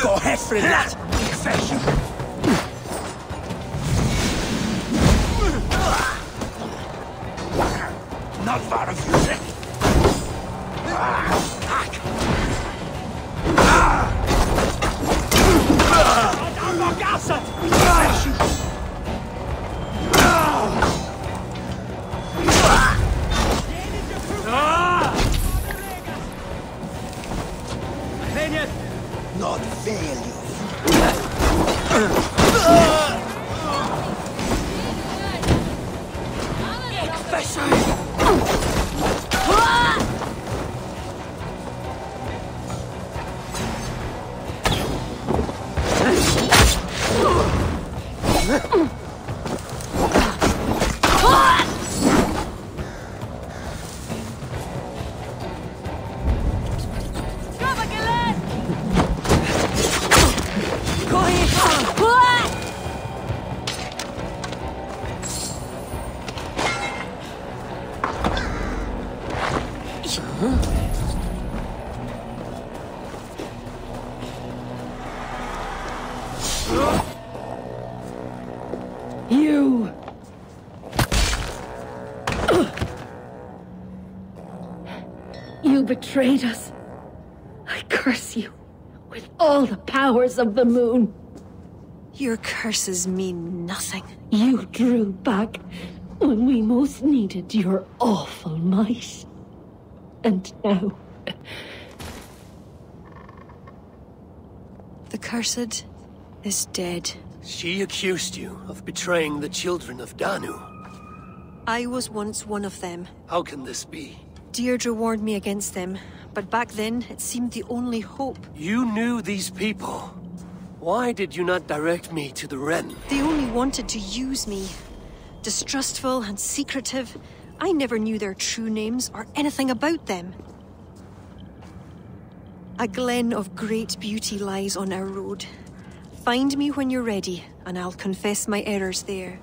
Gå härifrån! Fashion! Not far of you, sir. Not fail you. You betrayed us. I curse you with all the powers of the moon. Your curses mean nothing. You drew back when we most needed your awful might. And now... The cursed is dead. She accused you of betraying the children of Danu. I was once one of them. How can this be? Deirdre warned me against them, but back then it seemed the only hope. You knew these people. Why did you not direct me to the Wren? They only wanted to use me. Distrustful and secretive. I never knew their true names or anything about them. A glen of great beauty lies on our road. Find me when you're ready, and I'll confess my errors there.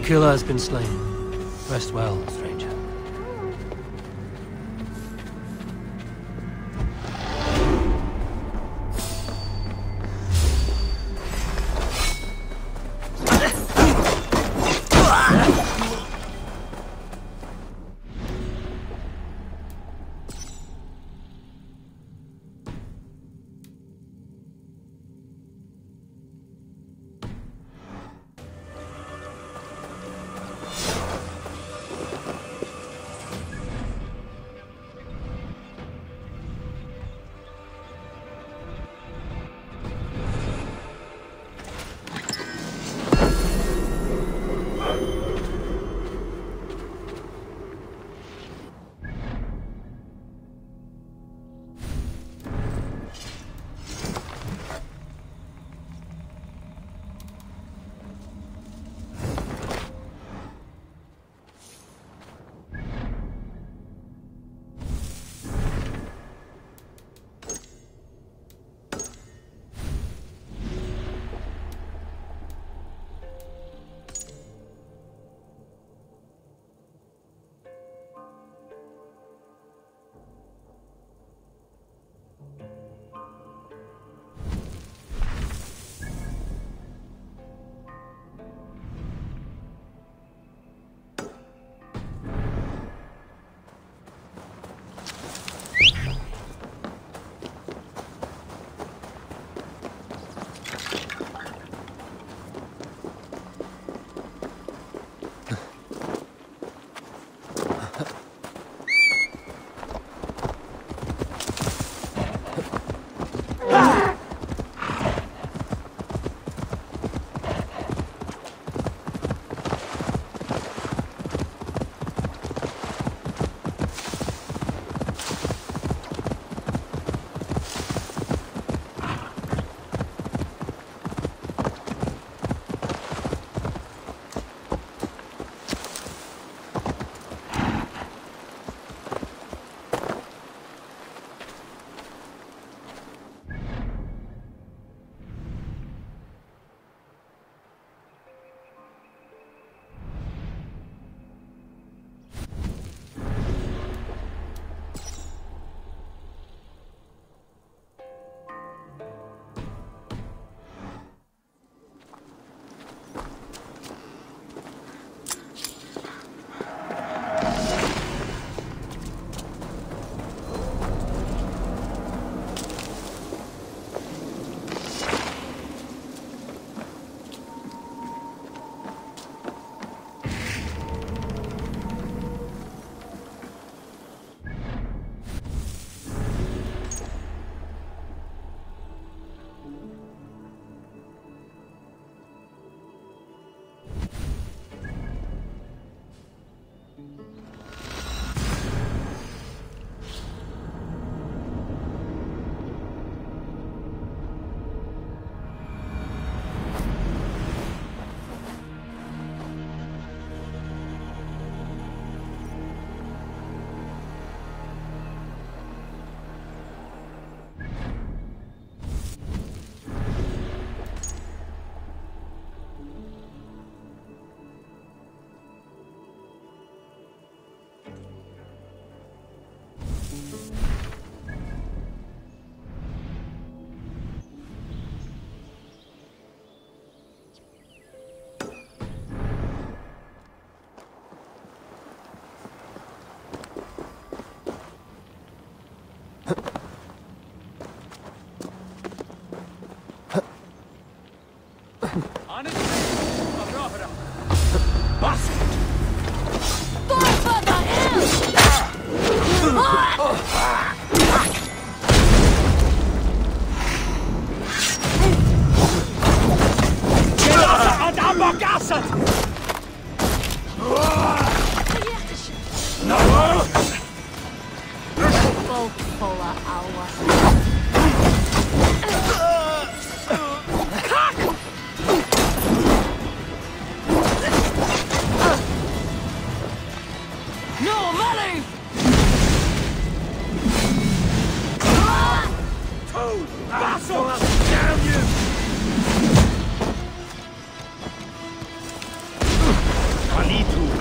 killer has been slain. Rest well, stranger.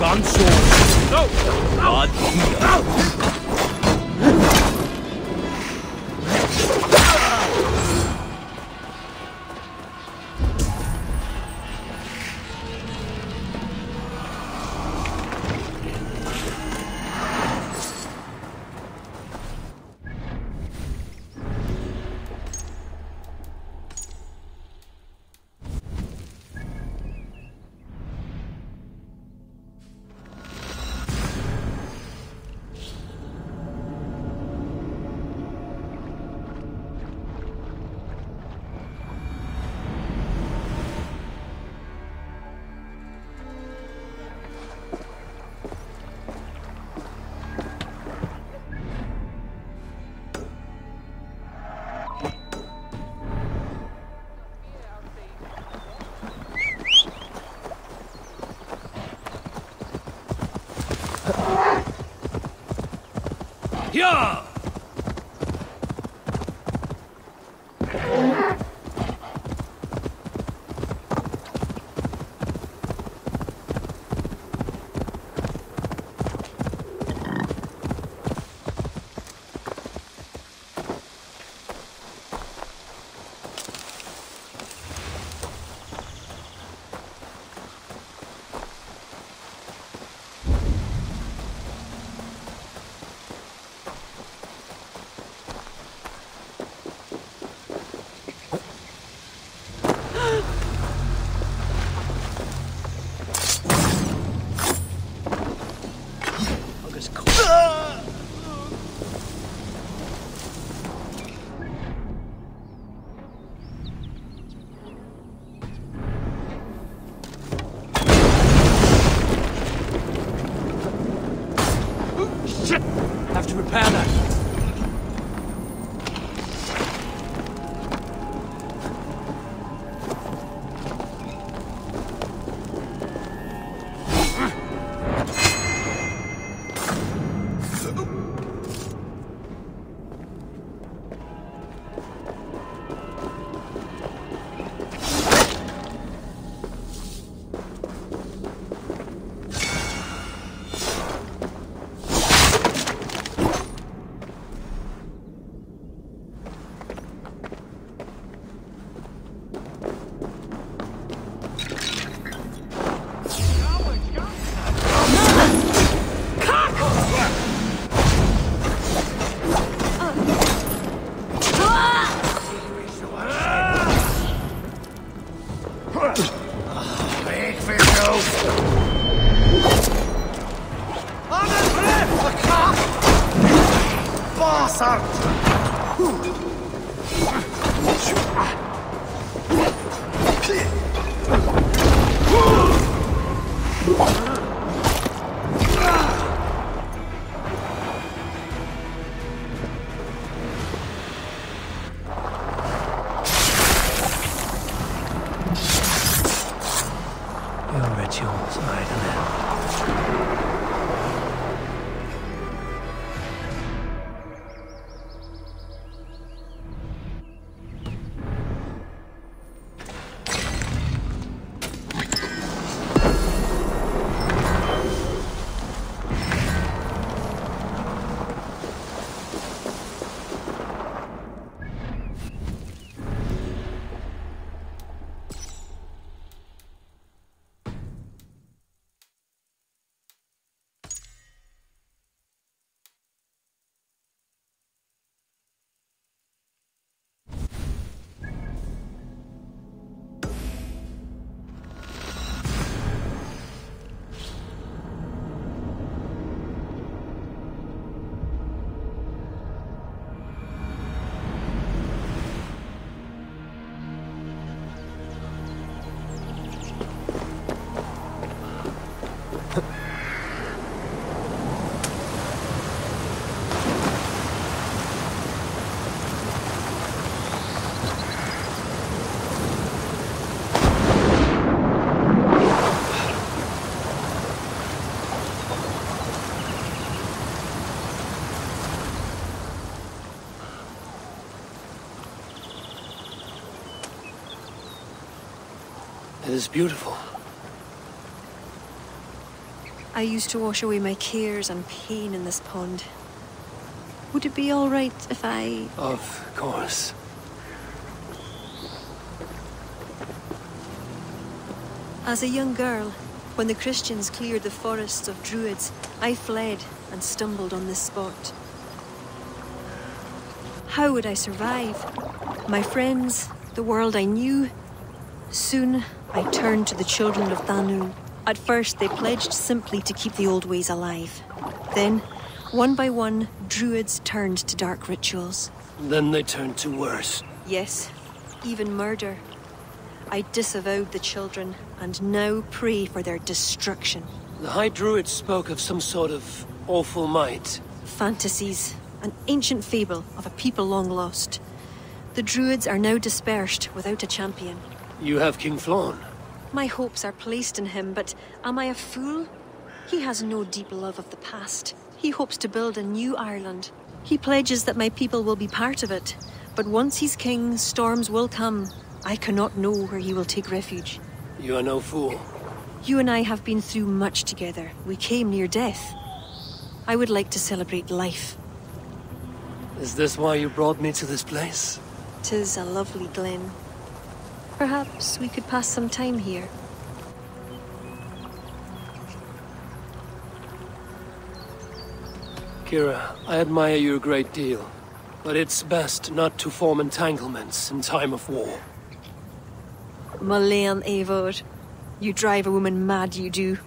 gone so. No! God here. Yeah! Have to repair that. It is beautiful. I used to wash away my cares and pain in this pond. Would it be all right if I... Of course. As a young girl, when the Christians cleared the forests of Druids, I fled and stumbled on this spot. How would I survive? My friends, the world I knew. Soon, I turned to the children of Danu. At first, they pledged simply to keep the old ways alive. Then, one by one, Druids turned to dark rituals. Then they turned to worse. Yes, even murder. I disavowed the children, and now pray for their destruction. The High Druid spoke of some sort of awful might. Fantasies, an ancient fable of a people long lost. The Druids are now dispersed without a champion. You have King Flan. My hopes are placed in him, but am I a fool? He has no deep love of the past. He hopes to build a new Ireland. He pledges that my people will be part of it. But once he's king, storms will come. I cannot know where he will take refuge. You are no fool. You and I have been through much together. We came near death. I would like to celebrate life. Is this why you brought me to this place? 'Tis a lovely glen. Perhaps we could pass some time here. Kira, I admire you a great deal, but it's best not to form entanglements in time of war. Malayan Eivor, you drive a woman mad, you do.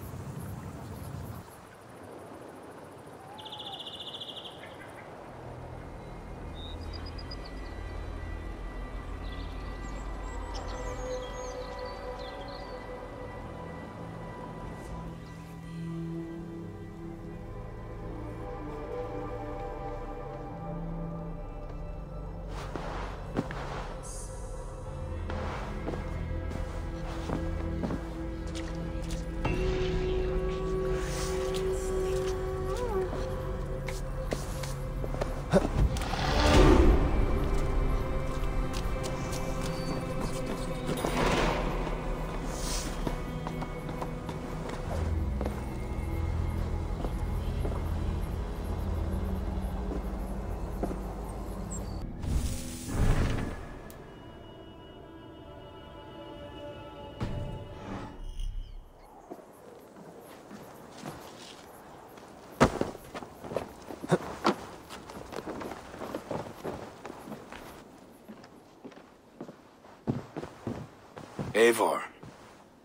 Eivor,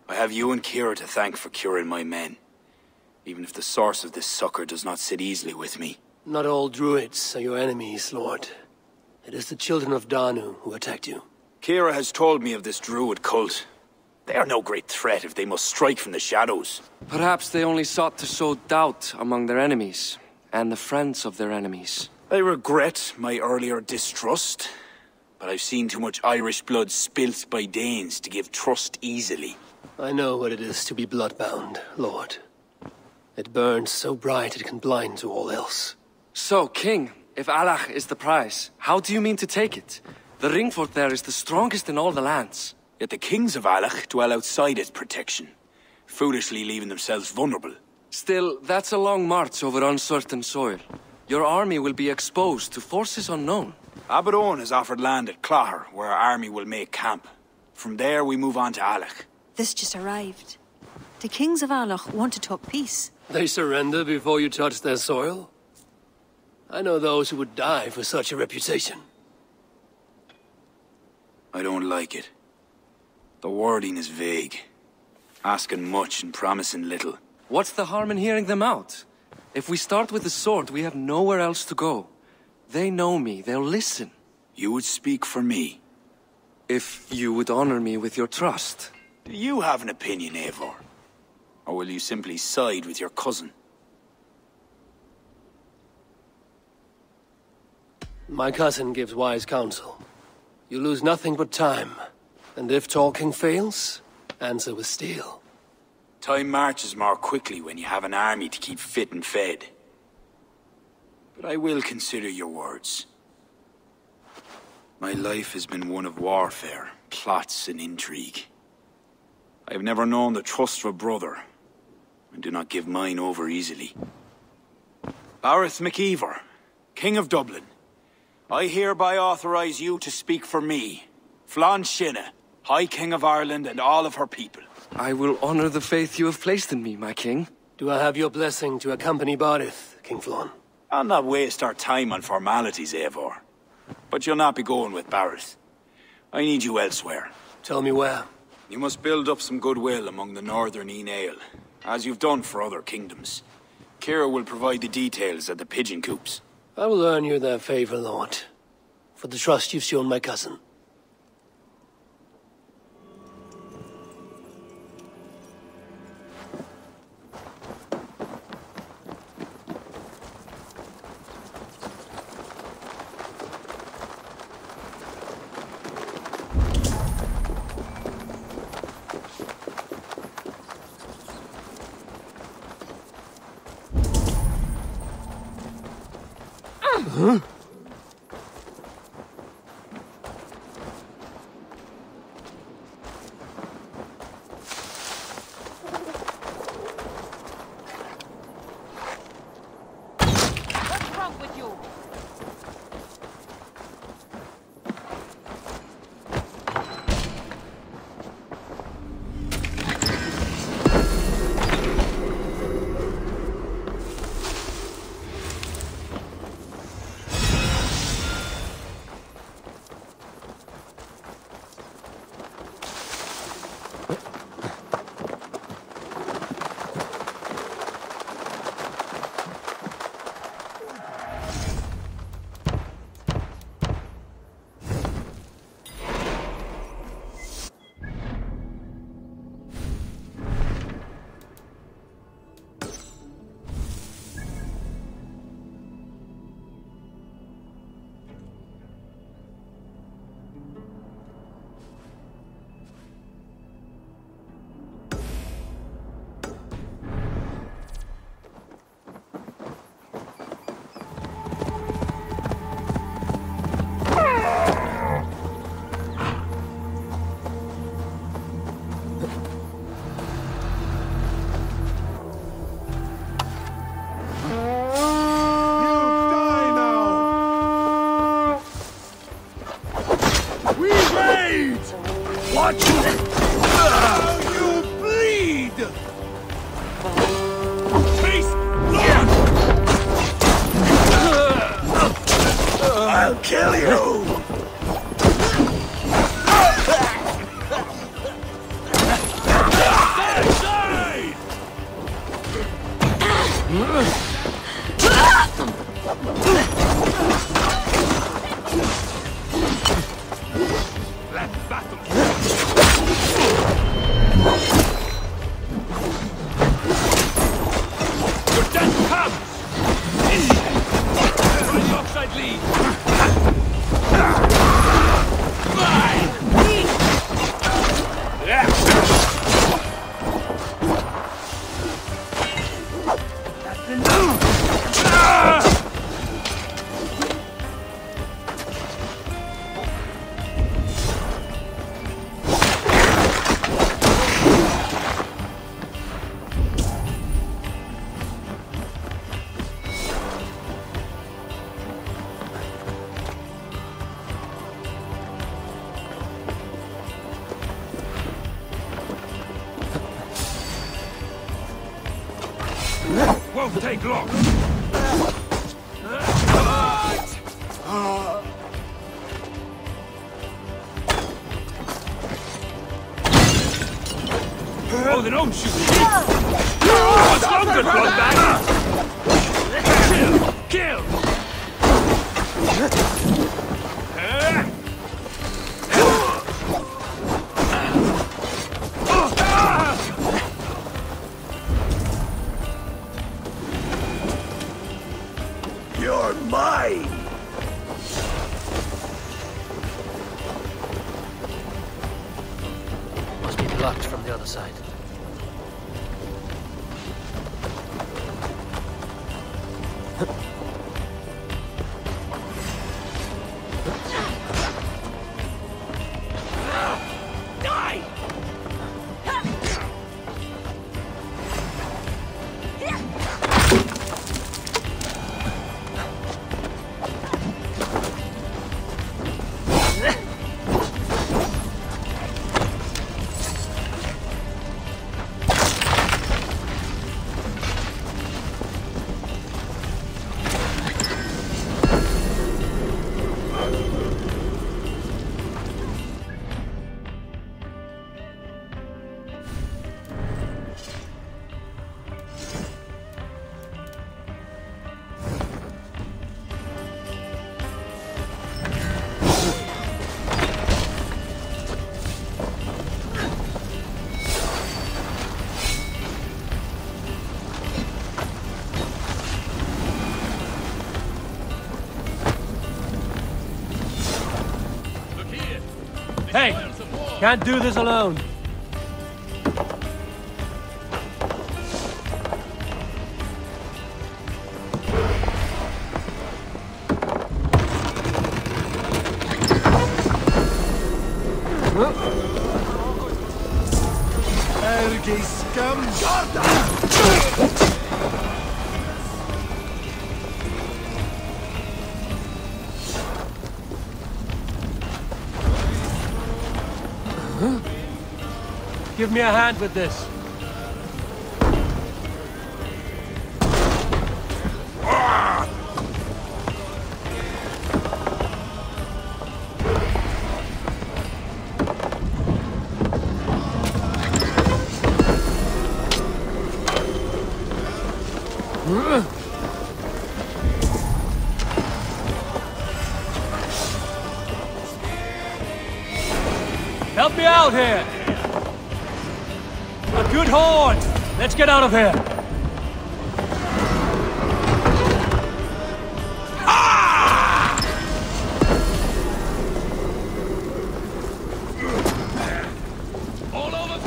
I have you and Kira to thank for curing my men. Even if the source of this succor does not sit easily with me. Not all druids are your enemies, Lord. It is the children of Danu who attacked you. Kira has told me of this druid cult. They are no great threat if they must strike from the shadows. Perhaps they only sought to sow doubt among their enemies, and the friends of their enemies. I regret my earlier distrust, but I've seen too much Irish blood spilt by Danes to give trust easily. I know what it is to be bloodbound, Lord. It burns so bright it can blind to all else. So, King, if Allach is the prize, how do you mean to take it? The ring fort there is the strongest in all the lands. Yet the kings of Allach dwell outside its protection, foolishly leaving themselves vulnerable. Still, that's a long march over uncertain soil. Your army will be exposed to forces unknown. Abaddon has offered land at Clogher, where our army will make camp. From there, we move on to Allach. This just arrived. The kings of Allach want to talk peace. They surrender before you touch their soil? I know those who would die for such a reputation. I don't like it. The wording is vague. Asking much and promising little. What's the harm in hearing them out? If we start with the sword, we have nowhere else to go. They know me, they'll listen. You would speak for me? If you would honor me with your trust. Do you have an opinion, Eivor? Or will you simply side with your cousin? My cousin gives wise counsel. You lose nothing but time. And if talking fails, answer with steel. Time marches more quickly when you have an army to keep fit and fed. But I will consider your words. My life has been one of warfare, plots and intrigue. I have never known the trust of a brother, and do not give mine over easily. Bareth MacEivor, King of Dublin, I hereby authorize you to speak for me, Flann Sinna, High King of Ireland and all of her people. I will honor the faith you have placed in me, my king. Do I have your blessing to accompany Barith, King Flann? I'll not waste our time on formalities, Eivor. But you'll not be going with Bareth. I need you elsewhere. Tell me where. You must build up some goodwill among the northern Aile, as you've done for other kingdoms. Kira will provide the details at the pigeon coops. I will earn you their favor, Lord, for the trust you've shown my cousin. Huh? What's wrong with you? Won't take long. Oh, then don't shoot! What's longer, Frogback? Kill! You're mine! Must be blocked from the other side. Can't do this alone. Give me a hand with this. Help me out here! A good horn! Let's get out of here! All over!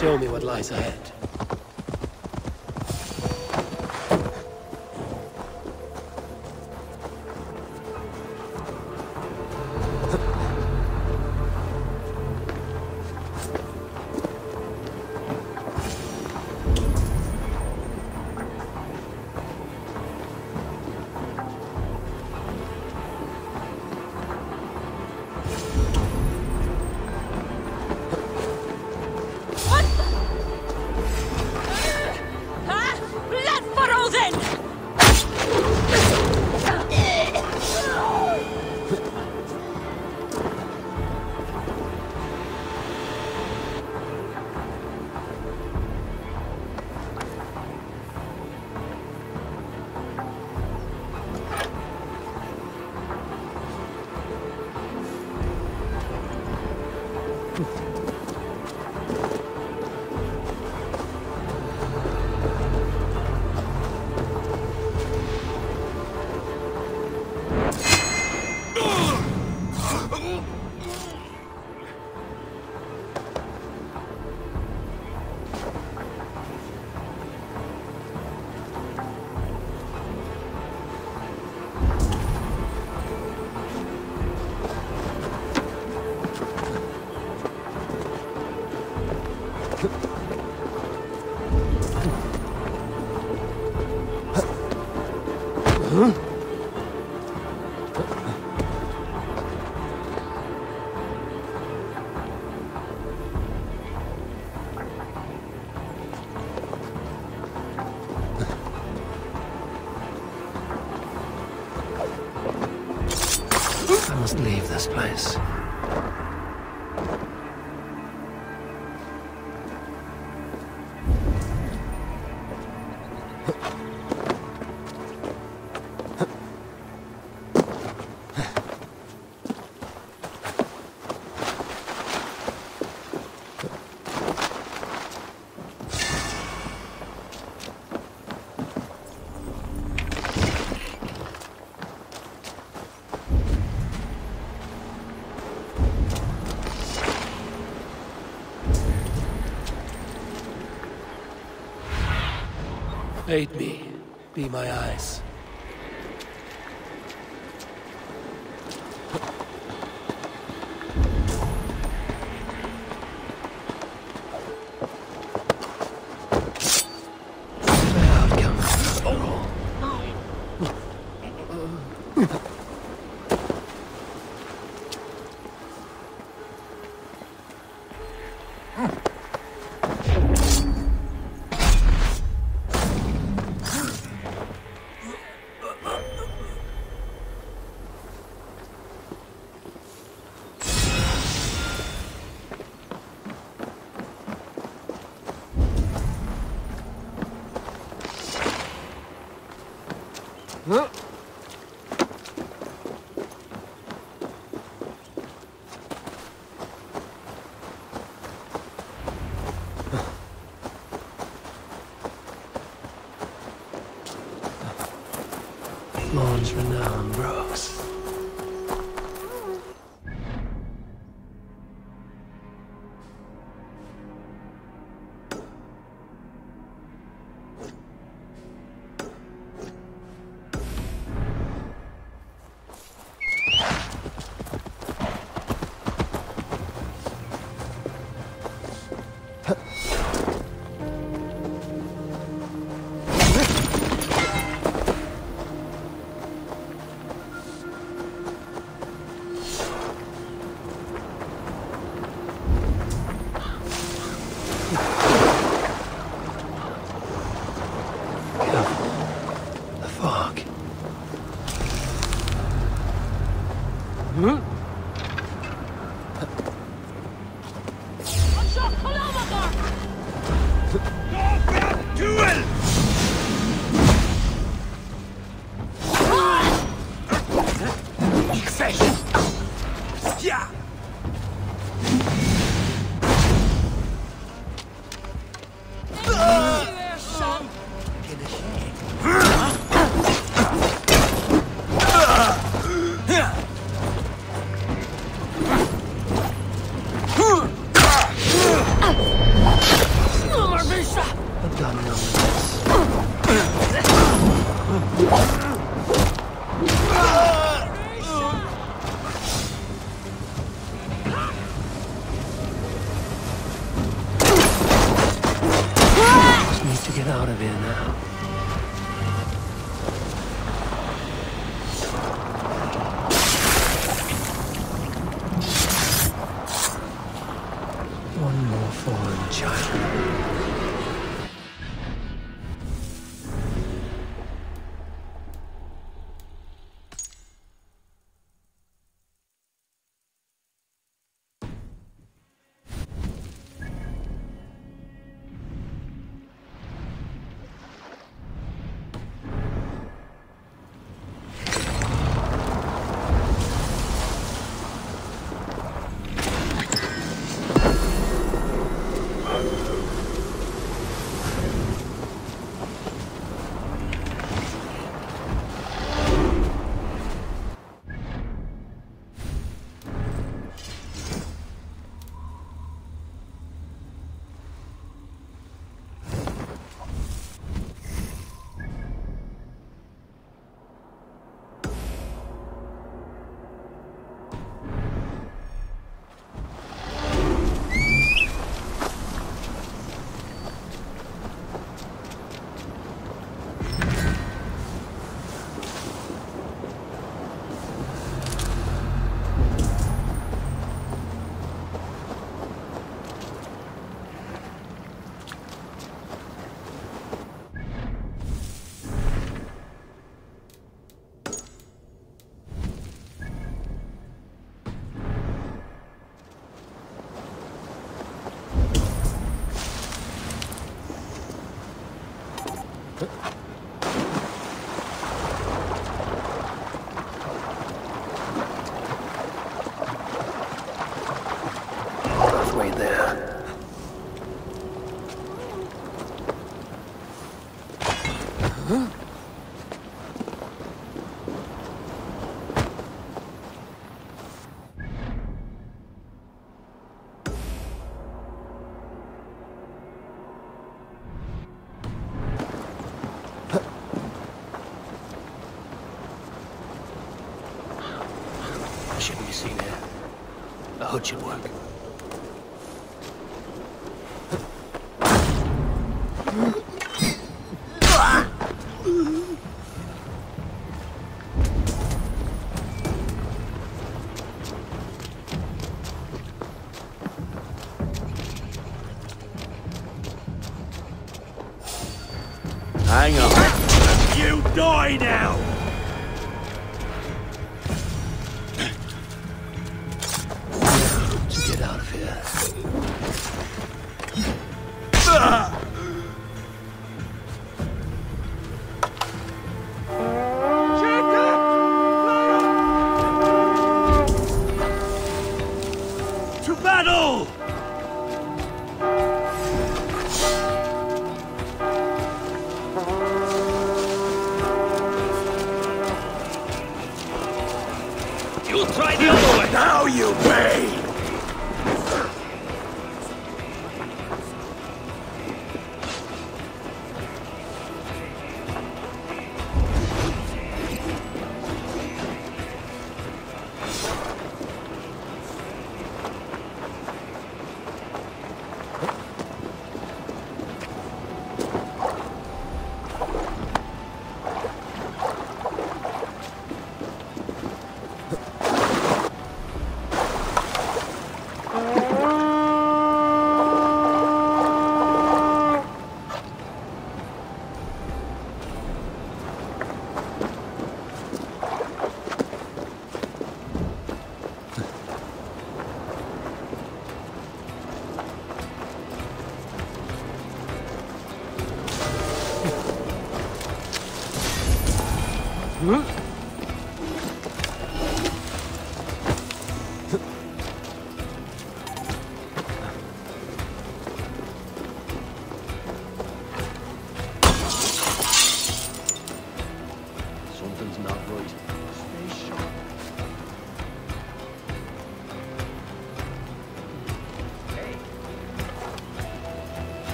Show me what lies ahead. I must leave this place. Aid me. Be my eyes. Flawn's renown grows. Shouldn't be seen here. A hood should work. Hang on. You die now! Get out of here. how you may! Something's not right. Stay sharp.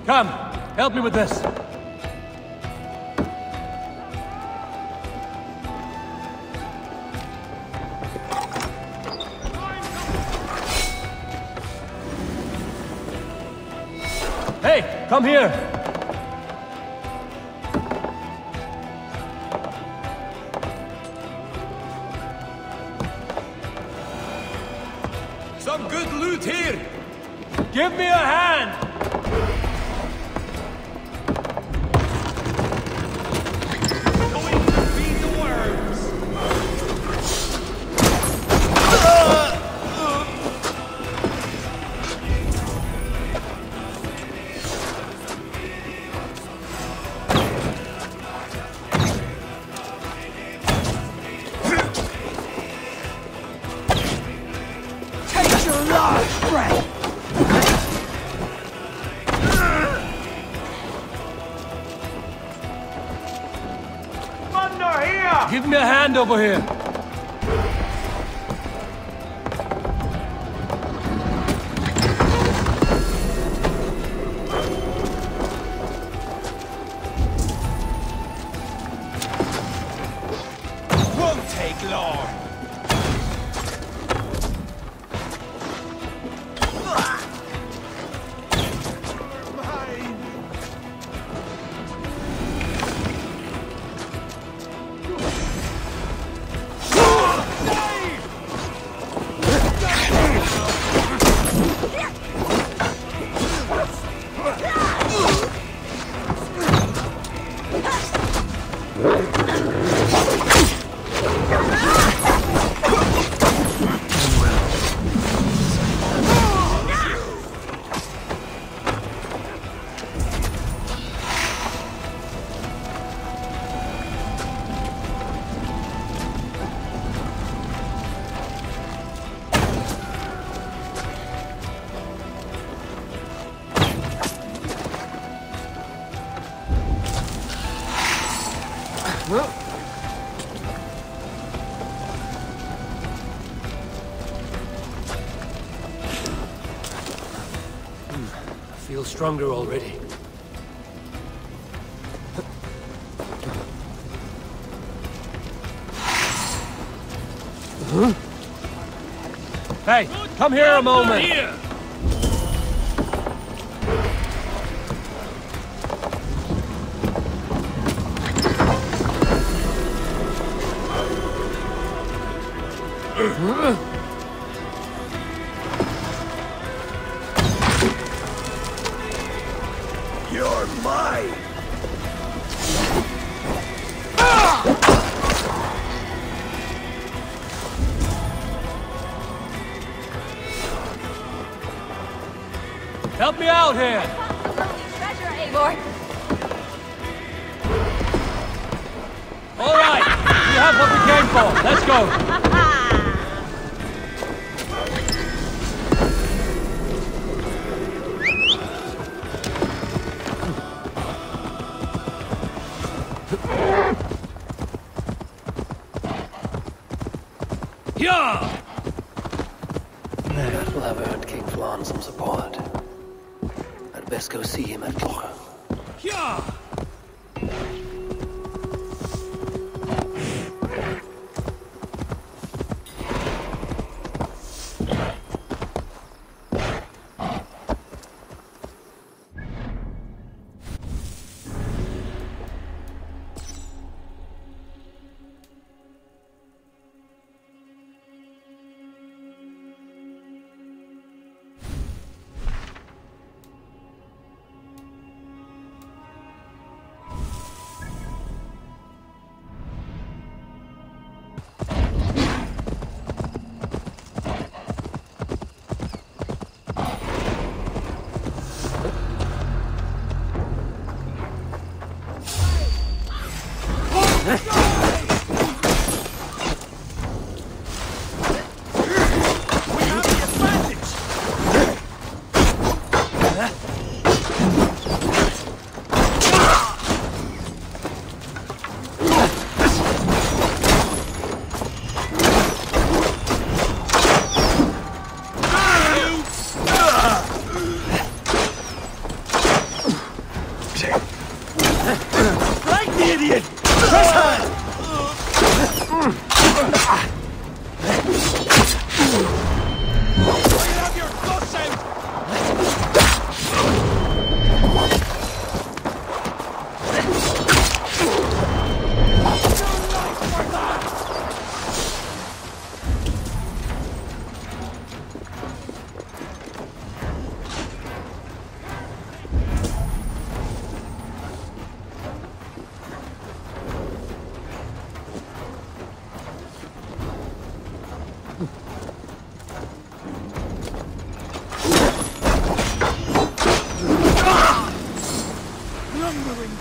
Come, help me with this. Hey, come here. Some good loot here! Give me a hand! Give me a hand over here. Won't take long. Feel stronger already. Hey, come here a moment. You're mine! Help me out here! Treasure, Eivor! All right, we have what we came for. Let's go. Yeah! That will have earned King Flan some support. I'd best go see him at Clocher. Yeah!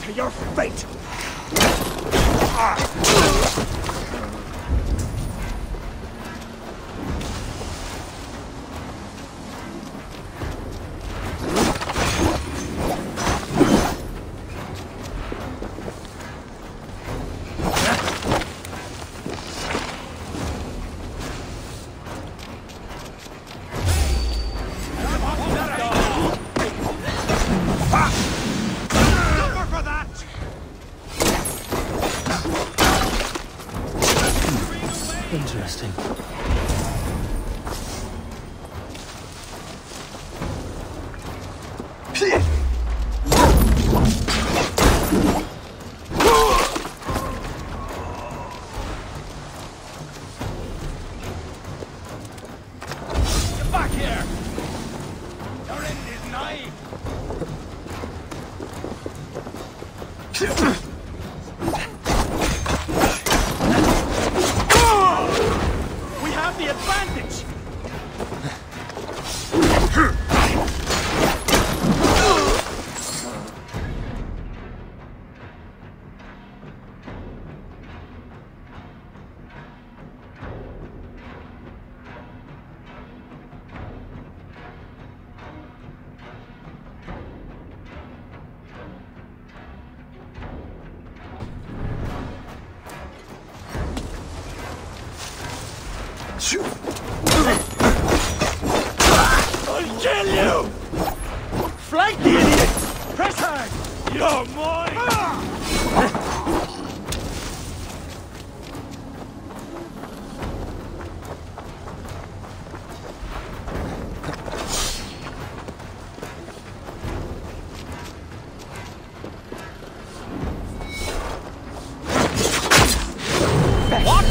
To your fate! Interesting. Get back here! Your end is nigh! We have the advantage! I'll kill you! Flank the idiot! Press hard! You're mine! What?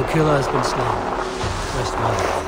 killer has been slain. Rest well.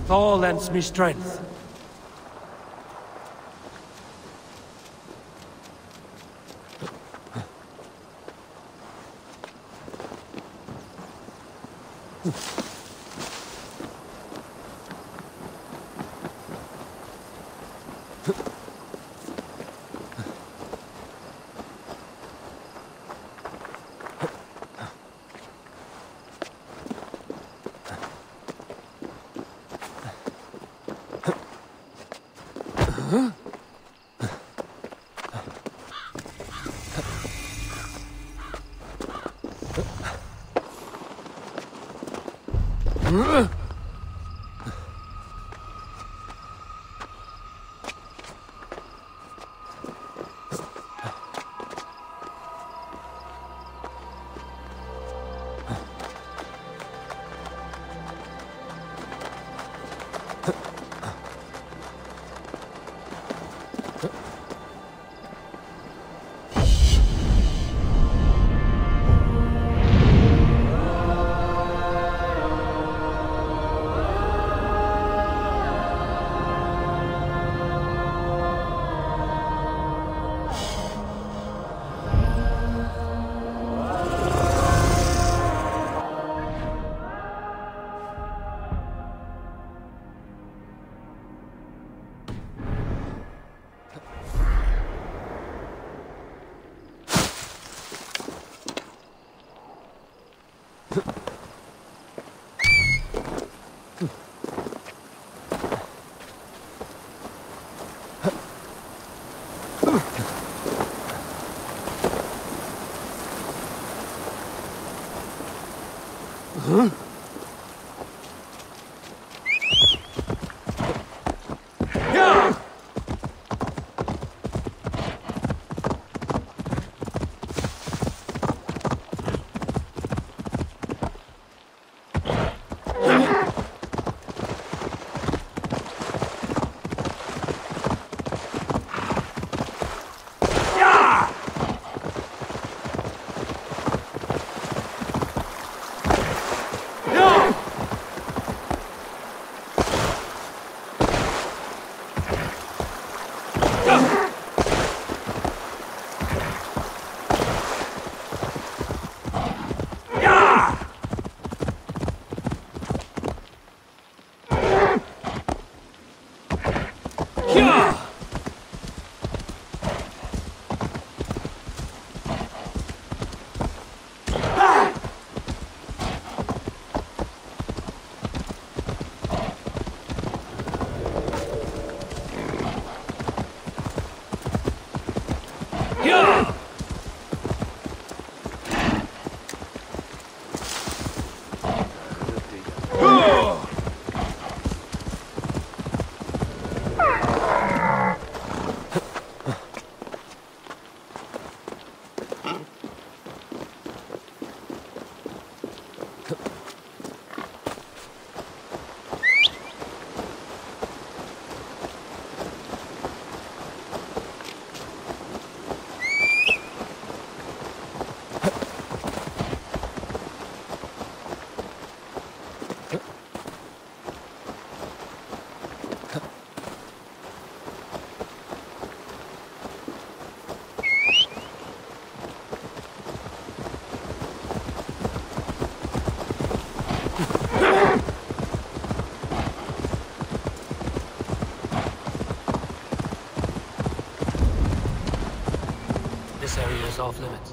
Thor lends me strength. Off limits.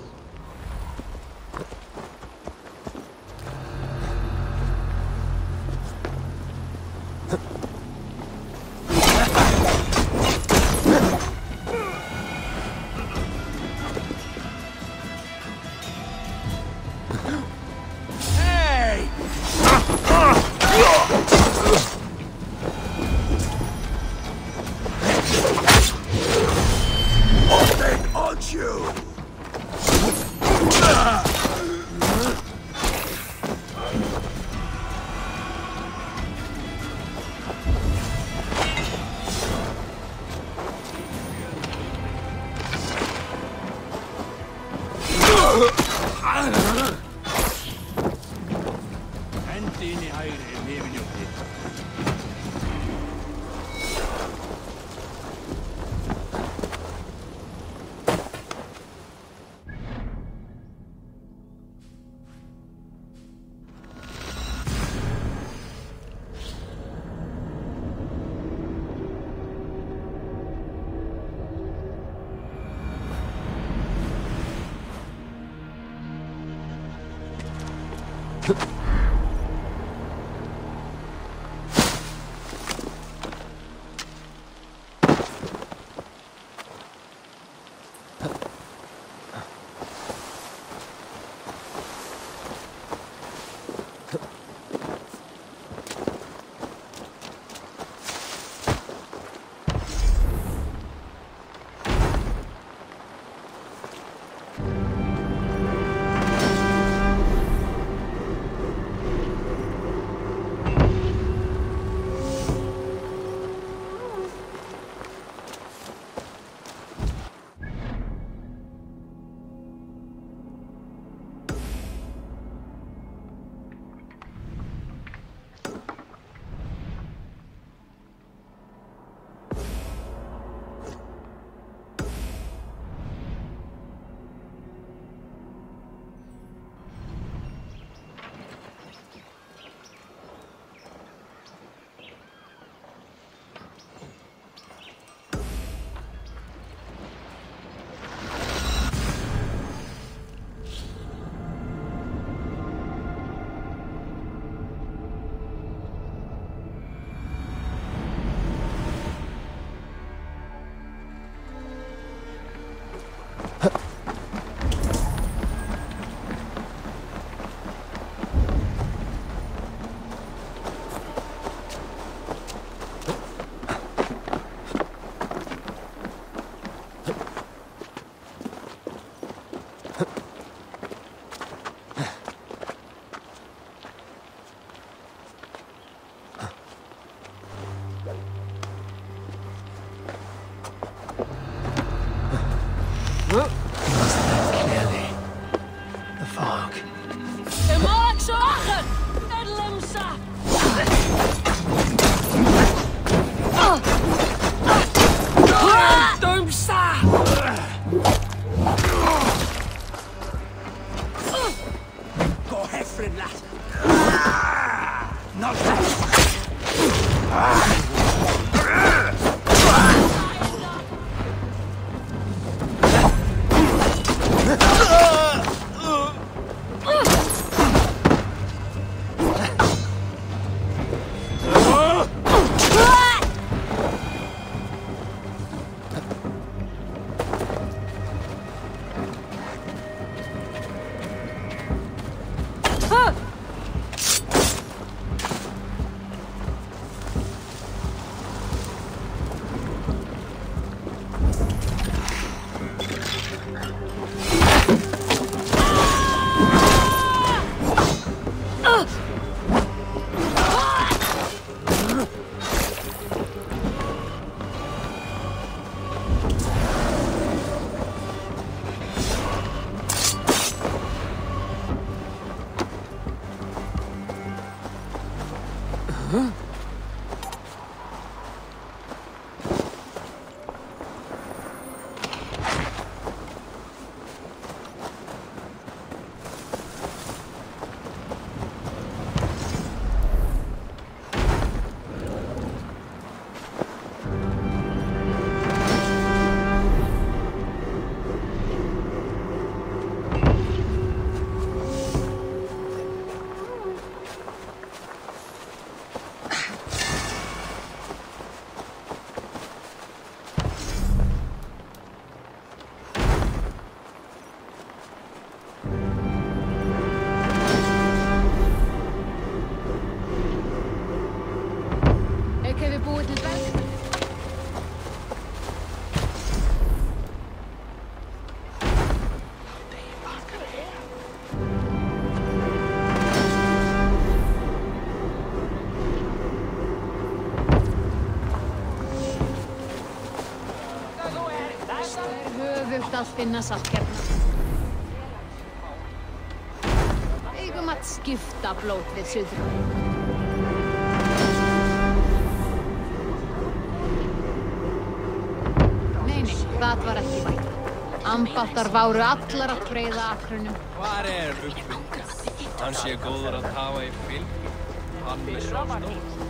Att finna saker. skifta blót við suðra. Nei, það var ekki vægt. Ambáttar váru allar að breiða akrunum. Hvar Rubbi? Hann sé góður að hafa í fylg. Hann er svo stór.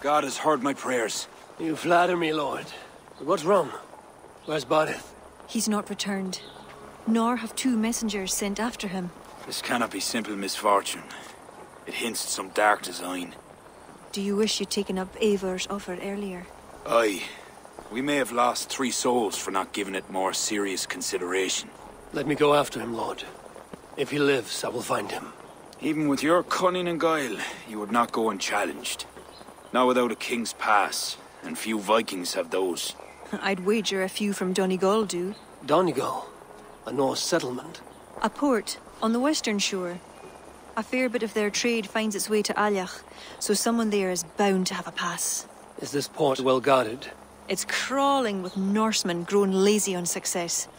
God has heard my prayers. You flatter me, Lord. But what's wrong? Where's Bardith? He's not returned. Nor have 2 messengers sent after him. This cannot be simple misfortune. It hints at some dark design. Do you wish you'd taken up Eivor's offer earlier? Aye. We may have lost 3 souls for not giving it more serious consideration. Let me go after him, Lord. If he lives, I will find him. Even with your cunning and guile, you would not go unchallenged. Not without a king's pass, and few Vikings have those. I'd wager a few from Donegal do. Donegal? A Norse settlement? A port, on the western shore. A fair bit of their trade finds its way to Aljach, so someone there is bound to have a pass. Is this port well guarded? It's crawling with Norsemen grown lazy on success.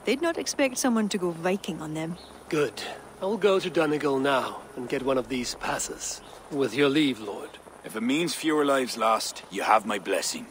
They'd not expect someone to go Viking on them. Good. I will go to Donegal now and get one of these passes. With your leave, Lord. If it means fewer lives lost, you have my blessing.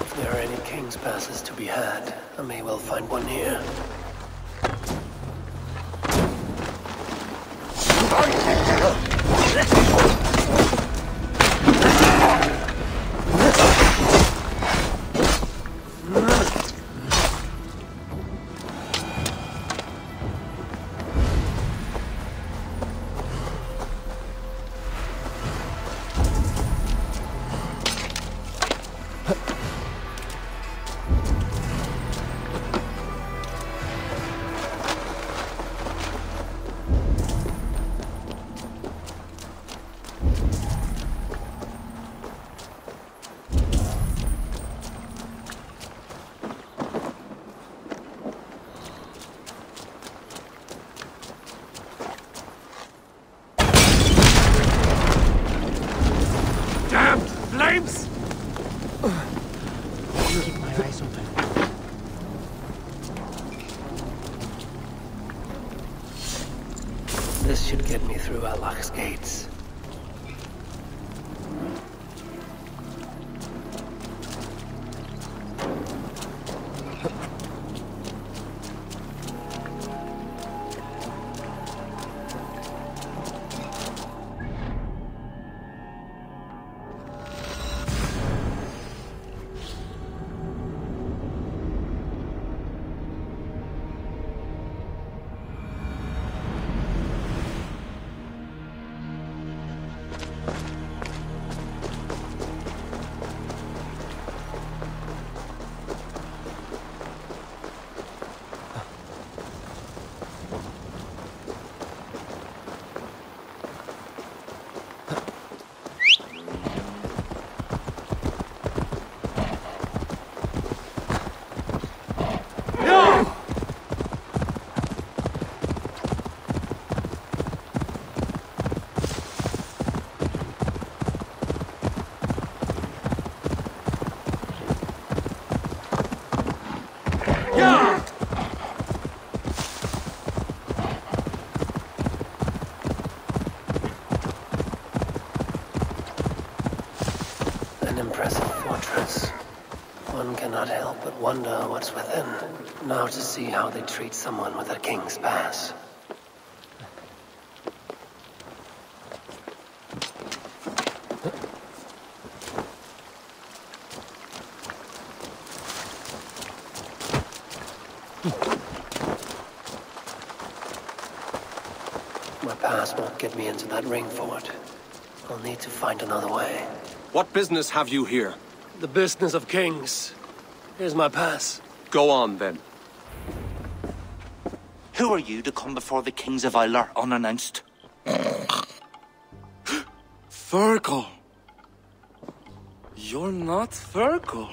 If there are any king's passes to be had, I may well find one here. Keep my eyes open. This should get me through Allah's gates. Wonder what's within. Now to see how they treat someone with a king's pass. My pass won't get me into that ring fort. I'll need to find another way. What business have you here? The business of kings. Here's my pass. Go on, then. Who are you to come before the kings of Ireland unannounced? Virgil! You're not Virgil.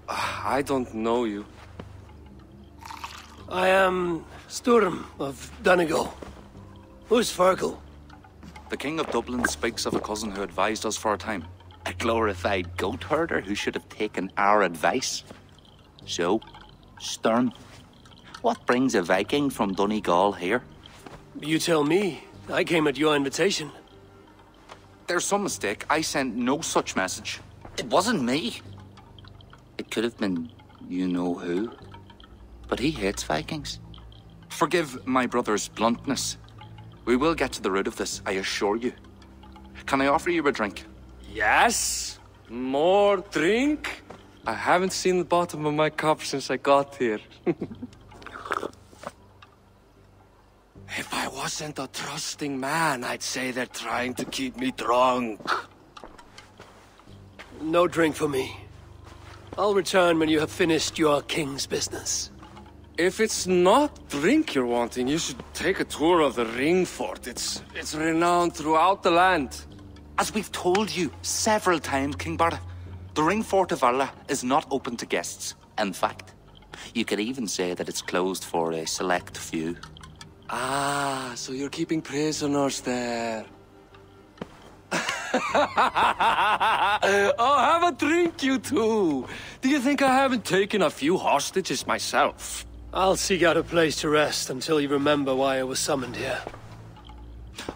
I don't know you. I am Sturm of Donegal. Who's Virgil? The King of Dublin speaks of a cousin who advised us for a time. A glorified goat herder who should have taken our advice. So, Sturm, what brings a Viking from Donegal here? You tell me. I came at your invitation. There's some mistake. I sent no such message. It wasn't me. It could have been you-know-who. But he hates Vikings. Forgive my brother's bluntness. We will get to the root of this, I assure you. Can I offer you a drink? Yes? More drink? I haven't seen the bottom of my cup since I got here. If I was wasn't a trusting man, I'd say they're trying to keep me drunk. No drink for me. I'll return when you have finished your king's business. If it's not drink you're wanting, you should take a tour of the ring fort. It's renowned throughout the land. As we've told you several times, King Barret, the ring fort of Valhalla is not open to guests. In fact, you could even say that it's closed for a select few. Ah, so you're keeping prisoners there. Oh, have a drink, you two. Do you think I haven't taken a few hostages myself? I'll seek out a place to rest until you remember why I was summoned here.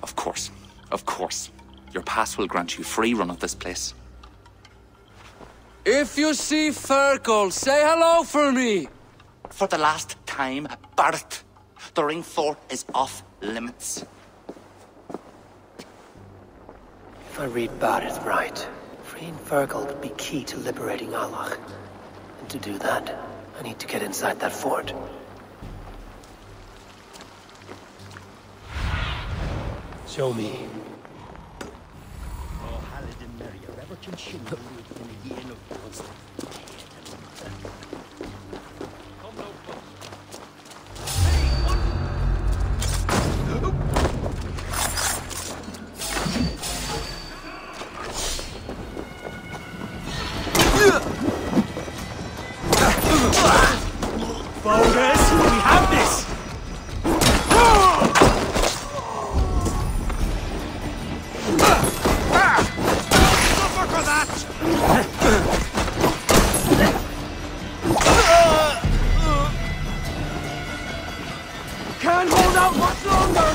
Of course, of course. Your pass will grant you free run of this place. If you see Fergal, say hello for me. For the last time, Barret, the ring fort is off limits. If I read Baarid right, freeing Fergal would be key to liberating Allah. And to do that, I need to get inside that fort. Show me. Voters, we have this! Suffer for that! Can't hold out much longer!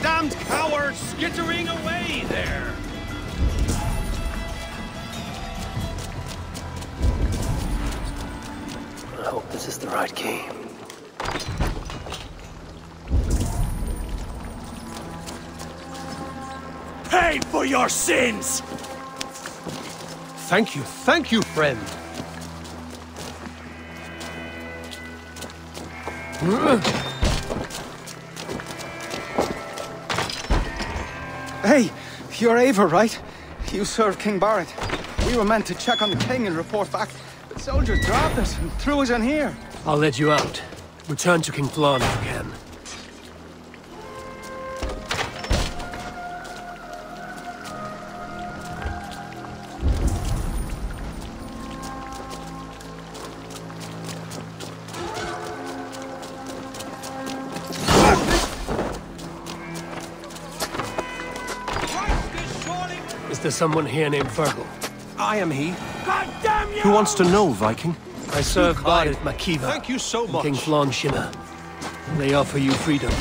Damned cowards skittering away there! I hope this is the right key. Pay for your sins! Thank you, friend. Hey, you're Eivor, right? You serve King Barret. We were meant to check on the king and report back. The soldiers dropped us and threw us in here. I'll let you out. Return to King Flan if you can. Is there someone here named Fergal? I am he. God damn you! Who wants to know, Viking? I serve Baarid Makiva. Thank you so much. King Flan Shina. They offer you freedom.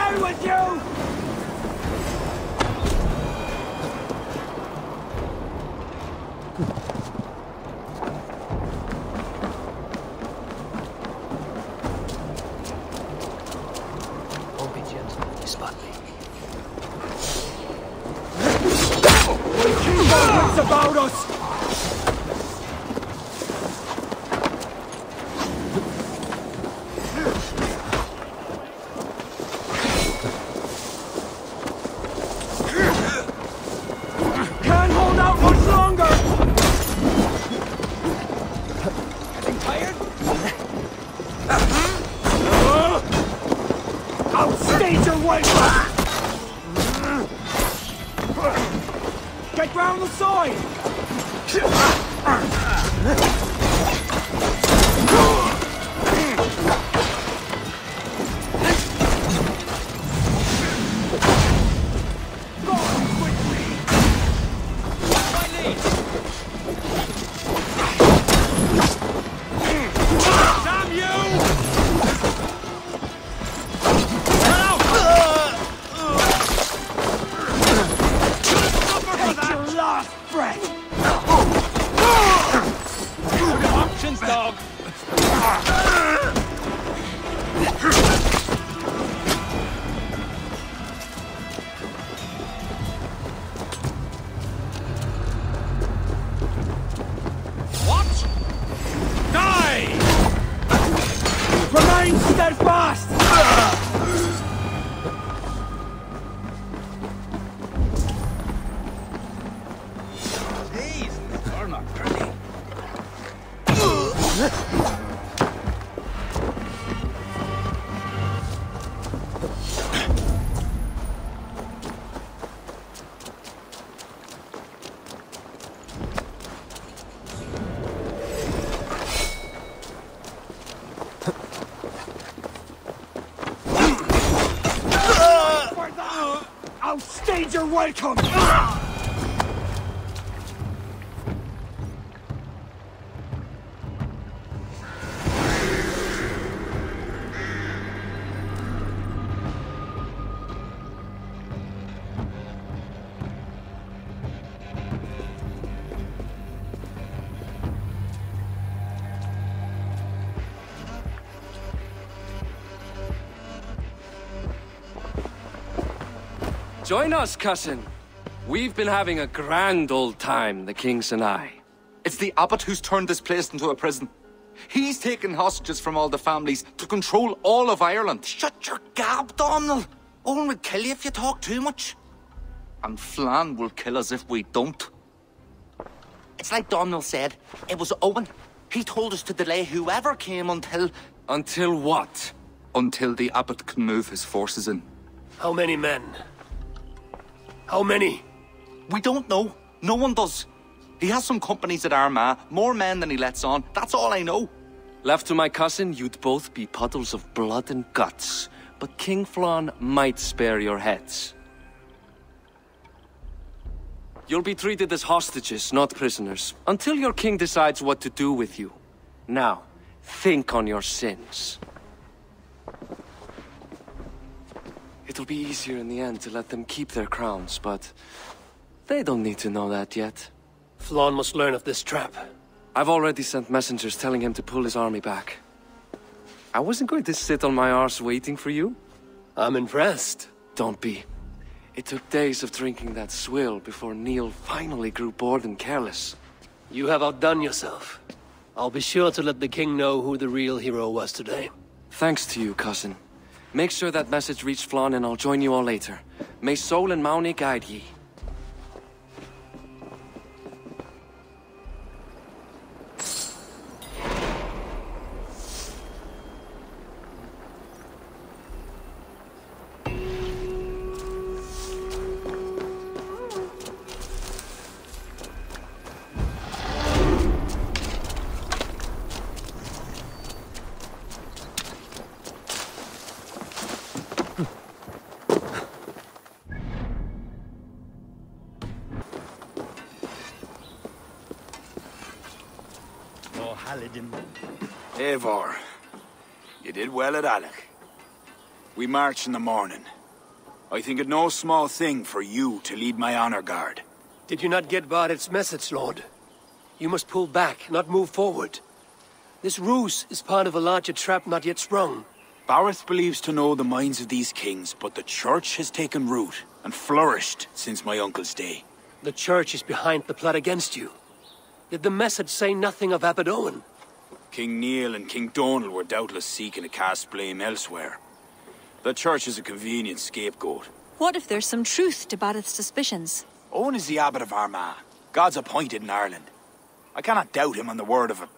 hell with you! Won't be gentle with this button. Keep our wits about us! Can't hold out much longer! Getting tired? Outstage your welcome! Get round the side! Damn you! Take your last breath! Options, dog. What? Die! Remain steadfast! These are not pretty. Outstage your welcome! Join us, cousin. We've been having a grand old time, the kings and I. It's the abbot who's turned this place into a prison. He's taken hostages from all the families to control all of Ireland. Shut your gab, Donald. Owen will kill you if you talk too much. And Flan will kill us if we don't. It's like Donald said, it was Owen. He told us to delay whoever came until... Until what? Until the abbot can move his forces in. How many men? How many? We don't know. No one does. He has some companies at Armagh, more men than he lets on. That's all I know. Left to my cousin, you'd both be puddles of blood and guts. But King Flan might spare your heads. You'll be treated as hostages, not prisoners, until your king decides what to do with you. Now, think on your sins. It'll be easier in the end to let them keep their crowns, but they don't need to know that yet. Flan must learn of this trap. I've already sent messengers telling him to pull his army back. I wasn't going to sit on my arse waiting for you. I'm impressed. Don't be. It took days of drinking that swill before Neil finally grew bored and careless. You have outdone yourself. I'll be sure to let the king know who the real hero was today. Thanks to you, cousin. Make sure that message reached Flan and I'll join you all later. May Soul and Mauni guide ye. Eivor, you did well at Alec. We march in the morning. I think it no small thing for you to lead my honor guard. Did you not get Barid's message, Lord? You must pull back, not move forward. This ruse is part of a larger trap not yet sprung. Barith believes to know the minds of these kings, but the church has taken root and flourished since my uncle's day. The church is behind the plot against you. Did the message say nothing of Abaddon? King Neil and King Donal were doubtless seeking to cast blame elsewhere. The church is a convenient scapegoat. What if there's some truth to Barith's suspicions? Owen is the abbot of Armagh, God's appointed in Ireland. I cannot doubt him on the word of a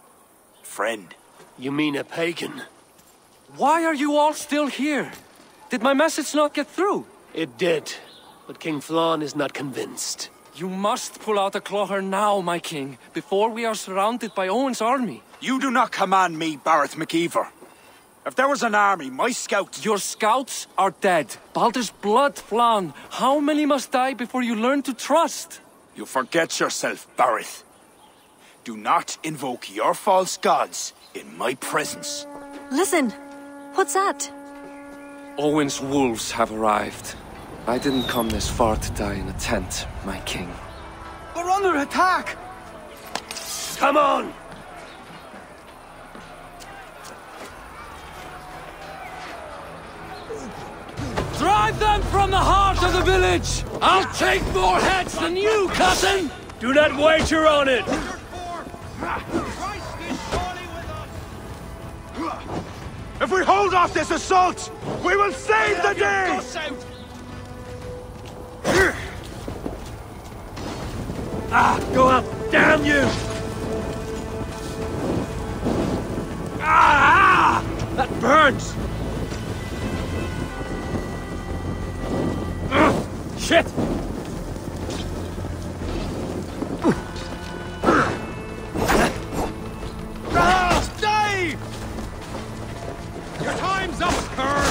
friend. You mean a pagan? Why are you all still here? Did my message not get through? It did, but King Flan is not convinced. You must pull out a clawher now, my king, before we are surrounded by Owen's army. You do not command me, Barith McEiver. If there was an army, my scouts... Your scouts are dead. Baldur's blood, Flan. How many must die before you learn to trust? You forget yourself, Barith. Do not invoke your false gods in my presence. Listen, what's that? Owen's wolves have arrived. I didn't come this far to die in a tent, my king. We're under attack! Come on! Drive them from the heart of the village! I'll take more heads than you, cousin! Do not wager on it! If we hold off this assault, we will save the day! Go up! Damn you! That burns! Shit! Stay! Your time's up, Cur!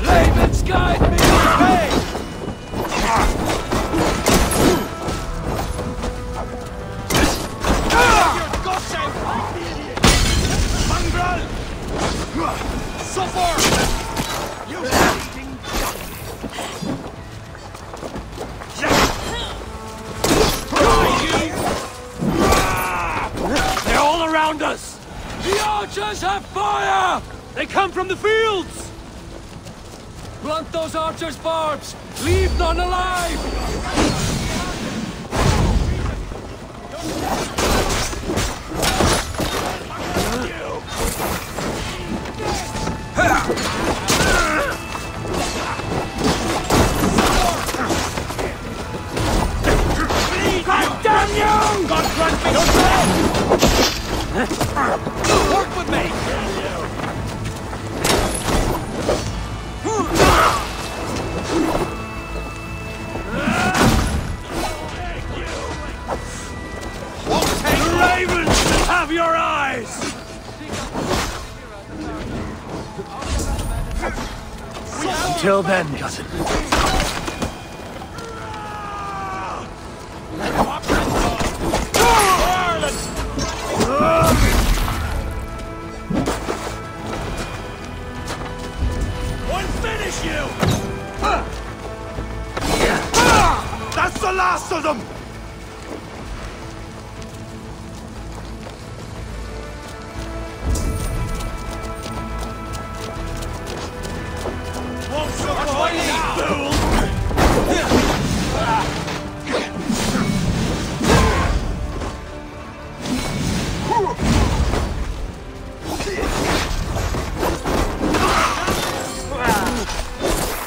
Ravens guide me! Hey! They're all around us! The archers have fire! They come from the fields! Blunt those archers' barbs! Leave none alive! God damn you! God grant me Work with me! The ravens have your eyes! Until then, cousin. One finish you! That's the last of them! Won't survive now, fool!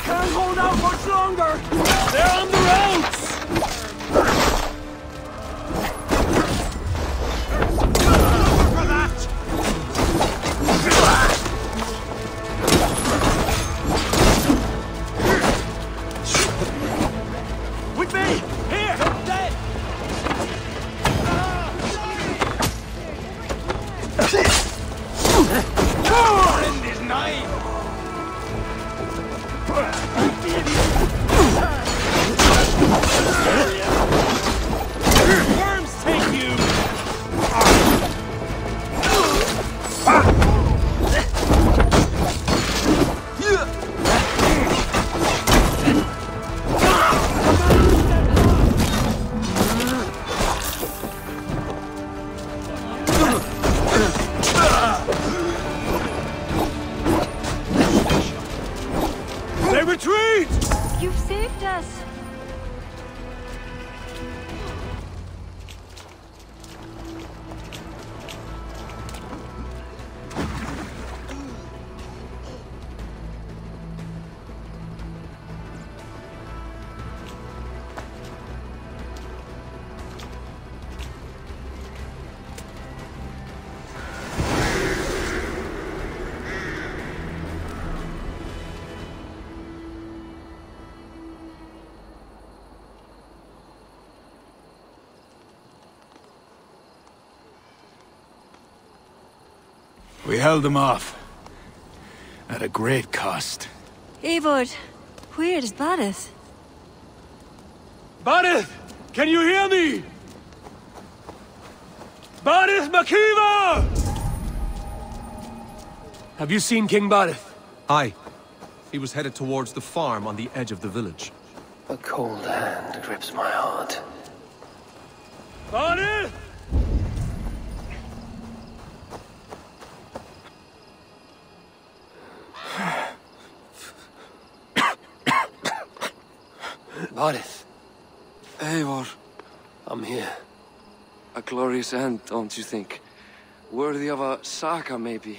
Can't hold out much longer! They're on the roads! For that! With me! Here! Dead! End his knife! You've saved us. We held them off. At a great cost. Eivor, where is Bárith? Bárith! Can you hear me? Bárith Makiva! Have you seen King Bárith? Aye. He was headed towards the farm on the edge of the village. A cold hand grips my heart. Bárith! Bárith. Eivor. I'm here. A glorious end, don't you think? Worthy of a saga, maybe.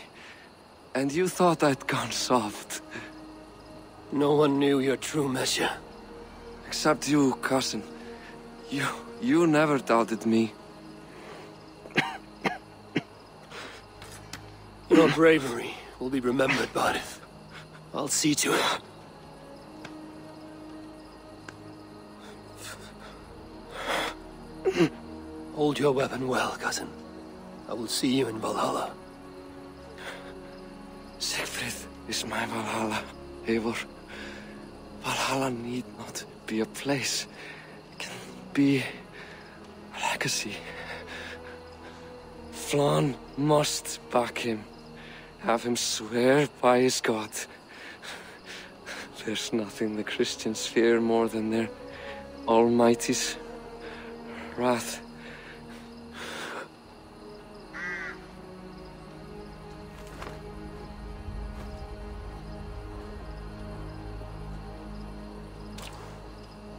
And you thought I'd gone soft. No one knew your true measure. Except you, cousin. You never doubted me. Your bravery will be remembered, Bárith. I'll see to it. Hold your weapon well, cousin. I will see you in Valhalla. Siegfried is my Valhalla, Eivor. Valhalla need not be a place. It can be a legacy. Flan must back him. Have him swear by his God. There's nothing the Christians fear more than their Almighty's wrath.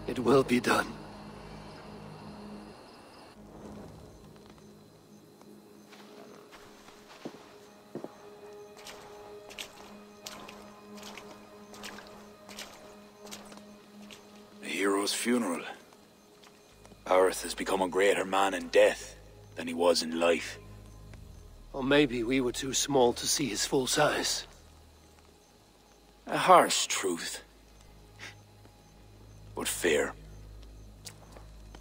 It will be done. A hero's funeral. Bárith has become a greater man in death than he was in life. Or maybe we were too small to see his full size. A harsh truth. But fair.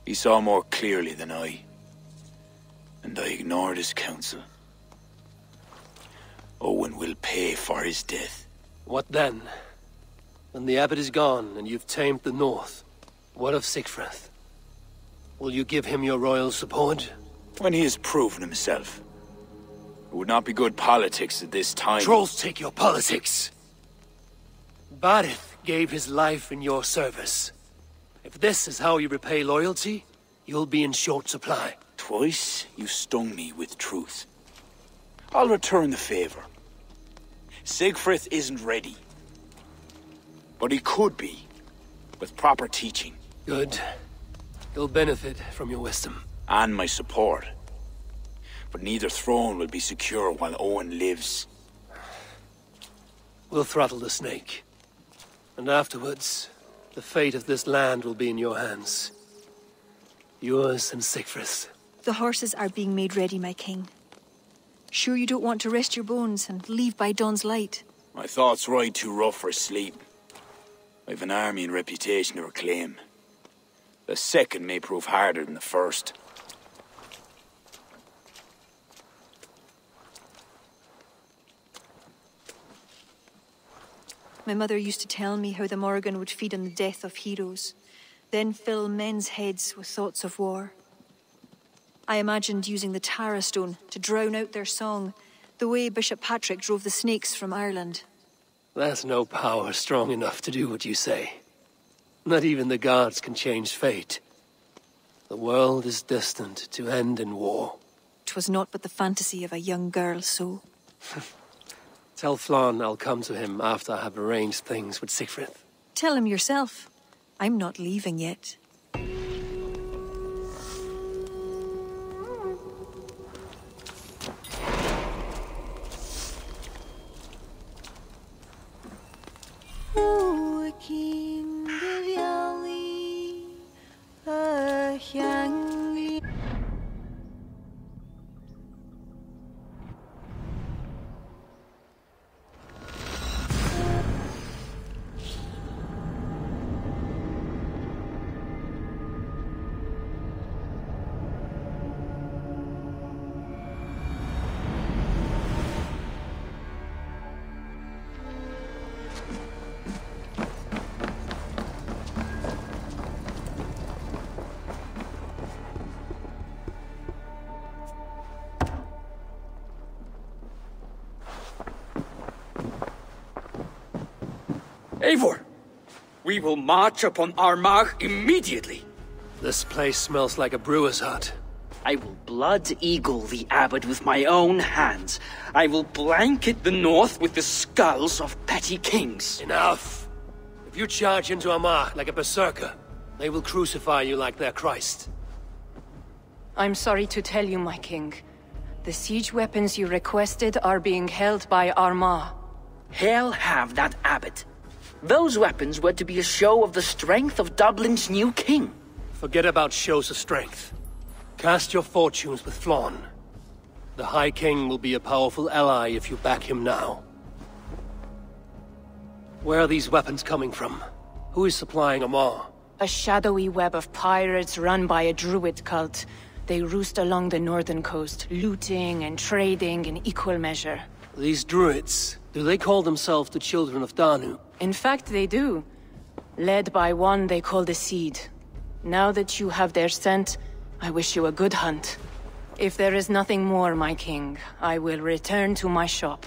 He saw more clearly than I. And I ignored his counsel. Owen will pay for his death. What then? When the abbot is gone and you've tamed the north, what of Siegfried? Will you give him your royal support? When he has proven himself. It would not be good politics at this time. Trolls take your politics! Bárith gave his life in your service. If this is how you repay loyalty, you'll be in short supply. Twice you stung me with truth. I'll return the favor. Siegfried isn't ready. But he could be, with proper teaching. Good. He'll benefit from your wisdom. And my support. But neither throne will be secure while Owen lives. We'll throttle the snake. And afterwards, the fate of this land will be in your hands. Yours and Siegfried's. The horses are being made ready, my king. Sure you don't want to rest your bones and leave by dawn's light? My thoughts ride too rough for sleep. I've an army and reputation to reclaim. The second may prove harder than the first. My mother used to tell me how the Morrigan would feed on the death of heroes, then fill men's heads with thoughts of war. I imagined using the Tara Stone to drown out their song, the way Bishop Patrick drove the snakes from Ireland. There's no power strong enough to do what you say. Not even the gods can change fate. The world is destined to end in war. 'Twas not but the fantasy of a young girl, so... Tell Flan I'll come to him after I have arranged things with Siegfried. Tell him yourself. I'm not leaving yet. Eivor! We will march upon Armagh immediately! This place smells like a brewer's hut. I will blood eagle the abbot with my own hands. I will blanket the north with the skulls of petty kings. Enough! If you charge into Armagh like a berserker, they will crucify you like their Christ. I'm sorry to tell you, my king. The siege weapons you requested are being held by Armagh. Hell have that abbot. Those weapons were to be a show of the strength of Dublin's new king. Forget about shows of strength. Cast your fortunes with Flan. The High King will be a powerful ally if you back him now. Where are these weapons coming from? Who is supplying Armagh? A shadowy web of pirates run by a druid cult. They roost along the northern coast, looting and trading in equal measure. These druids, do they call themselves the Children of Danu? In fact, they do. Led by one they call the Seed. Now that you have their scent, I wish you a good hunt. If there is nothing more, my king, I will return to my shop.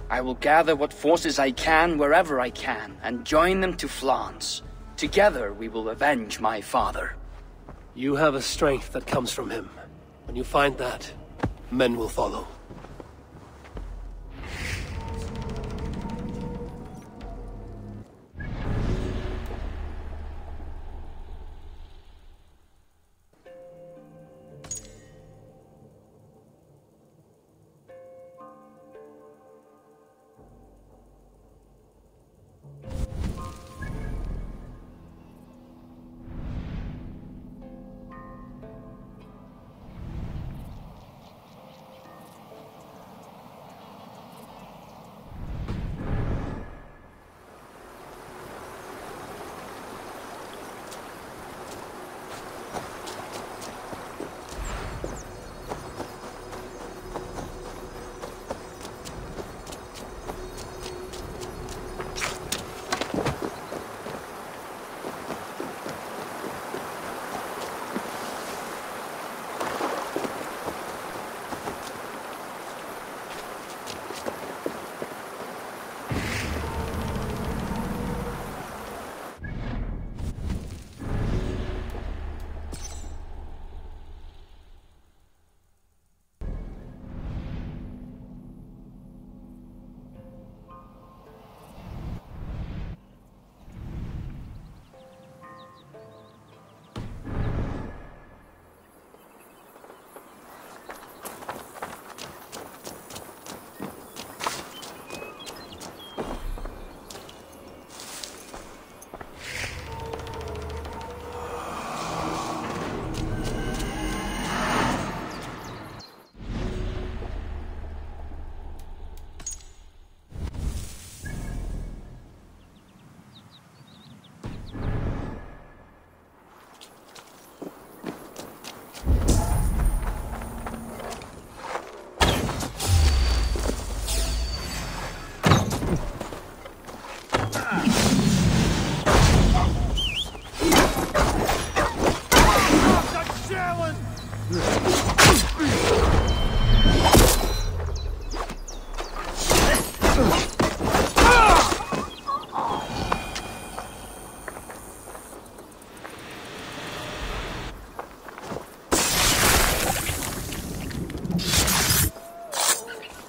I will gather what forces I can wherever I can, and join them to Flan's. Together we will avenge my father. You have a strength that comes from him. When you find that, men will follow.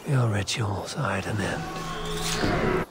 Your rituals are at an end.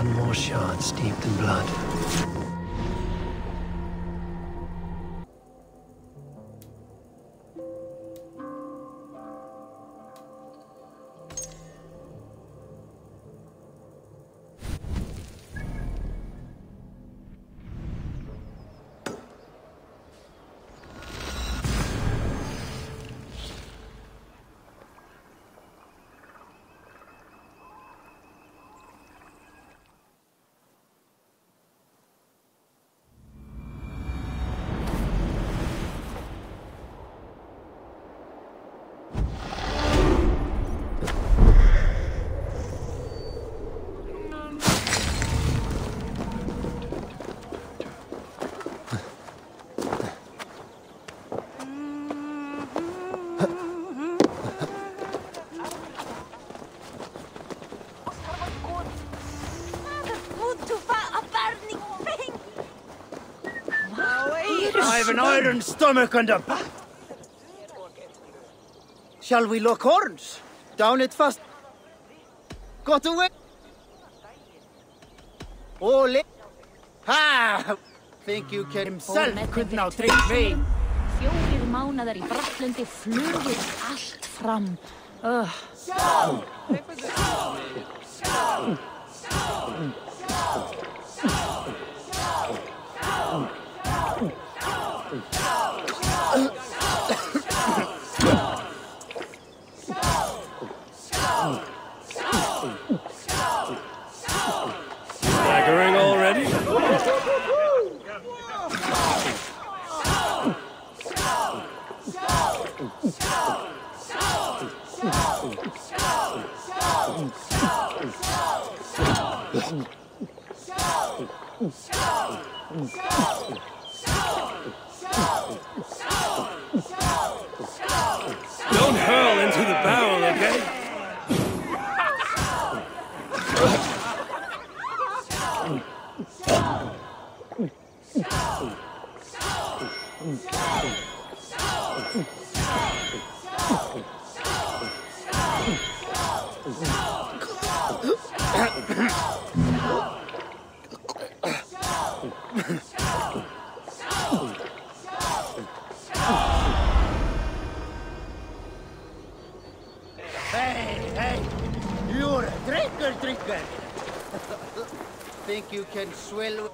One more shard steeped in blood. I have an iron stomach and a back. Shall we lock horns? Down it fast. Got away. Ole. Ha! Think you can himself could now trick me. 4 mánaðar í brattlendi flugir allt fram. Staggering already? Don't hurl into the barrel, okay? Hey, you're a drinker. Think you can swill?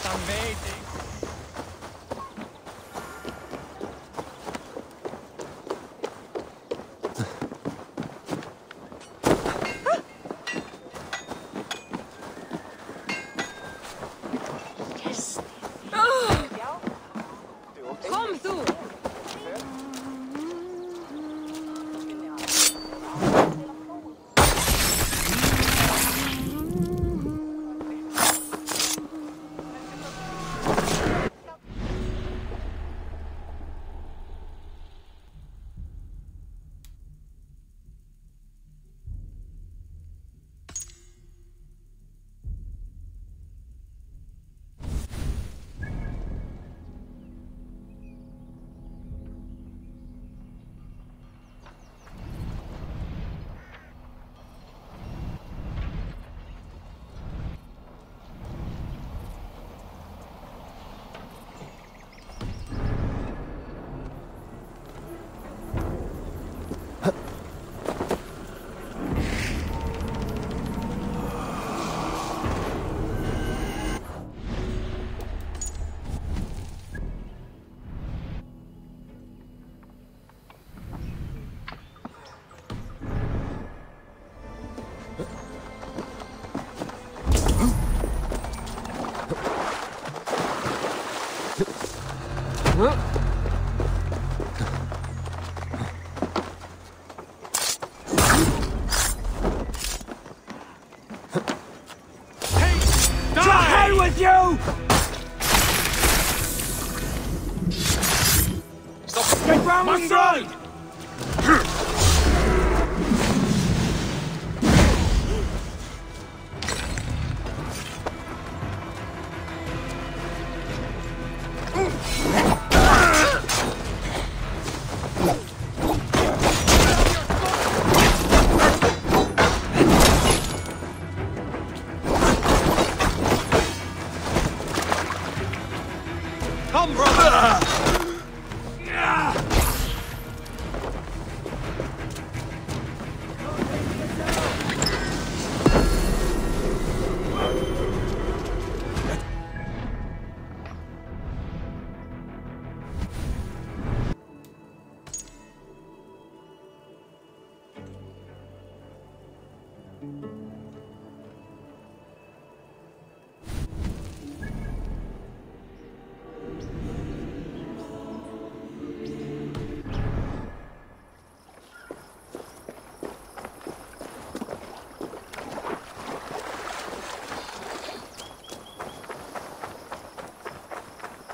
I'm waiting. Kom þú!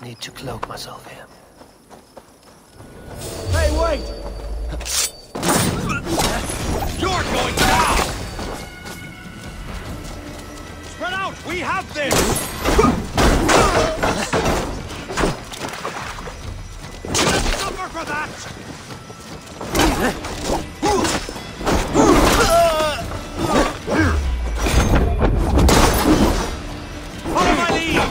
Need to cloak myself here. Hey, wait! You're going down! Spread out! We have this! Suffer for that! Follow my lead!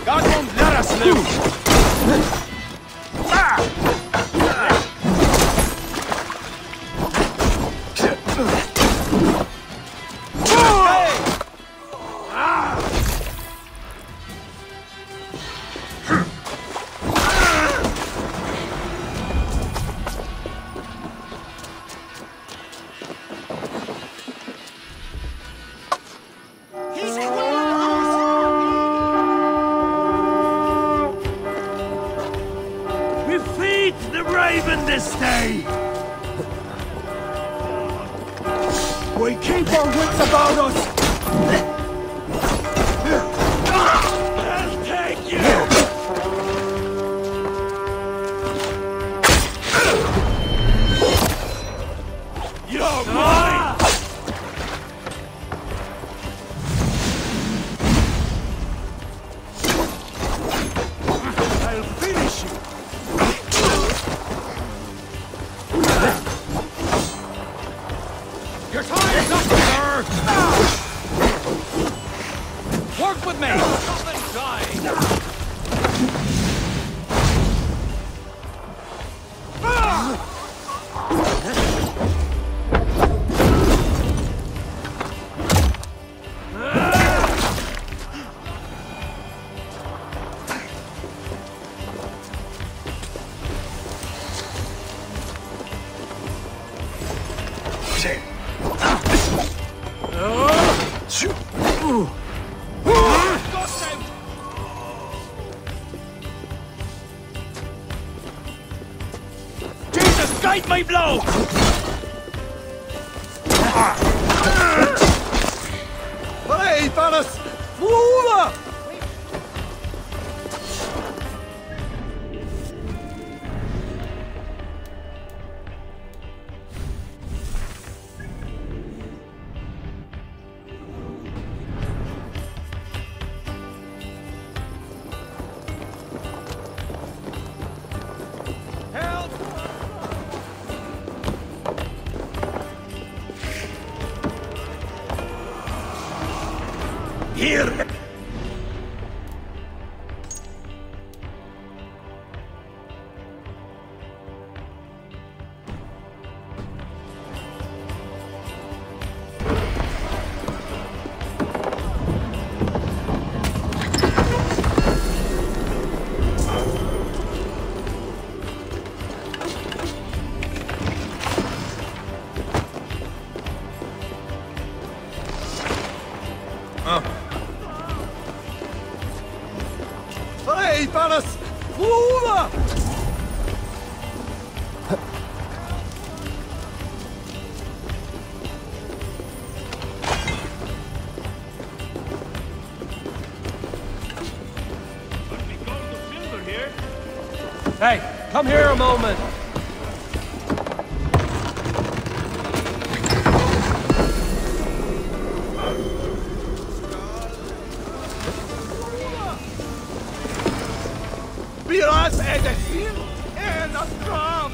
God won't let us live! This day! We keep our wits about us! I'll take you! You're mine! I'll finish you! Your time is up, sir! Guide my blow! Hey, Thanos! Fula! Here! Hey, Thanos! Fula! Hey, come here a moment. Biraz edesin en akram.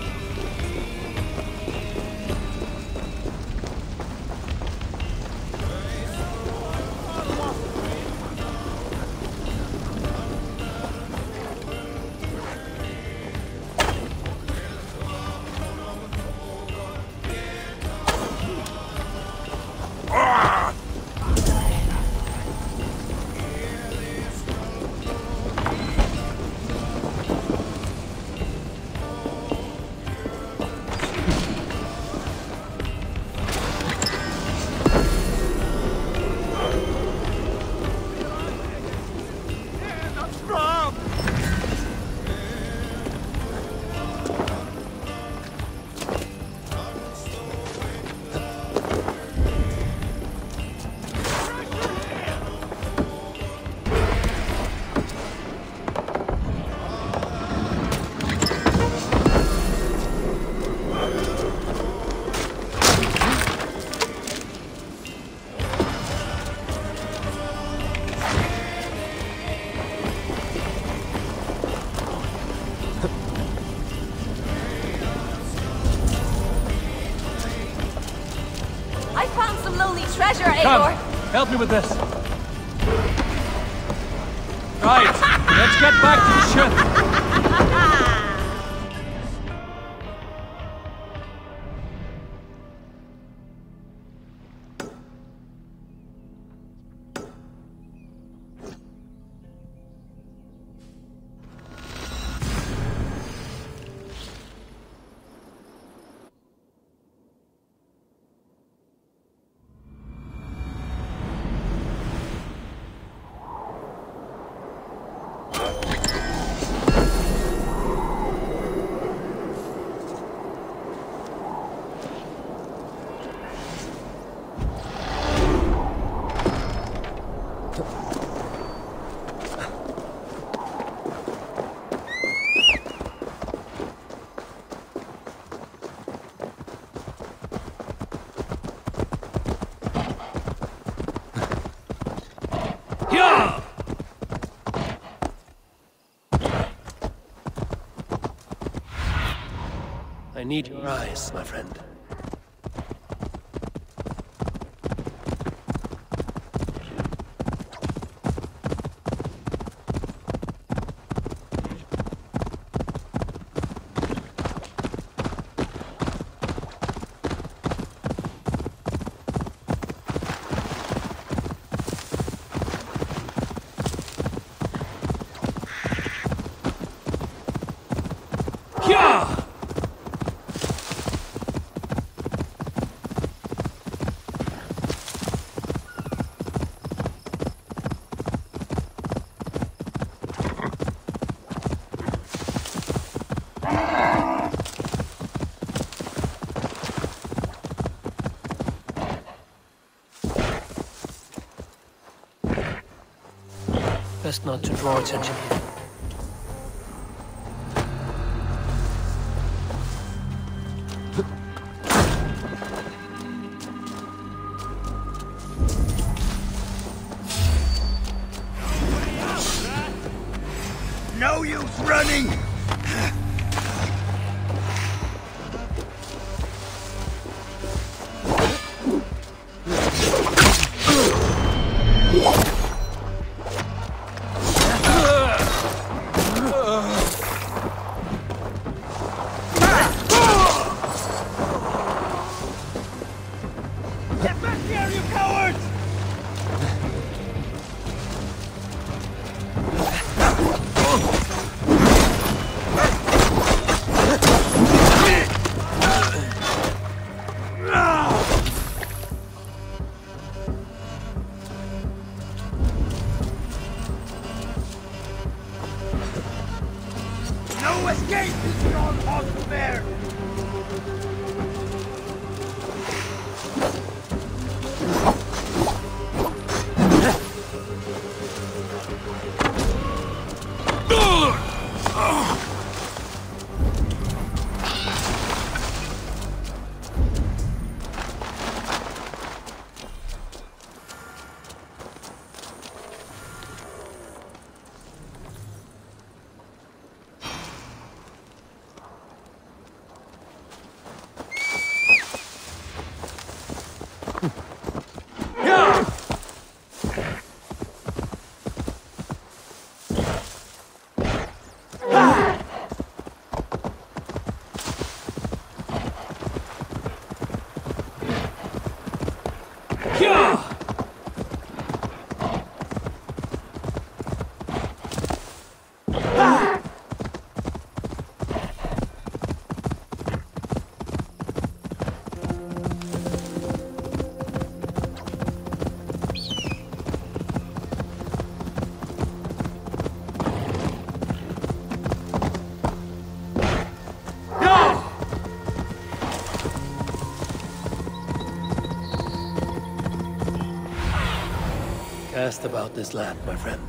Treasure, Eivor! Come, help me with this. Right, let's get back to the ship. I need your eyes, my friend. Best not to draw attention here. No use running! Get back here, you cowards! No escape, stronghold bear! Cast about this land, my friend.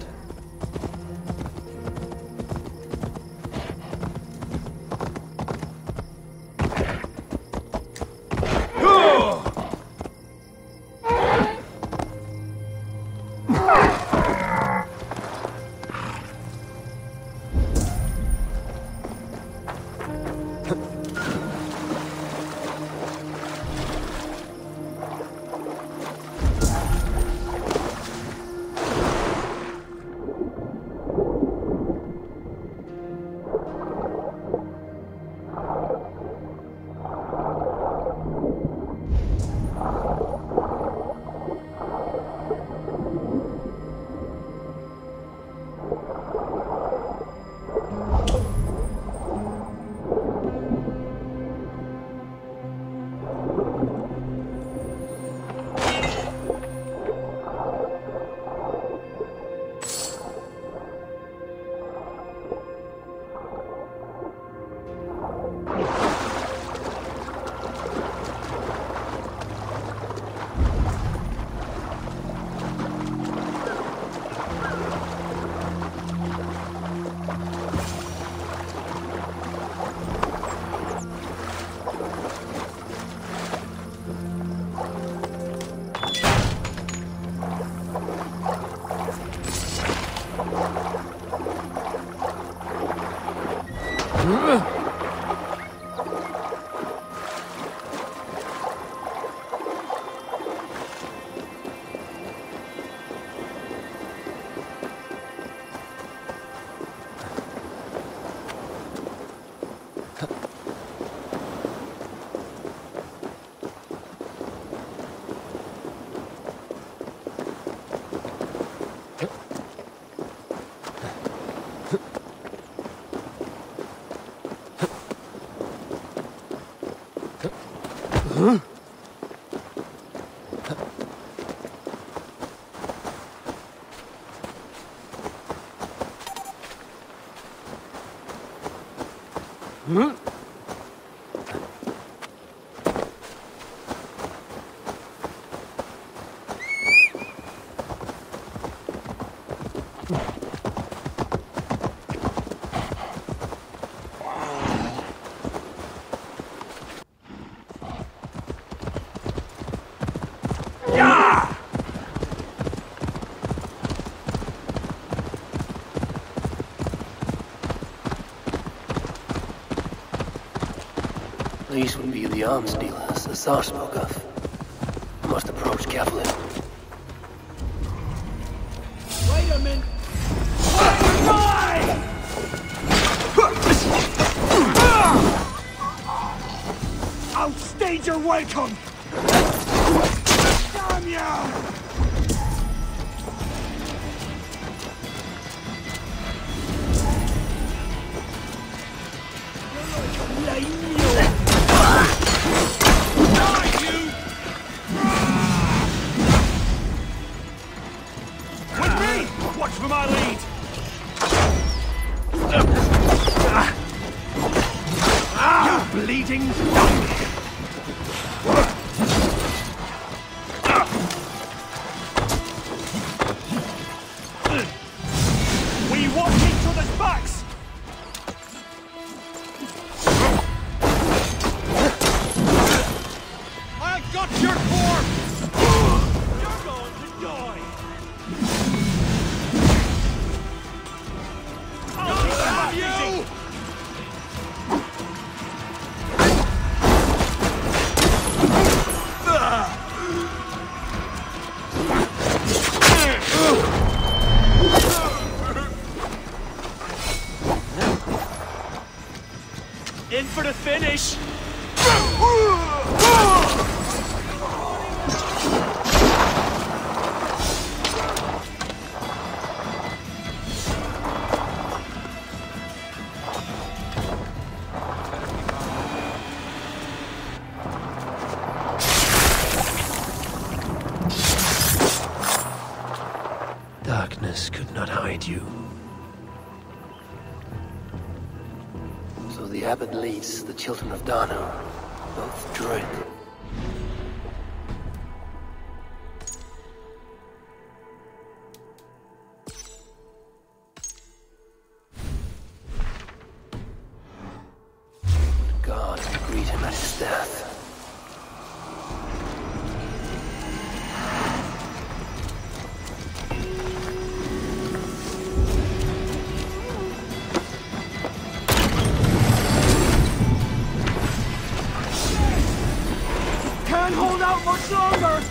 These would be the arms dealers the Tsar spoke of. I must approach carefully. Wait a minute! Die! Outstage your welcome! Damn you! Watch for my lead! You bleeding donkey! We walk each other's backs! I got your form! You're going to die! I'll you! In for the finish! Darkness could not hide you. So the abbot leads the children of Dana, both dread. God greet him at his death. Can't hold out much longer!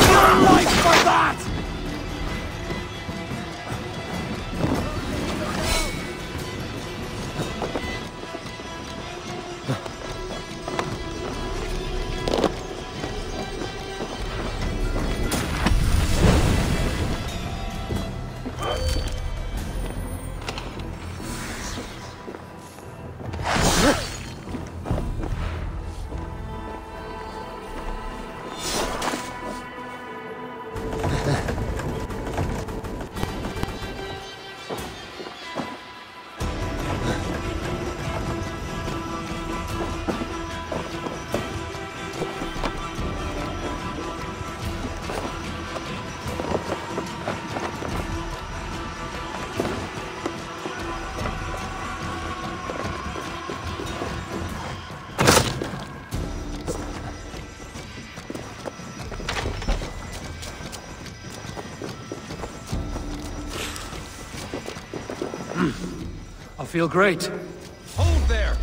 Your life for that! I feel great. Hold there!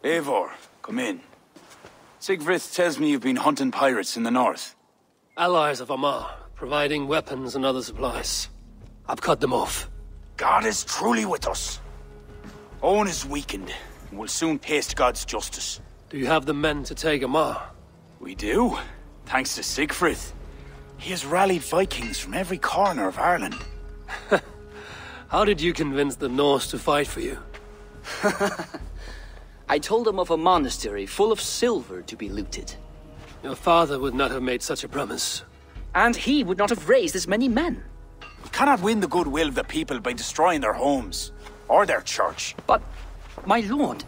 Eivor, come in. Siegfried tells me you've been hunting pirates in the north. Allies of Amar, providing weapons and other supplies. I've cut them off. God is truly with us. Owen is weakened, and will soon taste God's justice. Do you have the men to take Amar? We do, thanks to Siegfried. He has rallied Vikings from every corner of Ireland. How did you convince the Norse to fight for you? I told him of a monastery full of silver to be looted. Your father would not have made such a promise. And he would not have raised as many men. We cannot win the goodwill of the people by destroying their homes, or their church. But, my lord,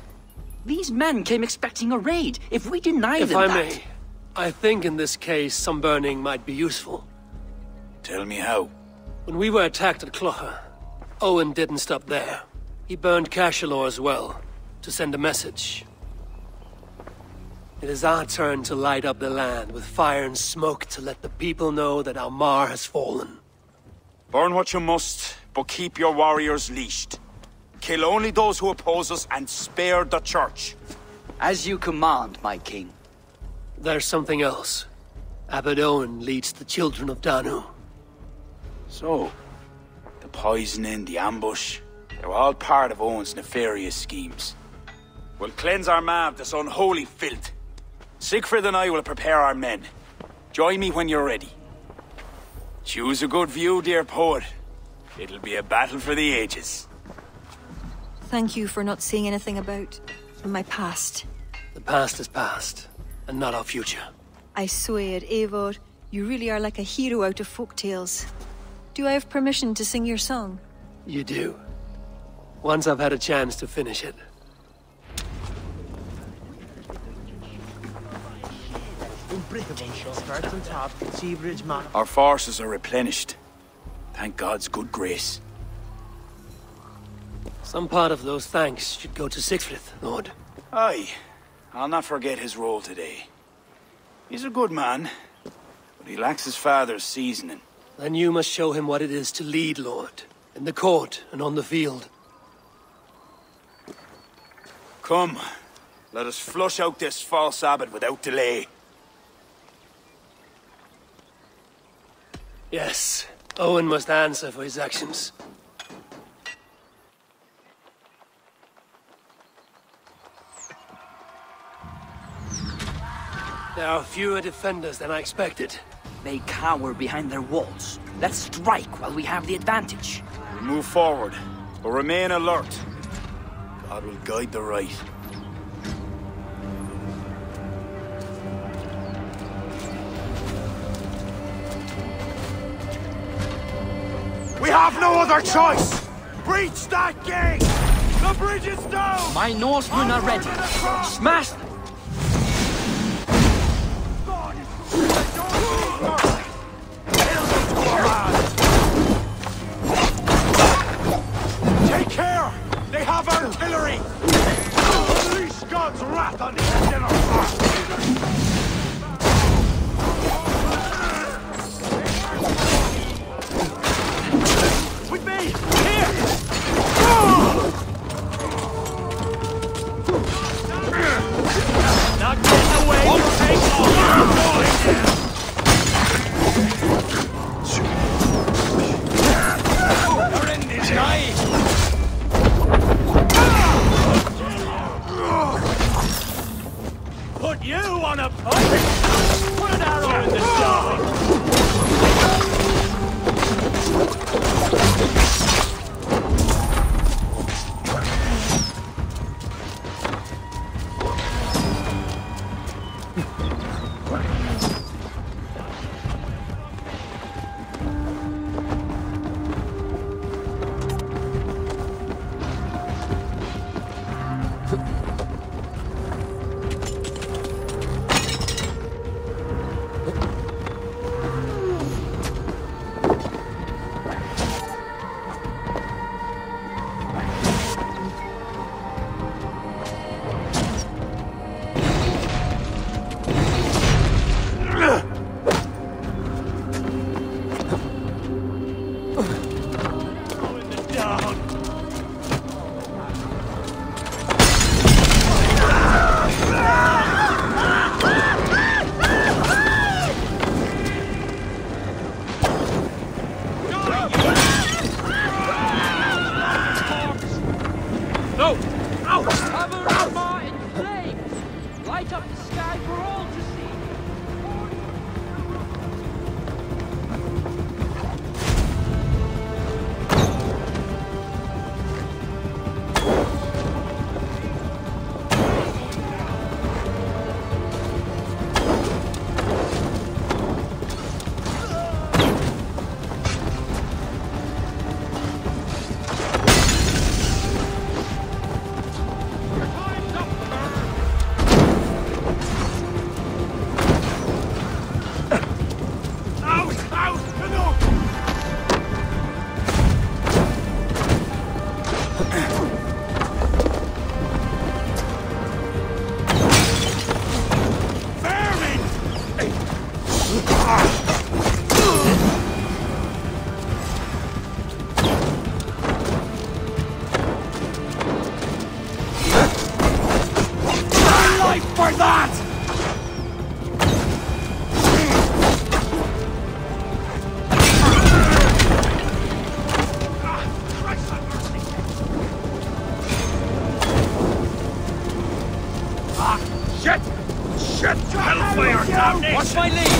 these men came expecting a raid. If we deny them that... If I may, I think in this case some burning might be useful. Tell me how. When we were attacked at Clougha, Owen didn't stop there. He burned Cashelaw as well, to send a message. It is our turn to light up the land with fire and smoke to let the people know that Amar has fallen. Burn what you must, but keep your warriors leashed. Kill only those who oppose us and spare the church. As you command, my king. There's something else. Abbot Owen leads the children of Danu. So, the poisoning, the ambush, they were all part of Owen's nefarious schemes. We'll cleanse our ma of this unholy filth. Siegfried and I will prepare our men. Join me when you're ready. Choose a good view, dear poet. It'll be a battle for the ages. Thank you for not saying anything about my past. The past is past, and not our future. I swear, Eivor, you really are like a hero out of folk tales. Do I have permission to sing your song? You do. Once I've had a chance to finish it. Our forces are replenished. Thank God's good grace. Some part of those thanks should go to Siegfried, Lord. Aye. I'll not forget his role today. He's a good man, but he lacks his father's seasoning. Then you must show him what it is to lead, Lord. In the court and on the field. Come, let us flush out this false abbot without delay. Yes, Owen must answer for his actions. There are fewer defenders than I expected. They cower behind their walls. Let's strike while we have the advantage. We'll move forward, but remain alert. God will guide the right. We have no other choice! Breach that gate! The bridge is down! My Norsemen are ready. Smash them! Take care! They have artillery! Unleash God's wrath on these sinners! With me! Here! Not getting away! Take off! Put you on a pike! Put an arrow in the side! Shit! Shit! Hellfire! Damnation! Watch my lead!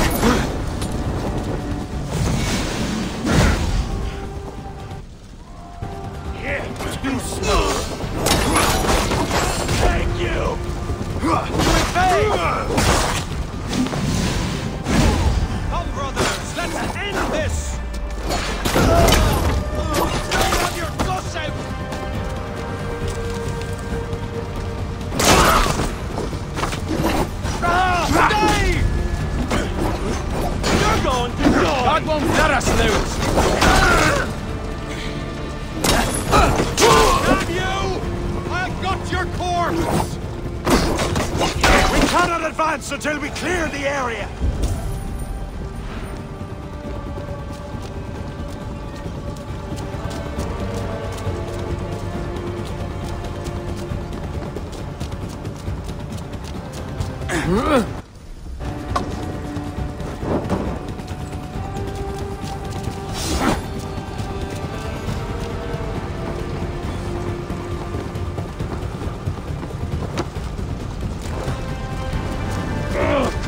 Yeah, too slow! Thank you! Come, brothers, let's end this! Don't have your guts out! Stay! You're going to die! God won't let us lose! Damn you! I've got your corpse! We cannot advance until we clear the area!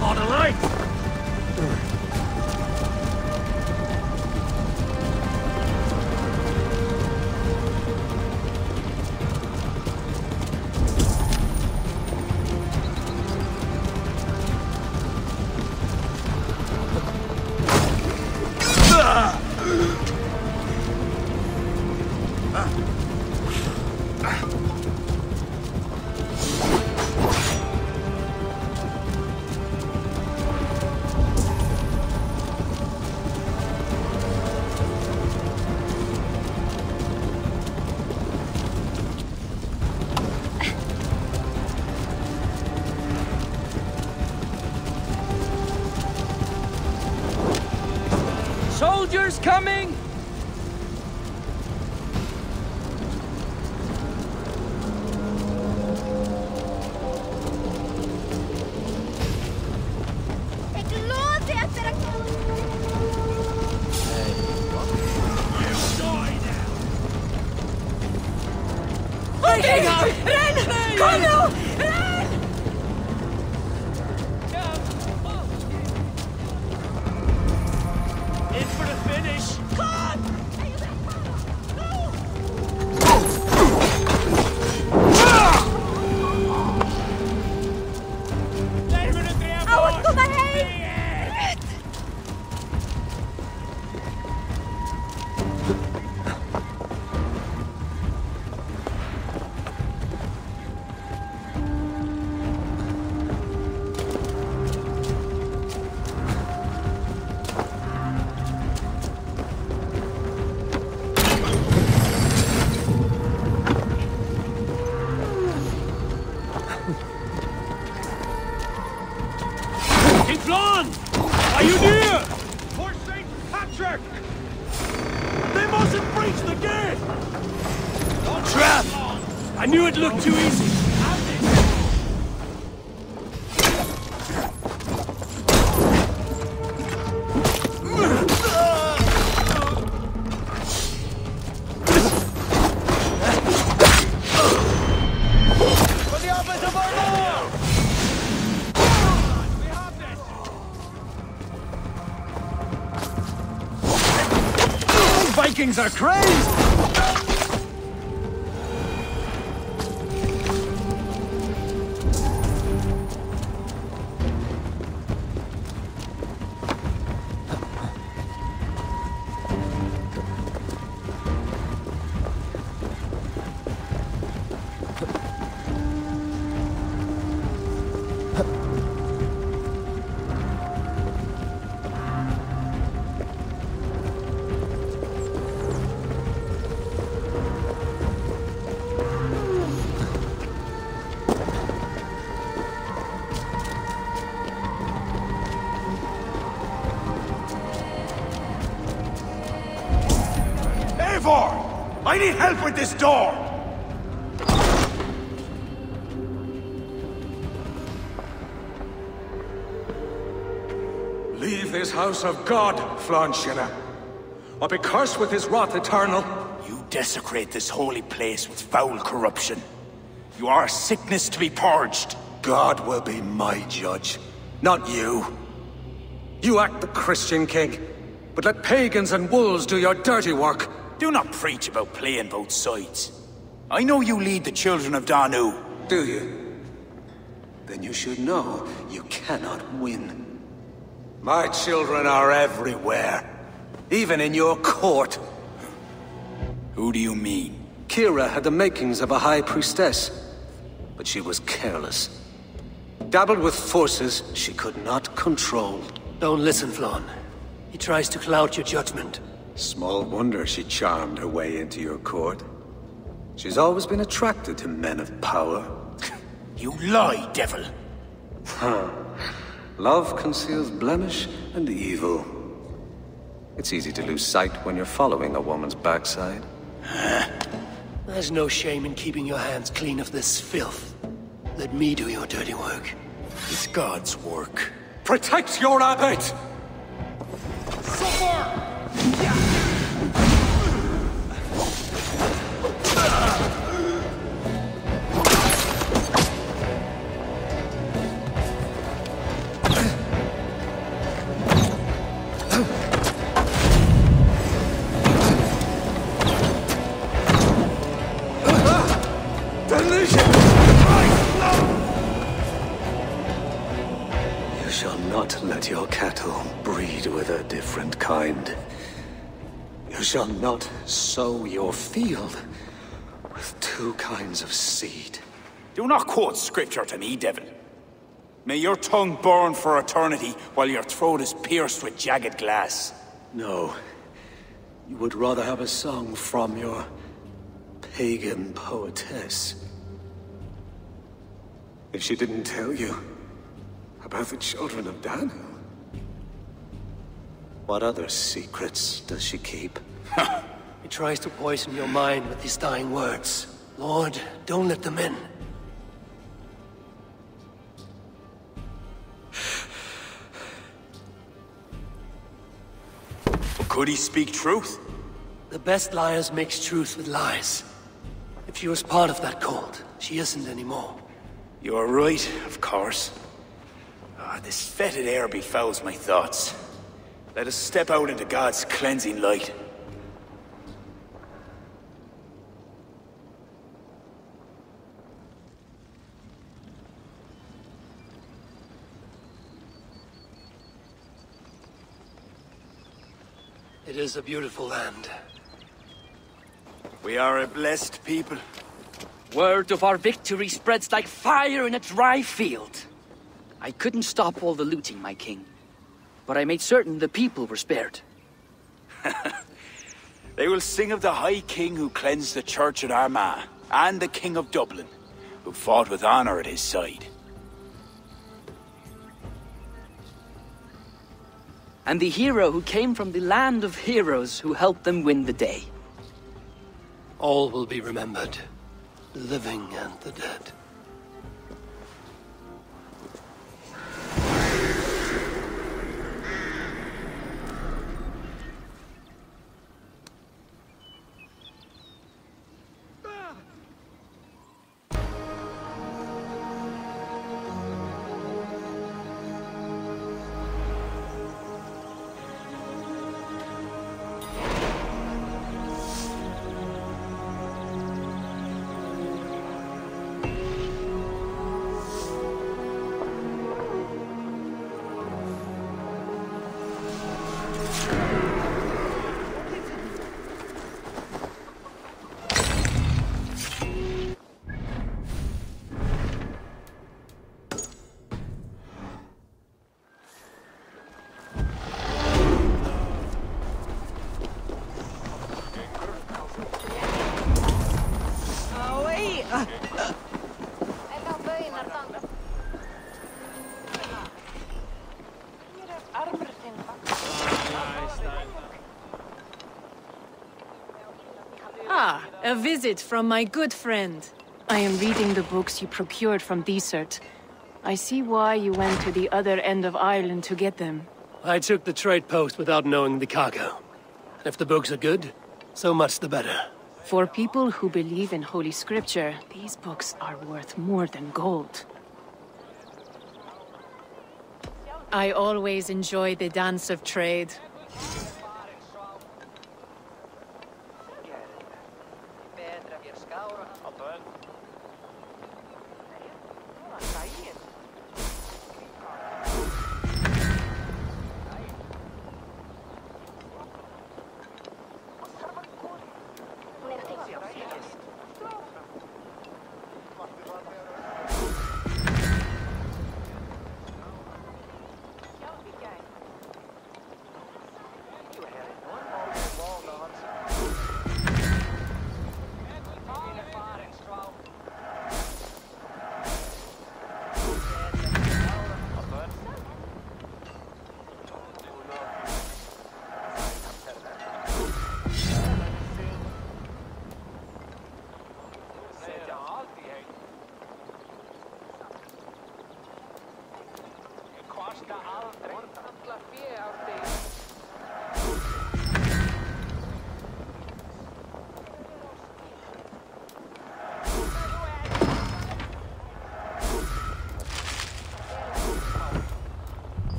Caught a light! Soldiers coming! Ren! Kom nu! Ren! In for the finish! Come! Out to my head! Flan! Are you near? For St. Patrick! They mustn't breach the gate! Trap! I knew it looked too easy. Vikings are crazed! Eivor! I need help with this door! Leave this house of God, Flan, or be cursed with his wrath eternal. You desecrate this holy place with foul corruption. You are a sickness to be purged. God will be my judge, not you. You act the Christian king, but let pagans and wolves do your dirty work. Do not preach about playing both sides. I know you lead the children of Danu. Do you? Then you should know you cannot win. My children are everywhere, even in your court. Who do you mean? Kira had the makings of a high priestess, but she was careless. Dabbled with forces she could not control. Don't listen, Flan. He tries to cloud your judgment. Small wonder she charmed her way into your court. She's always been attracted to men of power. You lie, devil! Love conceals blemish and evil. It's easy to lose sight when you're following a woman's backside. There's no shame in keeping your hands clean of this filth. Let me do your dirty work. It's God's work. Protect your abbot! Let your cattle breed with a different kind. You shall not sow your field with two kinds of seed. Do not quote scripture to me, devil. May your tongue burn for eternity while your throat is pierced with jagged glass. No. You would rather have a song from your pagan poetess. If she didn't tell you about the children of Danu, what other secrets does she keep? He tries to poison your mind with his dying words. Lord, don't let them in. Could he speak truth? The best liars mix truth with lies. If she was part of that cult, she isn't anymore. You're right, of course. This fetid air befouls my thoughts. Let us step out into God's cleansing light. It is a beautiful land. We are a blessed people. Word of our victory spreads like fire in a dry field. I couldn't stop all the looting, my king. But I made certain the people were spared. They will sing of the High King who cleansed the church at Armagh, and the King of Dublin, who fought with honor at his side. And the hero who came from the land of heroes who helped them win the day. All will be remembered, the living and the dead. A visit from my good friend. I am reading the books you procured from Desert. I see why you went to the other end of Ireland to get them. I took the trade post without knowing the cargo. And if the books are good, so much the better. For people who believe in Holy Scripture, these books are worth more than gold. I always enjoy the dance of trade.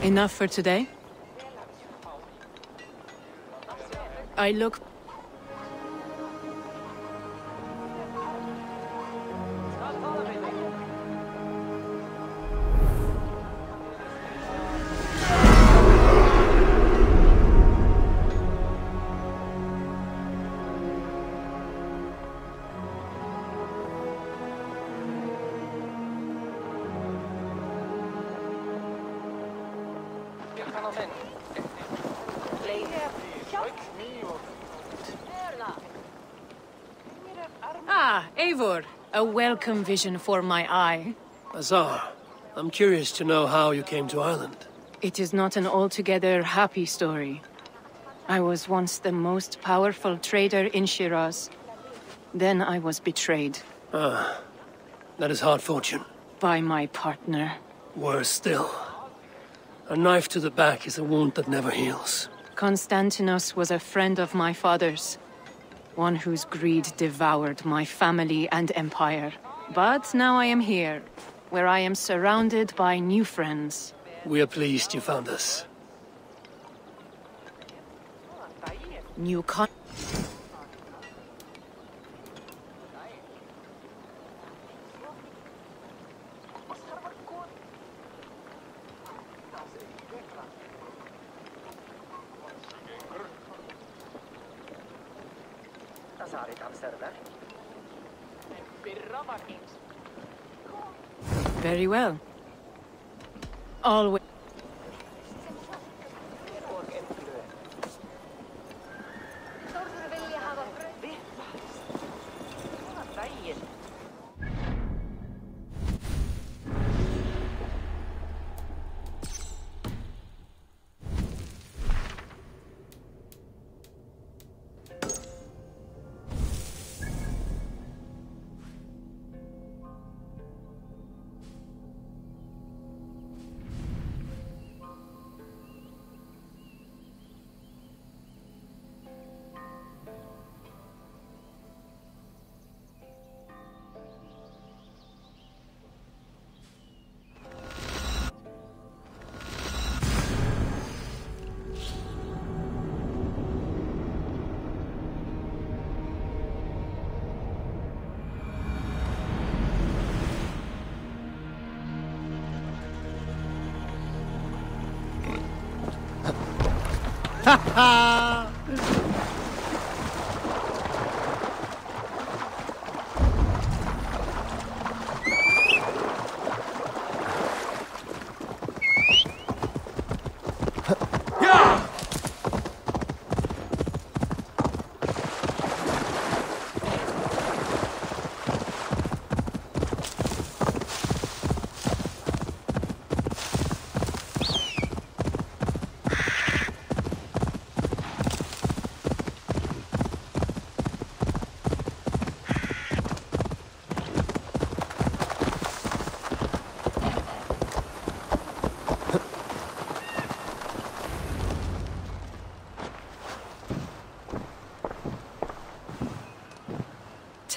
Enough for today? I look... Ah, Eivor. A welcome vision for my eye. Azar, I'm curious to know how you came to Ireland. It is not an altogether happy story. I was once the most powerful trader in Shiraz. Then I was betrayed. Ah, that is hard fortune. By my partner. Worse still. A knife to the back is a wound that never heals. Constantinos was a friend of my father's. One whose greed devoured my family and empire. But now I am here, where I am surrounded by new friends. We are pleased you found us. New con... Very well. Always.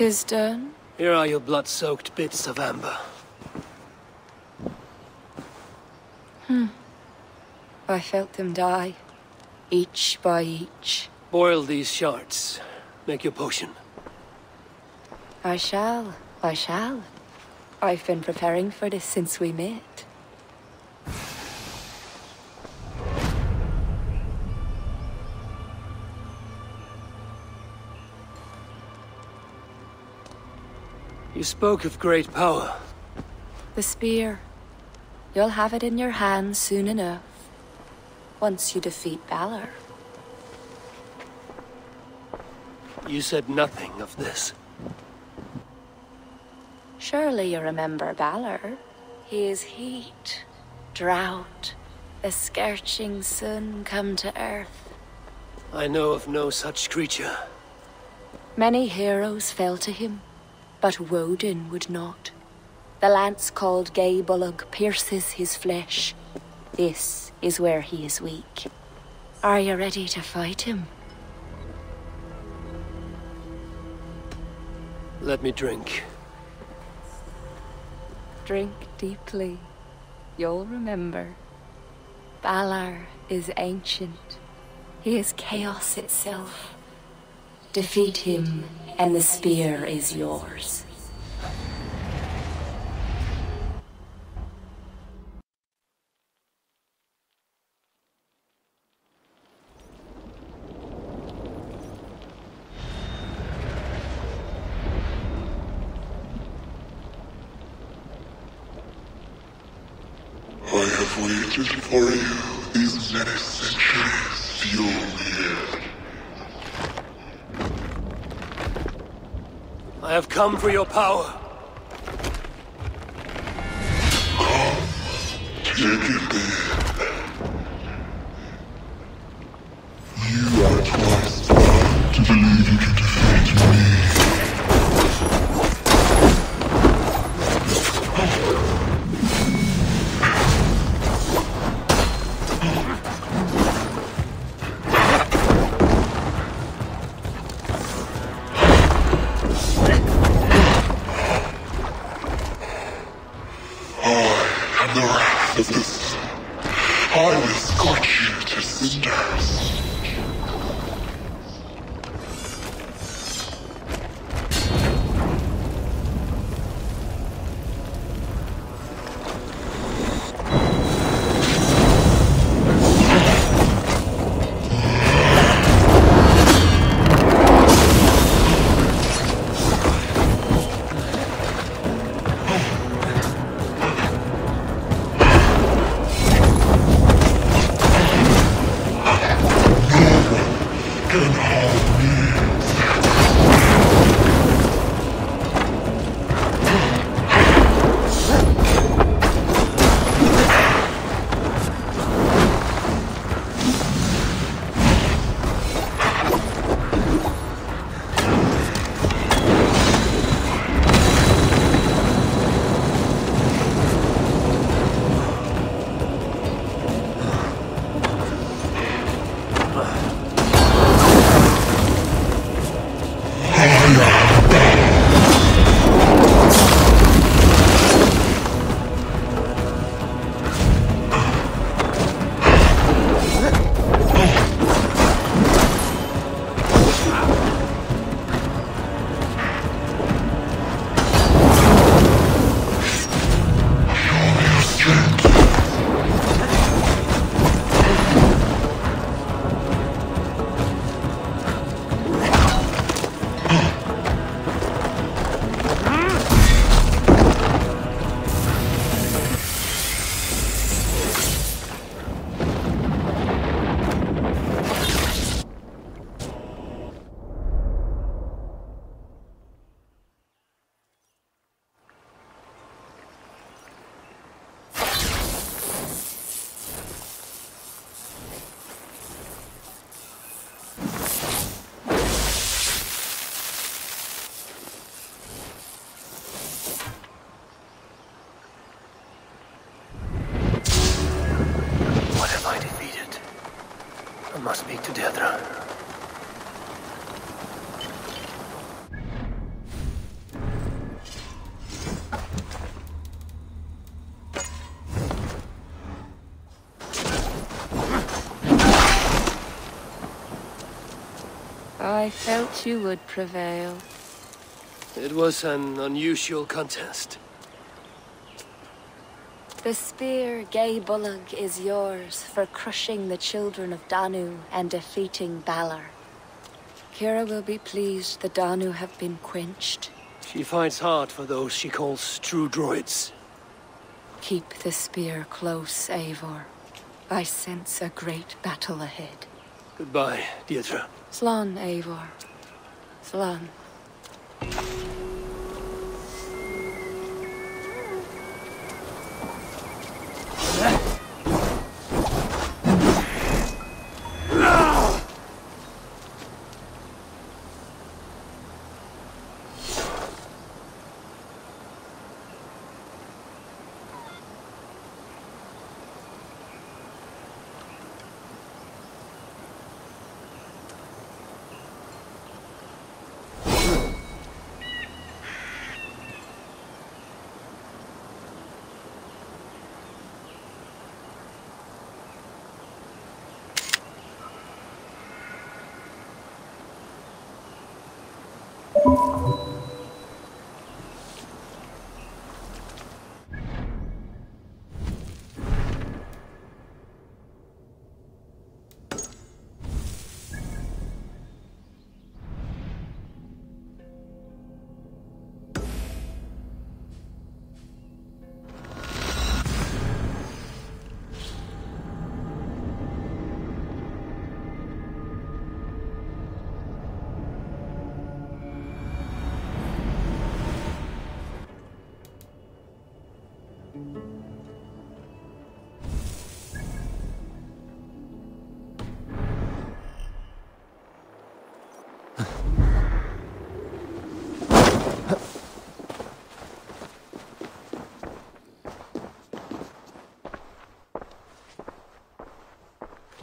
'Tis done. Here are your blood-soaked bits of amber. I felt them die, each by each. Boil these shards. Make your potion. I shall. I've been preparing for this since we met. You spoke of great power. The spear. You'll have it in your hands soon enough. Once you defeat Balor. You said nothing of this. Surely you remember Balor. He is heat, drought, a scorching sun come to earth. I know of no such creature. Many heroes fell to him, but Woden would not. The lance called Gay Bullock pierces his flesh. This is where he is weak. Are you ready to fight him? Let me drink. Drink deeply. You'll remember. Balor is ancient. He is chaos itself. Defeat him, and the spear is yours. I have waited for you these many centuries, Fjolnir. I have come for your power. Come, take it then. You are twice blind to believe you can defeat me. I will scorch you to cinders. must speak to Deirdre. I felt you would prevail. It was an unusual contest. The spear, Gay Bullock, is yours for crushing the children of Danu and defeating Balor. Kira will be pleased the Danu have been quenched. She fights hard for those she calls true droids. Keep the spear close, Eivor. I sense a great battle ahead. Goodbye, Deirdre. Slán, Eivor. Slán.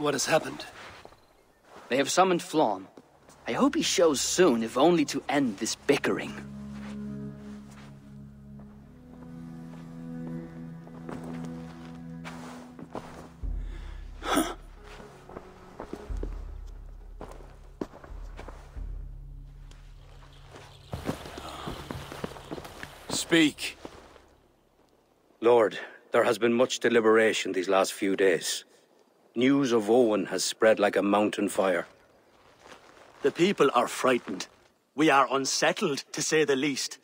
What has happened? They have summoned Flan. I hope he shows soon, if only to end this bickering. Speak. Lord, there has been much deliberation these last few days. News of Owen has spread like a mountain fire. The people are frightened. We are unsettled, to say the least.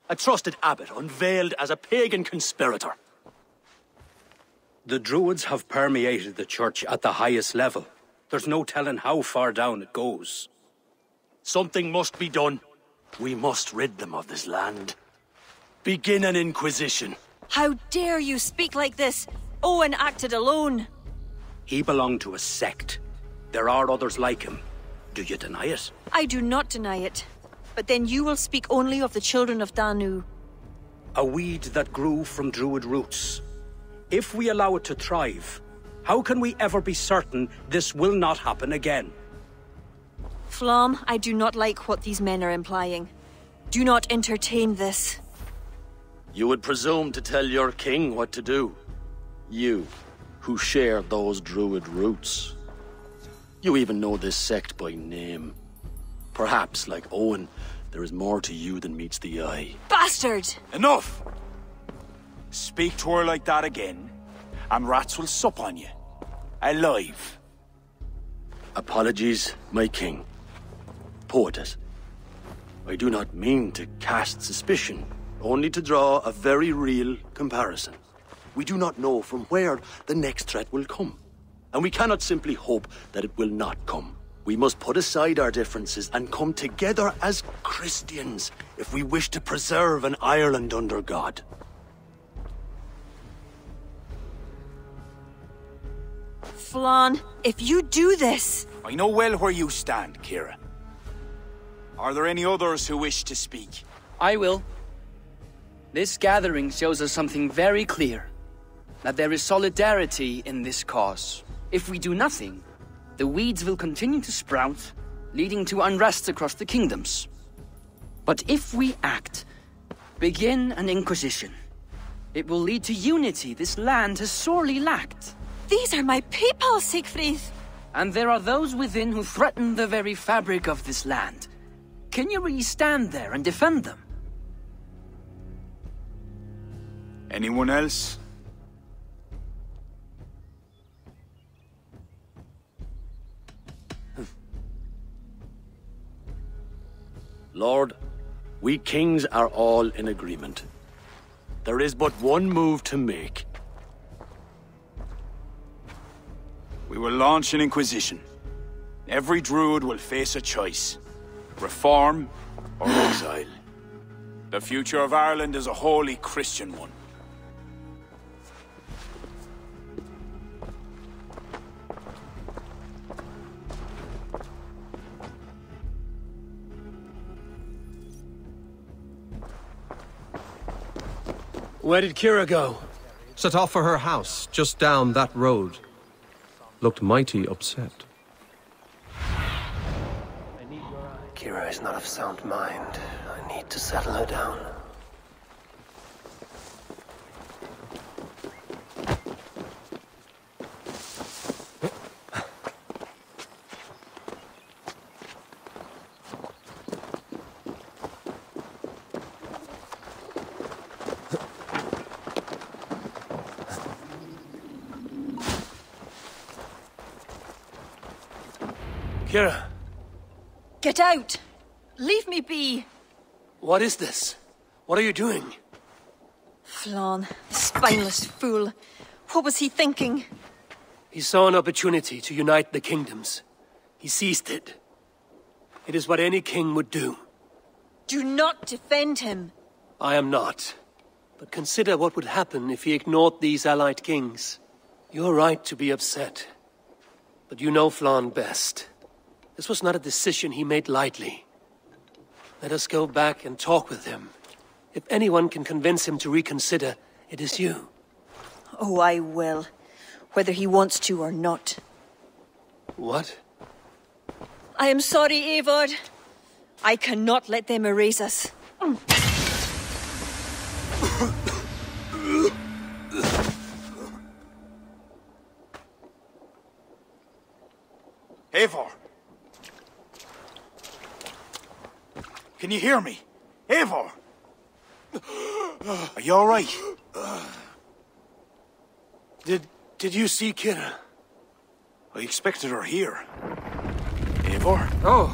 A trusted abbot unveiled as a pagan conspirator. The Druids have permeated the church at the highest level. There's no telling how far down it goes. Something must be done. We must rid them of this land. Begin an inquisition. How dare you speak like this? Owen acted alone. He belonged to a sect. There are others like him. Do you deny it? I do not deny it. But then you will speak only of the children of Danu. A weed that grew from Druid roots. If we allow it to thrive, how can we ever be certain this will not happen again? Flom, I do not like what these men are implying. Do not entertain this. You would presume to tell your king what to do. You, who share those Druid roots. You even know this sect by name. Perhaps, like Owen, there is more to you than meets the eye. Bastard! Enough! Speak to her like that again, and rats will sup on you. Alive. Apologies, my king. Poetess. I do not mean to cast suspicion, only to draw a very real comparison. We do not know from where the next threat will come. And we cannot simply hope that it will not come. We must put aside our differences and come together as Christians if we wish to preserve an Ireland under God. Flan, if you do this... I know well where you stand, Kira. Are there any others who wish to speak? I will. This gathering shows us something very clear. That there is solidarity in this cause. If we do nothing, the weeds will continue to sprout, leading to unrest across the kingdoms. But if we act, begin an inquisition, it will lead to unity this land has sorely lacked. These are my people, Siegfried. And there are those within who threaten the very fabric of this land. Can you really stand there and defend them? Anyone else? Lord, we kings are all in agreement. There is but one move to make. We will launch an inquisition. Every druid will face a choice. Reform or exile. The future of Ireland is a wholly Christian one. Where did Kira go? Set off for her house, just down that road. Looked mighty upset. Kira is not of sound mind. I need to settle her down. Kira! Get out! Leave me be! What is this? What are you doing? Flan, the spineless fool. What was he thinking? He saw an opportunity to unite the kingdoms. He seized it. It is what any king would do. Do not defend him. I am not. But consider what would happen if he ignored these allied kings. You're right to be upset. But you know Flan best. This was not a decision he made lightly. Let us go back and talk with him. If anyone can convince him to reconsider, it is you. Oh, I will. Whether he wants to or not. What? I am sorry, Eivor. I cannot let them erase us. Eivor! Can you hear me? Eivor! Are you all right? Did you see Kira? I expected her here. Eivor? Oh.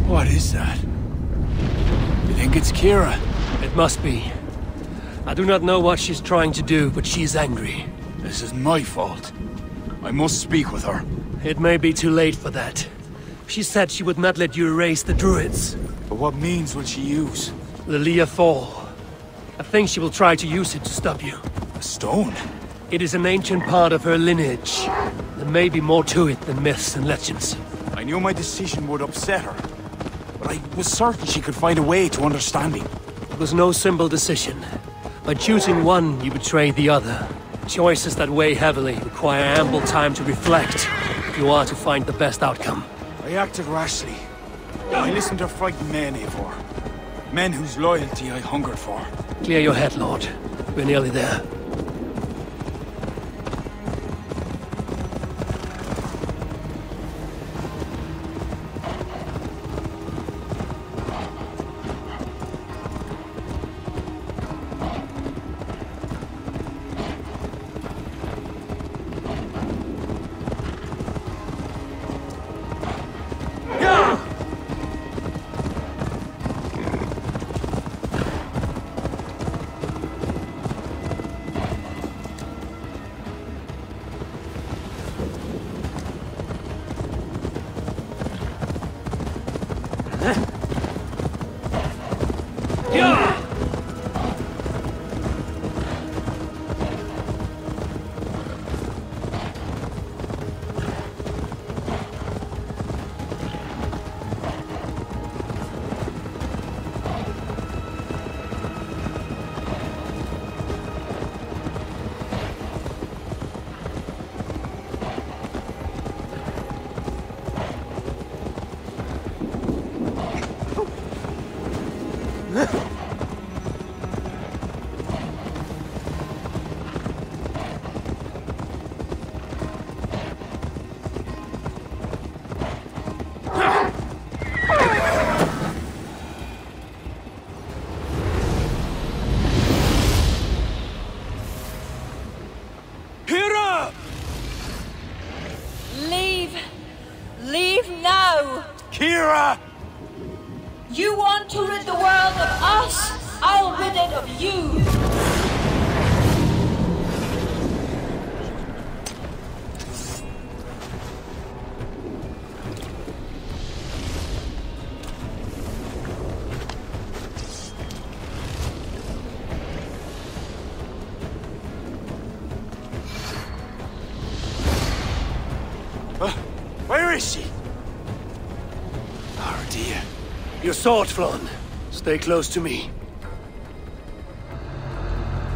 What is that? You think it's Kira? It must be. I do not know what she's trying to do, but she's angry. This is my fault. I must speak with her. It may be too late for that. She said she would not let you erase the druids. But what means will she use? The Leah Fall. I think she will try to use it to stop you. A stone? It is an ancient part of her lineage. There may be more to it than myths and legends. I knew my decision would upset her. But I was certain she could find a way to understanding. It was no simple decision. By choosing one, you betray the other. Choices that weigh heavily require ample time to reflect if you are to find the best outcome. I acted rashly. I listened to frightened men, Eivor. Men whose loyalty I hungered for. Clear your head, Lord. We're nearly there. Kira! You want to rid the world of us? I'll rid it of you! Where is she? Oh dear. Your sword, Flan. Stay close to me.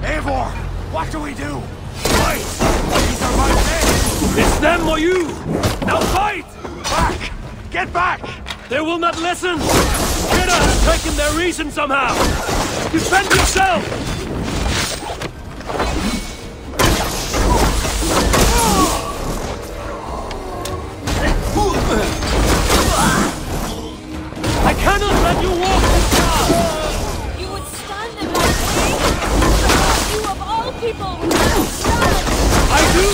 Eivor! What do we do? Fight! These are my men! It's them or you! Now fight! Back! Get back! They will not listen! Kira has taken their reason somehow! Defend yourself! I cannot let you walk this path! You would stand in my way? You of all people would not stand! I do!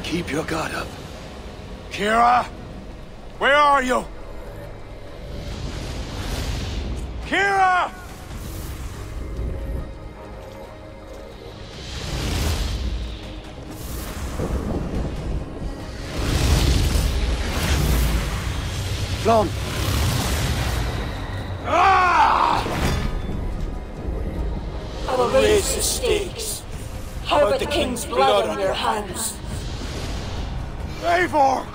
Keep your guard up. Kira! Where are you? Kira! Flan! I will raise the stakes. How about the king's blood on your hands? Eivor!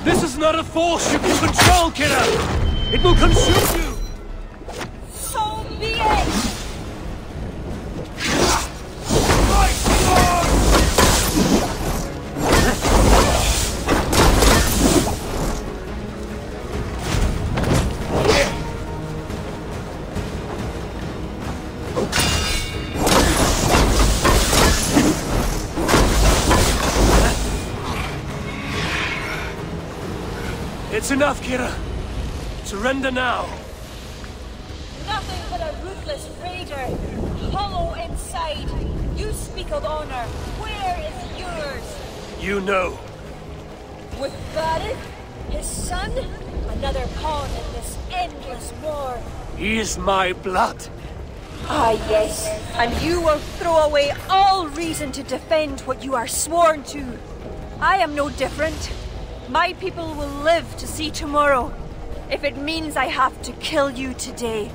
This is not a force you can control, Kira! It will consume you! So be it! It's enough, Kira. Surrender now. Nothing but a ruthless raider, hollow inside. You speak of honor. Where is yours? You know. With Baarid, his son, another pawn in this endless war. He is my blood. Ah, yes. And you will throw away all reason to defend what you are sworn to. I am no different. My people will live to see tomorrow, if it means I have to kill you today.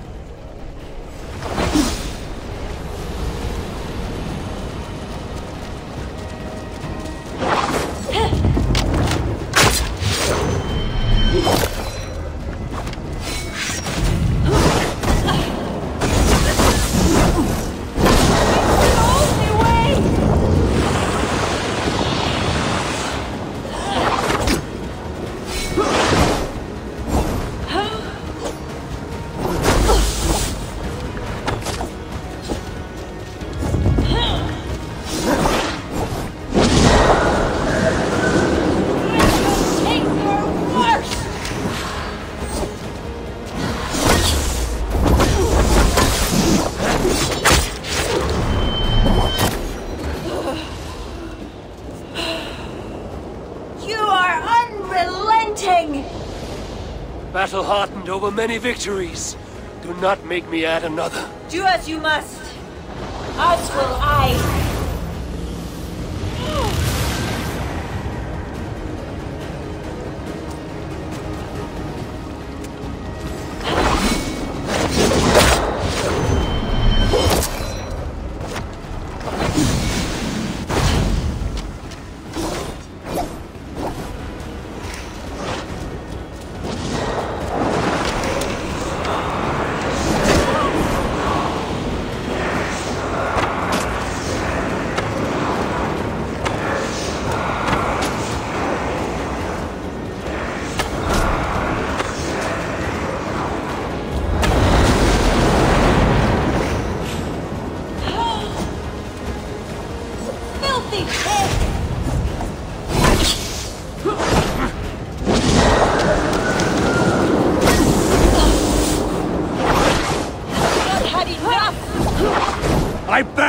Battle-hardened over many victories. Do not make me add another. Do as you must. As will I.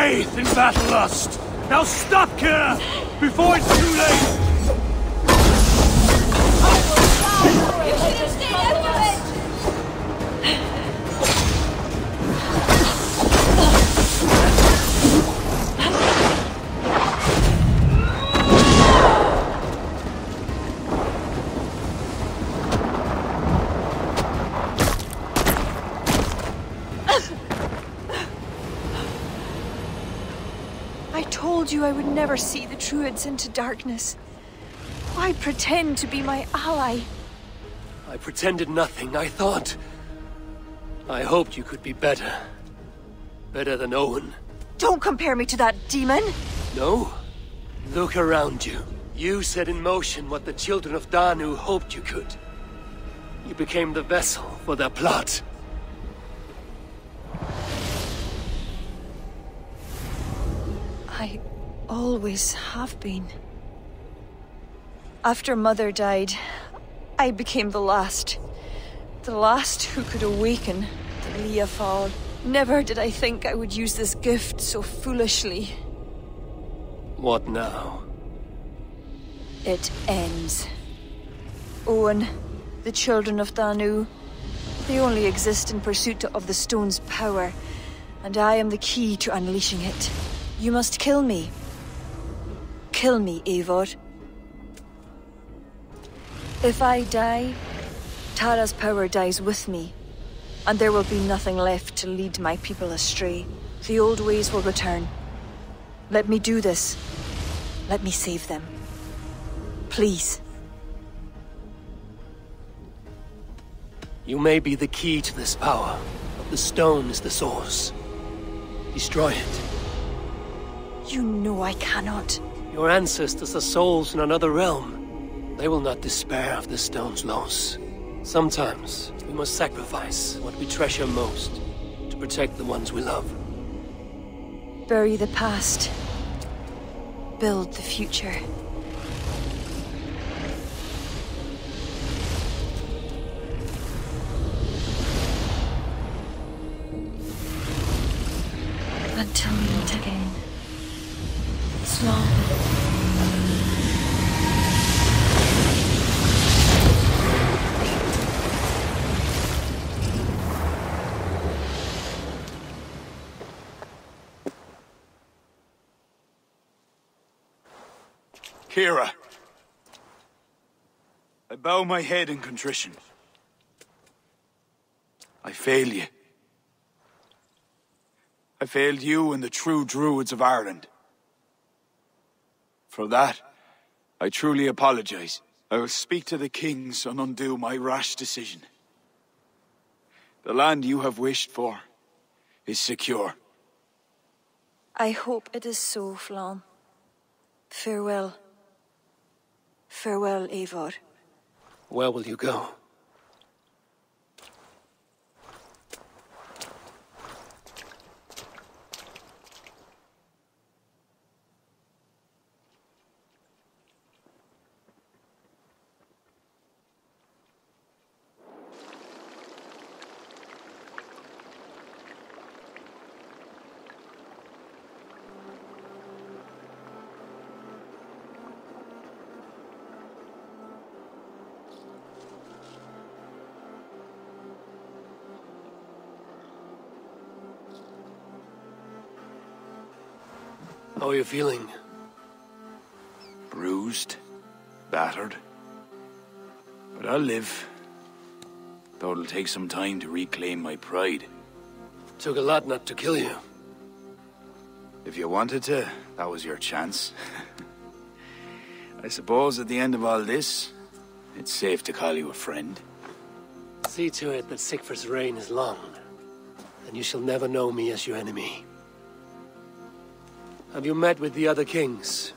faith in battle lust. Now stop, Kira, before it's too late. I would never see the Druids into darkness. Why pretend to be my ally? I pretended nothing. I hoped you could be better. Better than Owen. Don't compare me to that demon! No? Look around you. You set in motion what the children of Danu hoped you could. You became the vessel for their plot. I always have been. After Mother died, I became the last. The last who could awaken the Leafal. Never did I think I would use this gift so foolishly. What now? It ends. Owen, the children of Danu, they only exist in pursuit of the stone's power, and I am the key to unleashing it. You must kill me. Kill me, Eivor. If I die, Tara's power dies with me, and there will be nothing left to lead my people astray. The old ways will return. Let me do this. Let me save them. Please. You may be the key to this power, but the stone is the source. Destroy it. You know I cannot. Your ancestors are souls in another realm. They will not despair of the stone's loss. Sometimes, we must sacrifice what we treasure most to protect the ones we love. Bury the past. Build the future. Until we meet again. Small. Kira, I bow my head in contrition. I fail you. I failed you and the true Druids of Ireland. For that, I truly apologize. I will speak to the kings and undo my rash decision. The land you have wished for is secure. I hope it is so, Flan. Farewell. Farewell, Eivor. Where will you go? How are you feeling? Bruised, battered. But I'll live. Though it'll take some time to reclaim my pride. Took a lot not to kill you. If you wanted to, that was your chance. I suppose at the end of all this, it's safe to call you a friend. See to it that Sigfrid's reign is long, and you shall never know me as your enemy. Have you met with the other kings?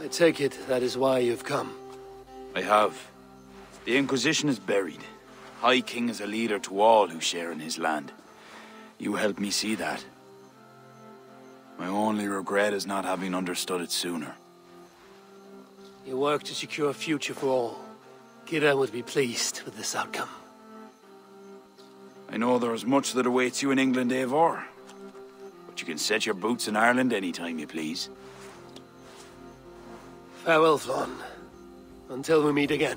I take it that is why you've come. I have. The Inquisition is buried. High King is a leader to all who share in his land. You helped me see that. My only regret is not having understood it sooner. You work to secure a future for all. Kira would be pleased with this outcome. I know there is much that awaits you in England, Eivor. But you can set your boots in Ireland anytime you please. Farewell, Flan. Until we meet again.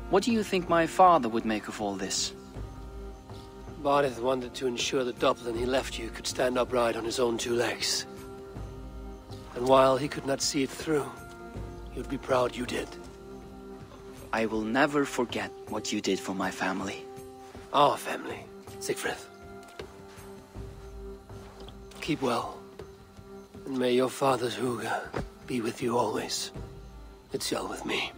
What do you think my father would make of all this? Bardeth wanted to ensure that Dublin he left you could stand upright on his own two legs. And while he could not see it through, he would be proud you did. I will never forget what you did for my family. Our family, Siegfried. Keep well. And may your father's hygge be with you always. It's well with me.